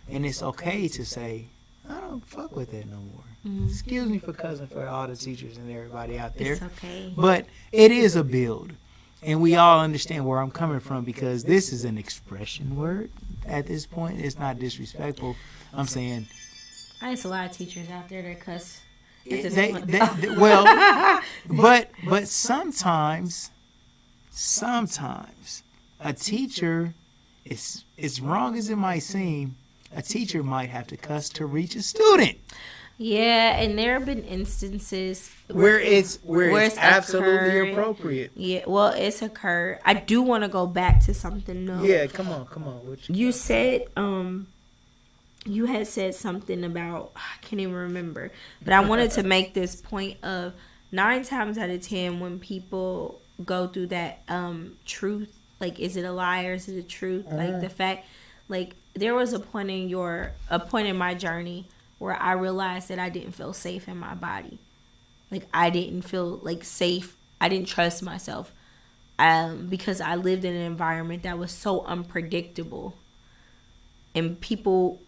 And it's okay to say, I don't fuck with that no more. Excuse me for cussing for all the teachers and everybody out there. It's okay. But it is a build. And we all understand where I'm coming from because this is an expression word at this point. It's not disrespectful. I'm saying... There's a lot of teachers out there that cuss. But sometimes a teacher, as wrong as it might seem, a teacher might have to cuss to reach a student. Yeah, and there have been instances where it's absolutely occurred. Appropriate. Yeah, well, it's occurred. I do want to go back to something though. Yeah, come on. You said you had said something about, I can't even remember, but I wanted to make this point of 9 times out of 10 when people go through that truth, like, is it a lie or is it a truth? Like the fact, like, there was a point in my journey where I realized that I didn't feel safe in my body. Like, I didn't feel like safe. I didn't trust myself because I lived in an environment that was so unpredictable, and people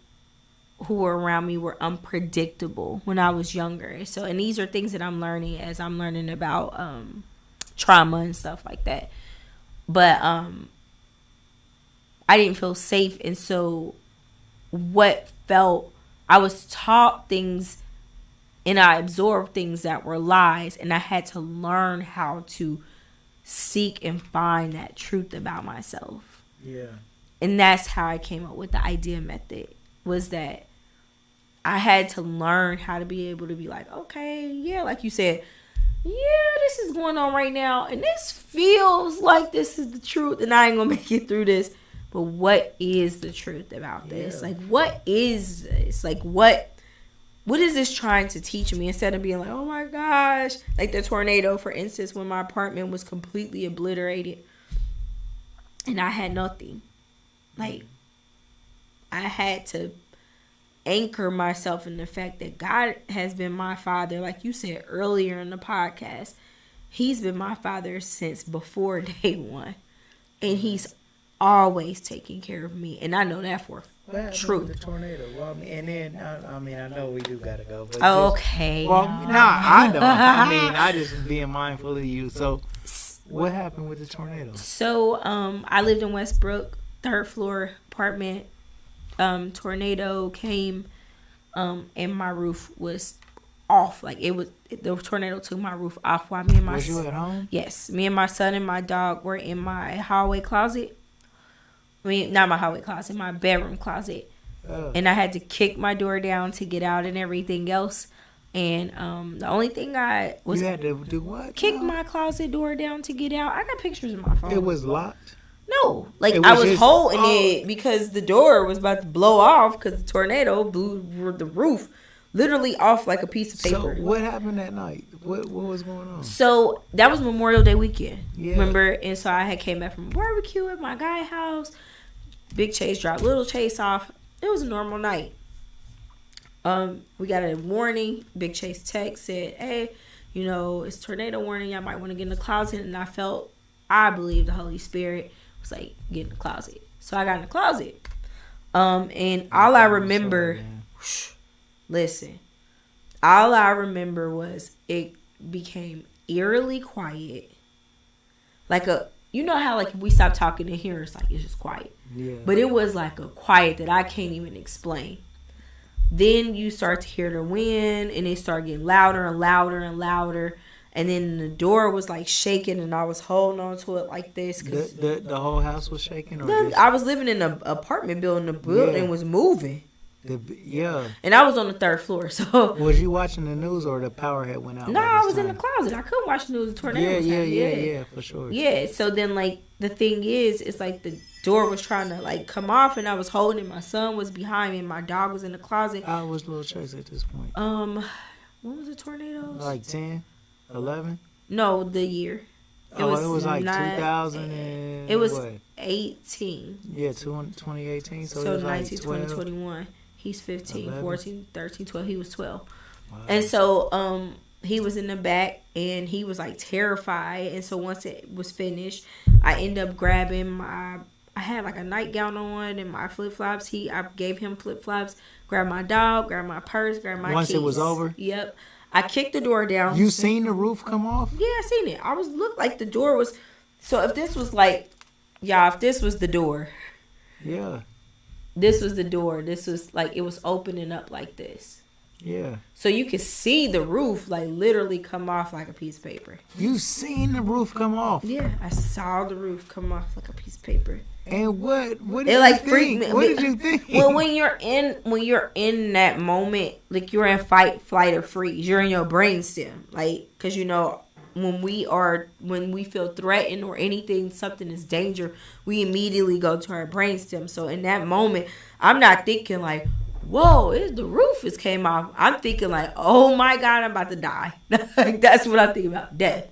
who were around me were unpredictable when I was younger. So, and these are things that I'm learning as I'm learning about trauma and stuff like that. But I didn't feel safe, and so I was taught things and I absorbed things that were lies, and I had to learn how to seek and find that truth about myself. Yeah. And that's how I came up with the idea method, was that I had to learn how to be able to be like, okay, yeah, like you said, yeah, this is going on right now, and this feels like this is the truth, and I ain't gonna make it through this. But what is the truth about this? Like, what is this? Like, what is this trying to teach me? Instead of being like, oh my gosh, like the tornado, for instance, when my apartment was completely obliterated and I had nothing. Like, I had to anchor myself in the fact that God has been my father. Like you said earlier in the podcast, he's been my father since before day one. And he's always taking care of me, and I know that for truth. The tornado. Well, and then I know we do gotta go. But okay. I don't. I mean, I just being mindful of you. So, what happened with the tornado? So, I lived in Westbrook, 3rd floor apartment. Tornado came, and my roof was off. Like, the tornado took my roof off while me and my Was you at home? Yes, me and my son and my dog were in my hallway closet. I mean, not my hallway closet, my bedroom closet. Oh. And I had to kick my door down to get out and everything else. And the only thing I was... You had to do what? Kick my closet door down to get out. I got pictures in my phone. It was locked? No. Like, I was holding it because the door was about to blow off because the tornado blew the roof literally off like a piece of paper. So what happened that night? What was going on? So that was Memorial Day weekend. Yeah. Remember? And so I had came back from barbecue at my guy's house. Big Chase dropped Little Chase off. It was a normal night. We got a warning. Big Chase text said, hey, it's tornado warning. Y'all might want to get in the closet. And I believe the Holy Spirit was like, get in the closet. So I got in the closet. And all I remember, all I remember was it became eerily quiet. Like how like if we stop talking in here, it's like it's just quiet. Yeah. But it was like a quiet that I can't even explain. Then you start to hear the wind, and it started getting louder and louder and louder. And then the door was like shaking, and I was holding on to it like this. Cause the whole house was shaking? I was living in an apartment building. The building was moving. Yeah. And I was on the 3rd floor, so... Was you watching the news or the power had went out? No, I was in the closet. I couldn't watch the news. The tornado was happening. Yeah, for sure. Yeah, so then, like, the thing is, it's like the door was trying to, like, come off, and I was holding it. My son was behind me, and my dog was in the closet. How was Little Chase at this point? When was the tornado? Like 10? 11? No, the year. It was like 2000 and... It was what? 18. Yeah, 2018. So it was 19, 20, 21. He's 15, 11. 14, 13, 12. He was 12. Wow. And so he was in the back, and he was like terrified. And so once it was finished, I ended up grabbing I I had like a nightgown on and my flip flops. I gave him flip flops. Grabbed my dog. Grabbed my purse. Grabbed my Once keys. it was over. Yep. I kicked the door down. You seen the roof come off? Yeah, I seen it. Looked like the door was. So if this was like, y'all, if this was the door. Yeah. This was the door. This was like, it was opening up like this. Yeah. So you could see the roof like literally come off like a piece of paper. You seen the roof come off? Yeah, I saw the roof come off like a piece of paper. And what did It you like think? freaked me. What did you think? Well, when you're in that moment, like you're in fight, flight, or freeze. You're in your brainstem, like, because you know when we feel threatened or anything, something is danger, we immediately go to our brainstem. So in that moment, I'm not thinking like, whoa, the roof is came off. I'm thinking like, oh my God, I'm about to die. Like, that's what I'm thinking about, death.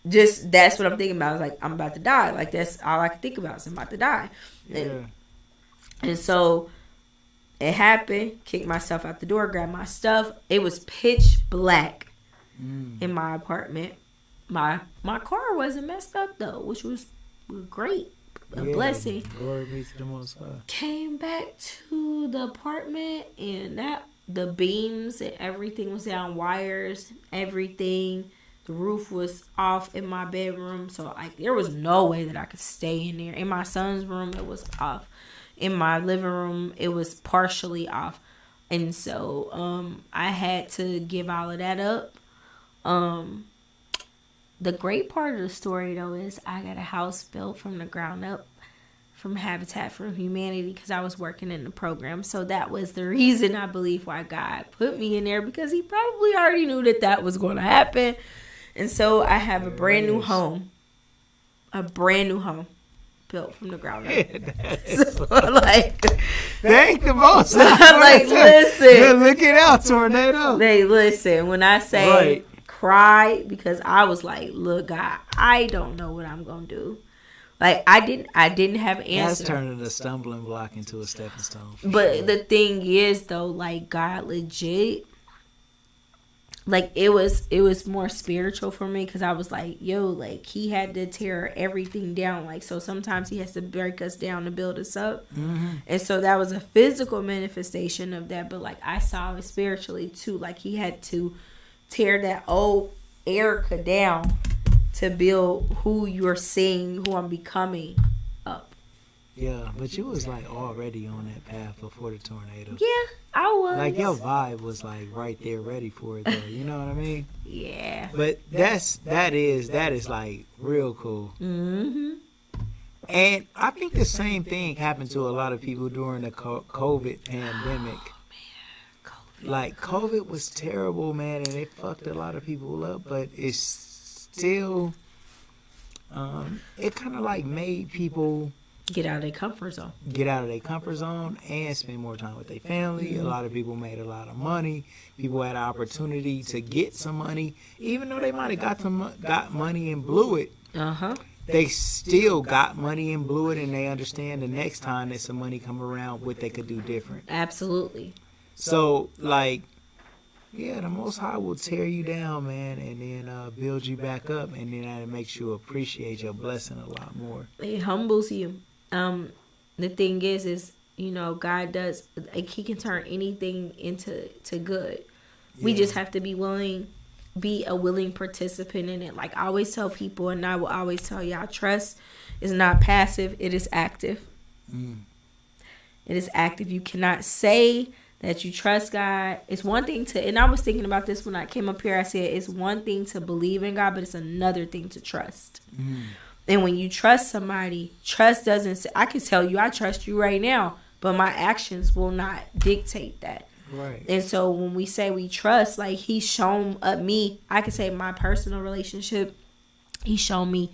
Just, that's what I'm thinking about. It's like, I'm about to die. Like, that's all I can think about is I'm about to die. Yeah. And so it happened. Kicked myself out the door, grabbed my stuff. It was pitch black in my apartment. My car wasn't messed up though, which was great. A blessing. Glory be to the Most High. Came back to the apartment and the beams and everything was down, wires, everything. The roof was off in my bedroom, so like there was no way that I could stay in there. In my son's room, it was off. In my living room, it was partially off. And so I had to give all of that up. The great part of the story, though, is I got a house built from the ground up from Habitat for Humanity because I was working in the program. So that was the reason, I believe, why God put me in there, because he probably already knew that was going to happen. And so I have a brand new home. A brand new home built from the ground up. So, like, thank the Most High. Like, listen. Look it out, tornado. Hey, listen. When I say cry, because I was like, look, God, I don't know what I'm going to do. Like, I didn't have answers. That's turning a stumbling block into a stepping stone. But the thing is, though, like, God legit, like, it was more spiritual for me, because I was like, yo, like, he had to tear everything down. Like, so sometimes he has to break us down to build us up. Mm-hmm. And so that was a physical manifestation of that. But, like, I saw it spiritually, too. Like, he had to tear that old Erica down to build who you're seeing, who I'm becoming up. Yeah, but you was like already on that path before the tornado. Yeah, I was. Like your vibe was like right there ready for it though. You know what I mean? Yeah. But that is like real cool. Mm-hmm. And I think the same thing happened to a lot of people during the COVID pandemic. Like, COVID was terrible, man, and it fucked a lot of people up, but it's still, it kind of, like, made people get out of their comfort zone. And spend more time with their family. Mm-hmm. A lot of people made a lot of money. People had an opportunity to get some money. Even though they might have got money and blew it, they still got money and blew it, and they understand the next time that some money come around, what they could do different. Absolutely. So, like, yeah, the Most High will tear you down, man, and then build you back up, and then that makes you appreciate your blessing a lot more. It humbles you. The thing is, you know, God does, like, he can turn anything into good. Yeah. We just have to be a willing participant in it. Like I always tell people, and I will always tell y'all, trust is not passive, it is active. It is active. You cannot say that you trust God. It's one thing to, and I was thinking about this when I came up here, I said it's one thing to believe in God, but it's another thing to trust. And when you trust somebody, trust doesn't say, I can tell you I trust you right now, but my actions will not dictate that. Right. And so when we say we trust, like he's shown me, I can say my personal relationship, he's shown me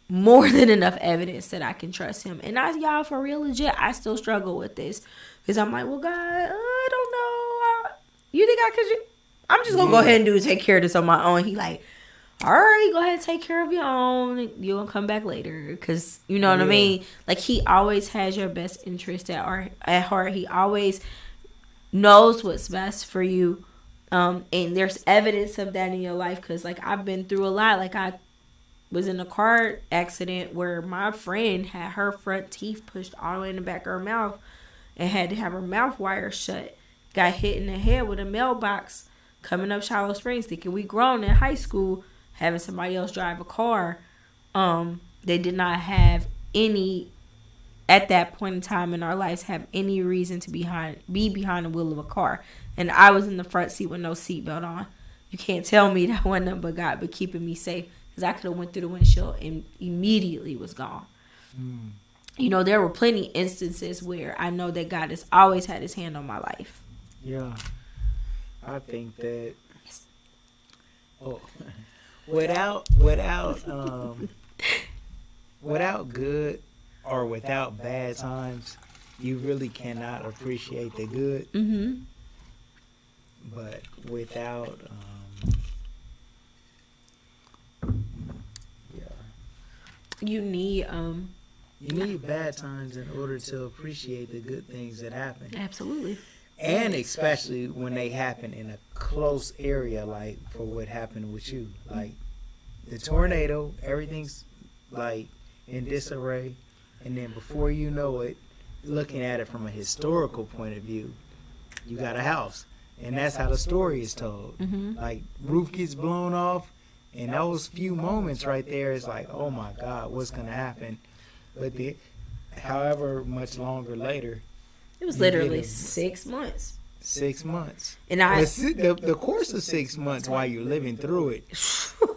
more than enough evidence that I can trust him. And y'all, for real, legit, I still struggle with this. Because I'm like, well, God, I don't know. You think I could? I'm just going to go ahead and take care of this on my own. He like, all right, go ahead and take care of your own. You're going to come back later. Because, you know what I mean? Like, he always has your best interest at heart. He always knows what's best for you. And there's evidence of that in your life. Because, like, I've been through a lot. Like, was in a car accident where my friend had her front teeth pushed all the way in the back of her mouth and had to have her mouth wire shut. Got hit in the head with a mailbox coming up Shiloh Springs, thinking we grown in high school, having somebody else drive a car. They did not have any, at that point in time in our lives, have any reason to be behind the wheel of a car. And I was in the front seat with no seatbelt on. You can't tell me that wasn't nothing but God, but keeping me safe. Because I could have went through the windshield and immediately was gone. You know, there were plenty instances where I know that God has always had his hand on my life. Yeah. I think that without good or without bad times, you really cannot appreciate the good. Mm-hmm. But without you need bad times in order to appreciate the good things that happen. Absolutely. And especially when they happen in a close area, like for what happened with you. Like the tornado, everything's like in disarray. And then before you know it, looking at it from a historical point of view, you got a house. And that's how the story is told. Mm-hmm. Like roof gets blown off. And those few moments right there is like, oh my God, what's going to happen? But however much longer later. It was literally 6 months. 6 months. And the course of 6 months while you're living through it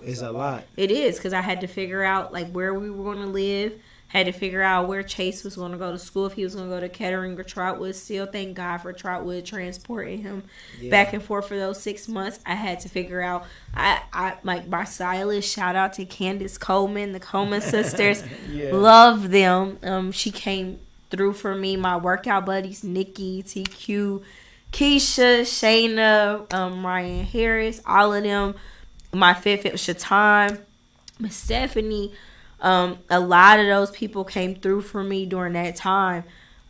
is a lot. It is, because I had to figure out like where we were going to live. Had to figure out where Chase was going to go to school, if he was going to go to Kettering or Troutwood. Still thank God for Troutwood transporting him back and forth for those 6 months. I had to figure out, I like my stylist, shout out to Candace Coleman, the Coleman sisters. Love them. She came through for me. My workout buddies, Nikki, TQ, Keisha, Shayna, Ryan Harris, all of them. My Fit Shatan, Miss Stephanie. A lot of those people came through for me during that time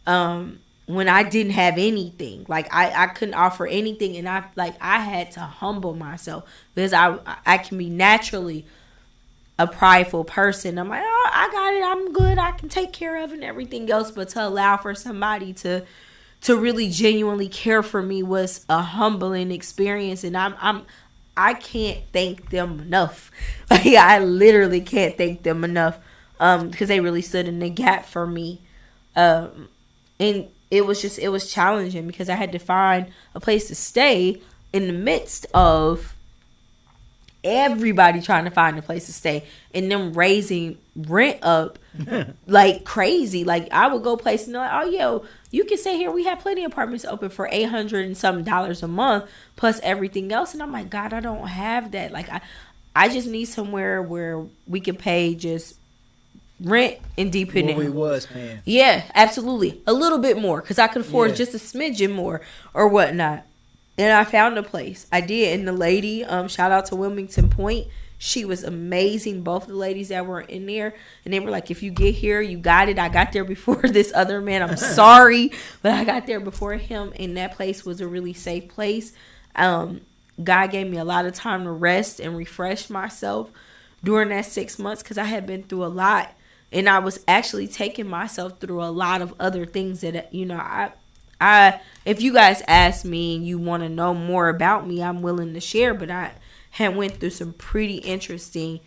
when I didn't have anything. Like I couldn't offer anything, and I had to humble myself because I can be naturally a prideful person. I'm like, oh, I got it, I'm good, I can take care of it and everything else. But to allow for somebody to really genuinely care for me was a humbling experience, and I can't thank them enough. Like I literally can't thank them enough because they really stood in the gap for me. And it was challenging because I had to find a place to stay in the midst of everybody trying to find a place to stay and them raising rent up like crazy. Like I would go places and they're like, oh yo, you can stay here, we have plenty of apartments open for $800 and something a month plus everything else. And I'm like, God, I don't have that. Like I just need somewhere where we can pay just rent and dependent. What we was paying. Yeah, absolutely, a little bit more because I could afford just a smidgen more or whatnot. And I found a place. I did. And the lady, shout out to Wilmington Point. She was amazing. Both of the ladies that were in there. And they were like, if you get here, you got it. I got there before this other man. I'm sorry. But I got there before him. And that place was a really safe place. God gave me a lot of time to rest and refresh myself during that 6 months. Because I had been through a lot. And I was actually taking myself through a lot of other things that, you know, if you guys ask me and you want to know more about me, I'm willing to share. But I had went through some pretty interesting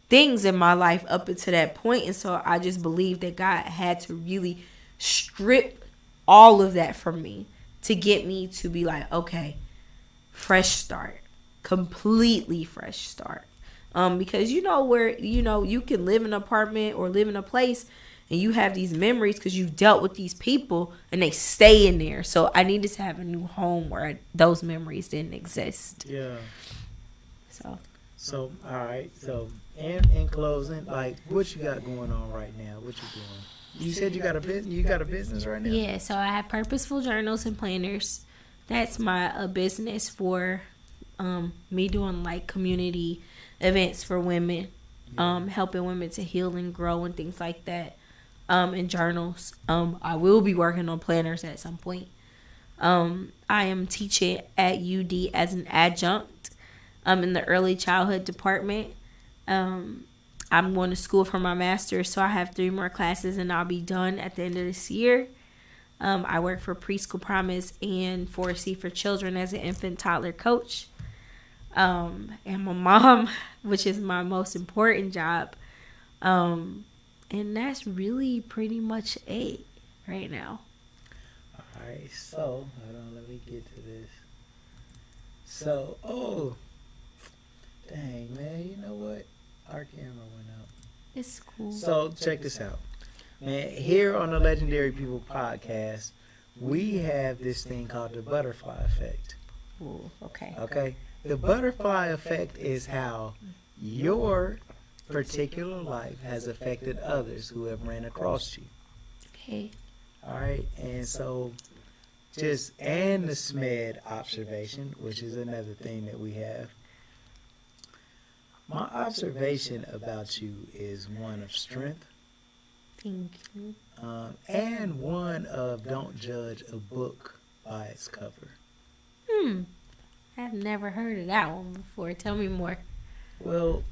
things in my life up until that point. And so I just believe that God had to really strip all of that from me to get me to be like, okay, fresh start, completely fresh start. Because you know where, you know, you can live in an apartment or live in a place and you have these memories because you've dealt with these people and they stay in there. So I needed to have a new home where those memories didn't exist. Yeah. So all right. So in closing, like what you got going on right now? What you doing? You said you got a business. You got a business right now. Yeah. So I have Purposeful Journals and Planners. That's my business for me doing like community events for women, helping women to heal and grow and things like that. And journals. I will be working on planners at some point. I am teaching at UD as an adjunct in the early childhood department. I'm going to school for my master's, so I have 3 more classes and I'll be done at the end of this year. I work for Preschool Promise and 4C for Children as an infant toddler coach. And my mom, which is my most important job. And that's really pretty much it right now. All right, so hold on, let me get to this. So, dang, man, you know what? Our camera went out. It's cool. So, check this out. Man, here on the Legendary People podcast, we have this thing called the butterfly effect. Ooh, okay. Okay? The butterfly effect is how your particular life has affected others who have ran across you. Okay. All right? And so, and the SMED observation, which is another thing that we have. My observation about you is one of strength. Thank you. And one of don't judge a book by its cover. I've never heard of that one before. Tell me more. Well,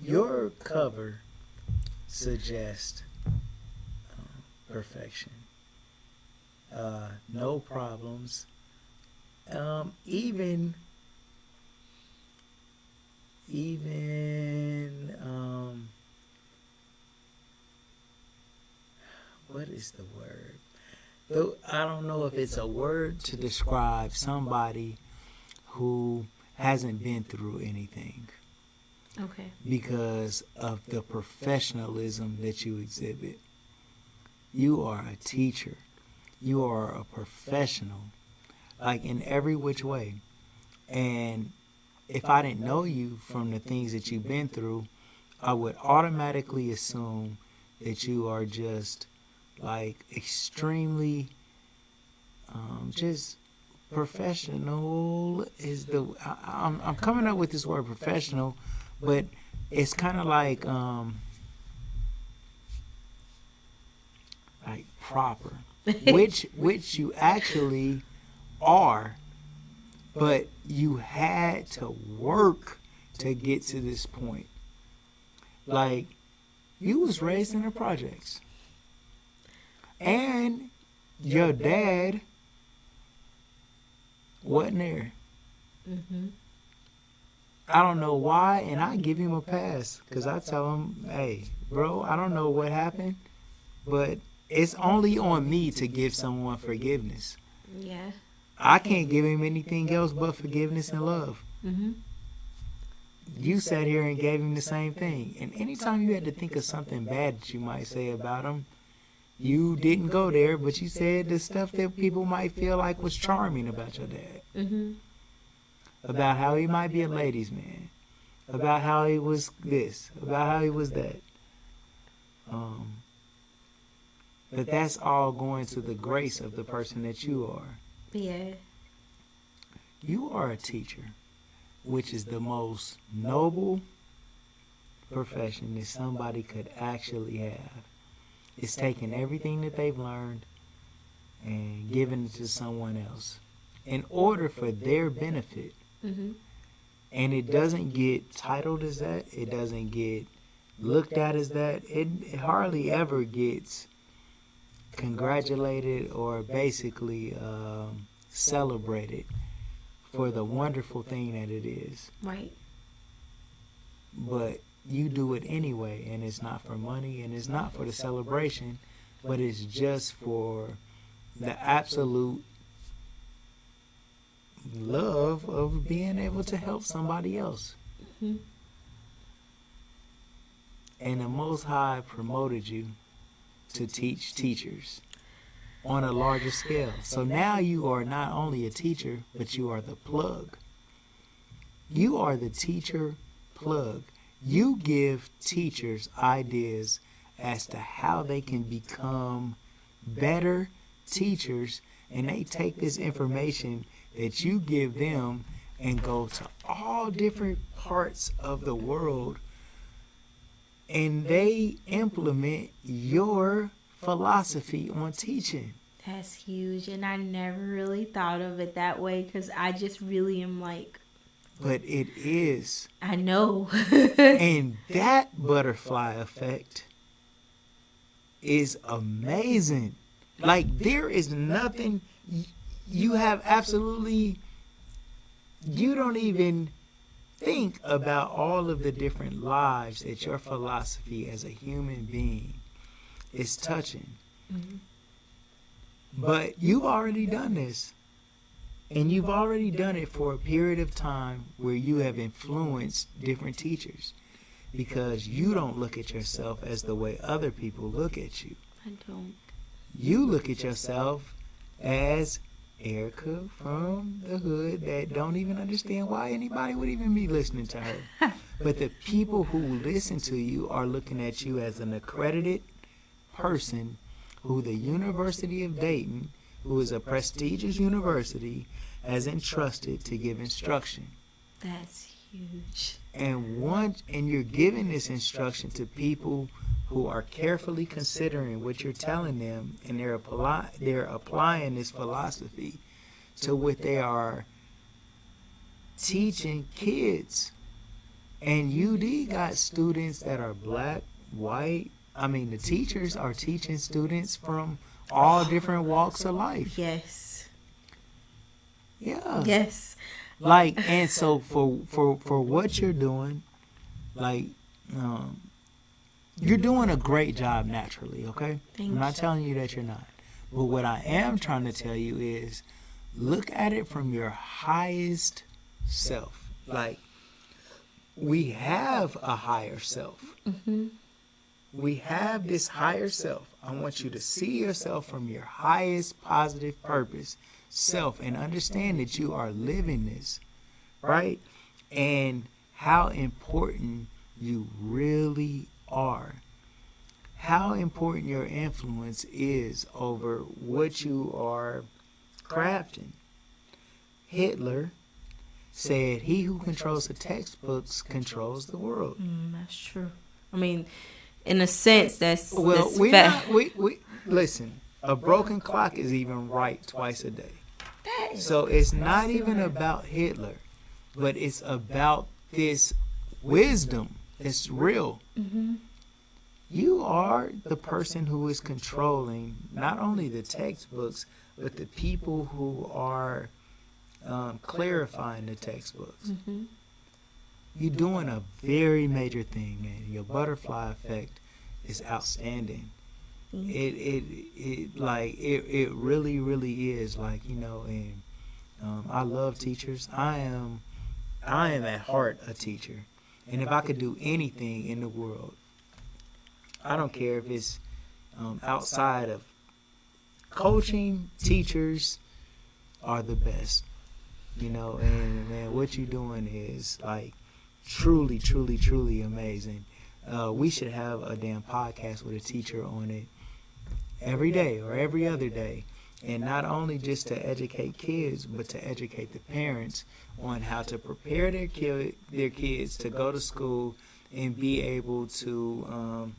your cover suggests perfection. No problems. Even what is the word? Though I don't know if it's a word to describe somebody who hasn't been through anything. Okay. Because of the professionalism that you exhibit. You are a teacher. You are a professional, like in every which way. And if I didn't know you from the things that you've been through, I would automatically assume that you are just like extremely just professional is the I'm coming up with this word professional, but it's kind of like proper, which you actually are, but you had to work to get to this point. Like, you was raised in the projects, and your dad wasn't there. I don't know why, and I give him a pass, because I tell him, hey, bro, I don't know what happened, but it's only on me to give someone forgiveness. Yeah. I can't give him anything else but forgiveness and love. You sat here and gave him the same thing. And anytime you had to think of something bad that you might say about him, you didn't go there, but you said the stuff that people might feel like was charming about your dad. About how he might be a ladies' man. About how he was this. About how he was that. But that's all going to the grace of the person that you are. Yeah. You are a teacher, which is the most noble profession that somebody could actually have. It's taking everything that they've learned and giving it to someone else in order for their benefit. And it doesn't get titled as that. It doesn't get looked at as that. It hardly ever gets congratulated or basically celebrated for the wonderful thing that it is. Right. But you do it anyway, and it's not for money, and it's not for the celebration, but it's just for the absolute love of being able to help somebody else. And the Most High promoted you to teach teachers on a larger scale. So now you are not only a teacher, but you are the plug. You are the teacher plug. You give teachers ideas as to how they can become better teachers, and they take this information that you give them and go to all different parts of the world, and they implement your philosophy on teaching. That's huge, and I never really thought of it that way, because I just really am like but it is. I know. And that butterfly effect is amazing. Like, there is nothing, you have absolutely, you don't even think about all of the different lives that your philosophy as a human being is touching. Mm-hmm. But you've already done this. And you've already done it for a period of time where you have influenced different teachers, because you don't look at yourself as the way other people look at you. I don't. You look at yourself as Erica from the hood that don't even understand why anybody would even be listening to her. But the people who listen to you are looking at you as an accredited person who the University of Dayton, who is a prestigious university, has entrusted to give instruction. That's huge. And you're giving this instruction to people who are carefully considering what you're telling them, and they're applying this philosophy to what they are teaching kids. And UD got students that are black, white. I mean, the teachers are teaching students from all different walks of life. Yes. Yeah. Yes. Like, and so for what you're doing, like, you're doing a great job naturally, okay? I'm not telling you that you're not. But what I am trying to tell you is, look at it from your highest self. Like, we have a higher self. Mm-hmm. We have this higher self. I want you to see yourself from your highest positive purpose self and understand that you are living this, right? And how important you really are. How important your influence is over what you are crafting. Hitler said, "He who controls the textbooks controls the world." That's true. I mean, in a sense, that's we listen. A broken clock is even right twice a day. So it's not even about Hitler, but it's about this wisdom. It's real. Mm-hmm. You are the person who is controlling not only the textbooks, but the people who are clarifying the textbooks. Mm-hmm. You're doing a very major thing, man. Your butterfly effect is outstanding. Mm-hmm. It really, really is, like, you know. And I love teachers. I am at heart a teacher, and if I could do anything in the world, I don't care if it's outside of coaching. Teachers are the best, you know. And man, what you're doing is like truly, truly, truly amazing. We should have a damn podcast with a teacher on it every day or every other day, and not only just to educate kids, but to educate the parents on how to prepare their kids to go to school and be able to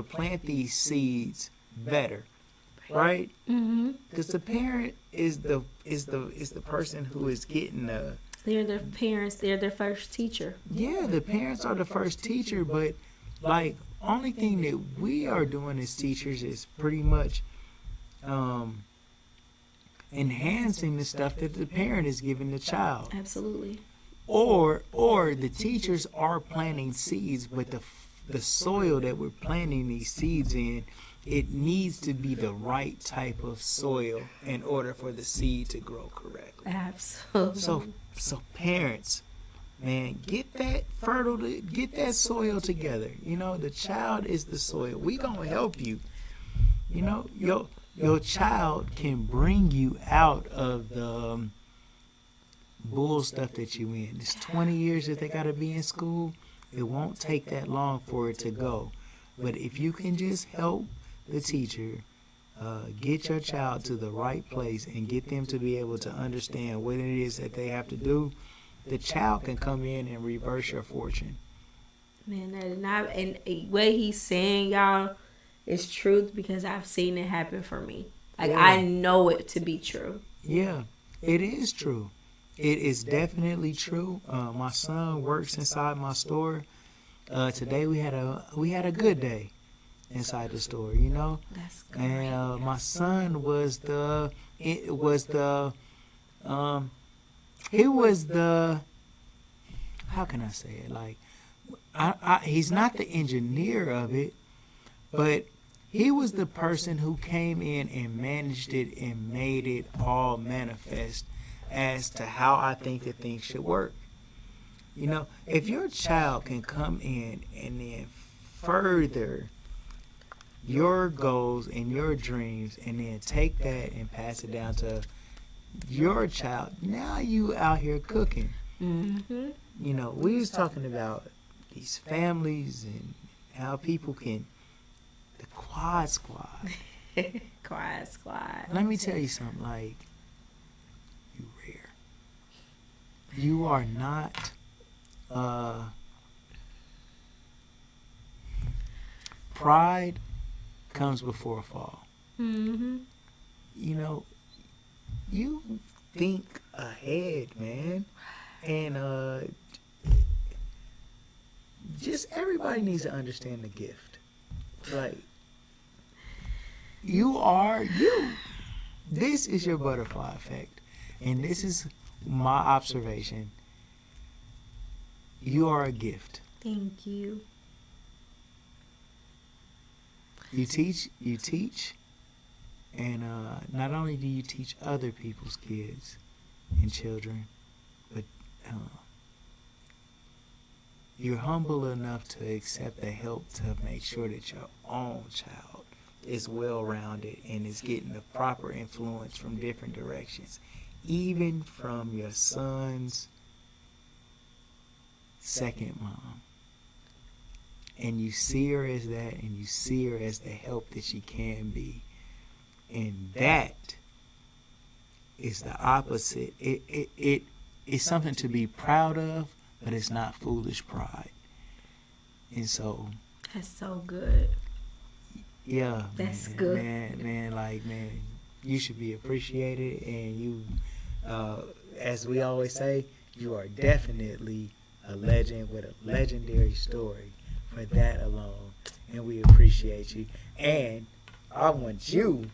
plant these seeds better, right? Because the parent is the person who is getting the. They're their parents. They're their first teacher. Yeah, the parents are the first teacher, but like only thing that we are doing as teachers is pretty much enhancing the stuff that the parent is giving the child. Absolutely. Or the teachers are planting seeds, but the soil that we're planting these seeds in, it needs to be the right type of soil in order for the seed to grow correctly. Absolutely. So parents, man, get that soil together. You know, the child is the soil. We gonna help you. You know, your child can bring you out of the bull stuff that you in. It's 20 years that they gotta be in school. It won't take that long for it to go. But if you can just help the teacher get your child to the right place and get them to be able to understand what it is that they have to do, the child can come in and reverse your fortune. Man, and what he's saying, y'all, is truth, because I've seen it happen for me. Like, yeah. I know it to be true. Yeah, it is true. it is definitely true. My son works inside my store. Today we had a good day inside the store, you know. That's great. And my son he was the how can I say it? Like, he's not the engineer of it, but he was the person who came in and managed it and made it all manifest as to how I think that things should work. You know, if your child can come in and then further your goals and your dreams and then take that and pass it down to your child, now you out here cooking. Mm-hmm. You know, we was talking about these families and how people can, the quad squad. Quiet squad. Let me tell you something, like, you rare. You are not, pride comes before a fall. Mm-hmm. You know, you think ahead, man. And just everybody needs to understand the gift. Like, you. This is your butterfly effect. And this is my observation. You are a gift. Thank you. You teach, and not only do you teach other people's kids and children, but you're humble enough to accept the help to make sure that your own child is well-rounded and is getting the proper influence from different directions, even from your son's second mom. And you see her as that, and you see her as the help that she can be. And that is the opposite. It's something to be proud of, but it's not foolish pride. And so, That's so good. yeah, That's man, good. man, you should be appreciated, and you, as we always say, you are definitely a legend with a legendary story for that alone, and we appreciate you. And I want you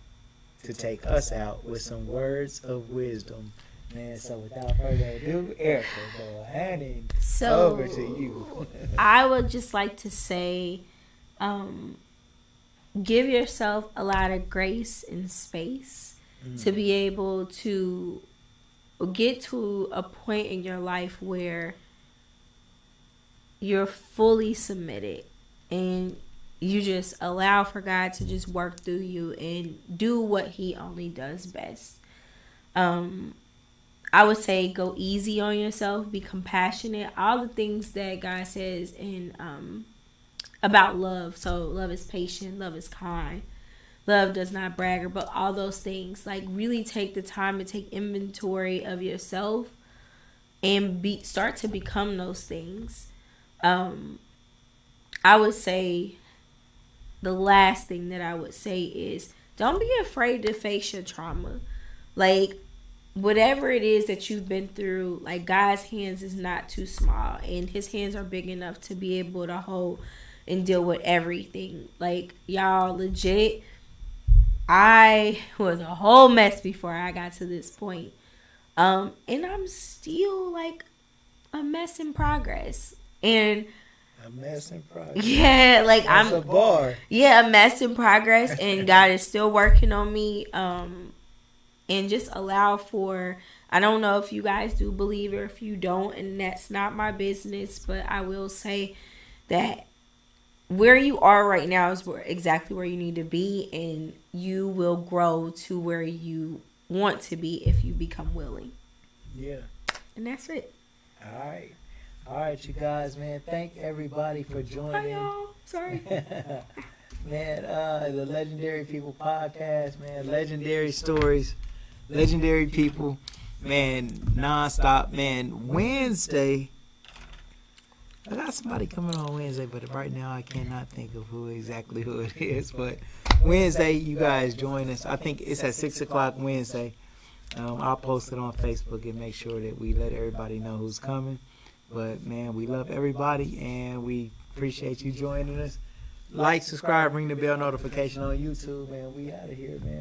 to take us out with some words of wisdom, man. So without further ado, Erica, Bohannon, So over to you. I would just like to say, give yourself a lot of grace and space to be able to get to a point in your life where you're fully submitted and you just allow for God to just work through you and do what he only does best. I would say go easy on yourself, be compassionate, all the things that God says in about love. So love is patient, love is kind, love does not brag, but all those things. Like, really take the time to take inventory of yourself and start to become those things. I would say the last thing that I would say is don't be afraid to face your trauma. Like, whatever it is that you've been through, like, God's hands is not too small, and his hands are big enough to be able to hold and deal with everything. Like, y'all, legit, I was a whole mess before I got to this point. And I'm still like a mess in progress. And A mess in progress. yeah, like That's I'm a bar. yeah, a mess in progress, and God is still working on me. And just allow for, I don't know if you guys do believe or if you don't, and that's not my business, but I will say that where you are right now is exactly where you need to be, and you will grow to where you want to be if you become willing. Yeah. And that's it. All right, you guys, man. Thank everybody for joining. Hi, y'all. Sorry. Man, the Legendary People podcast, man. Legendary stories, legendary people, man. Nonstop, man. Wednesday. I got somebody coming on Wednesday, but right now I cannot think of who it is. But Wednesday, you guys join us. I think it's at 6 o'clock Wednesday. I'll post it on Facebook and make sure that we let everybody know who's coming. But, man, we love everybody, and we appreciate you joining us. Like, subscribe, ring the bell notification on YouTube, man. We out of here, man.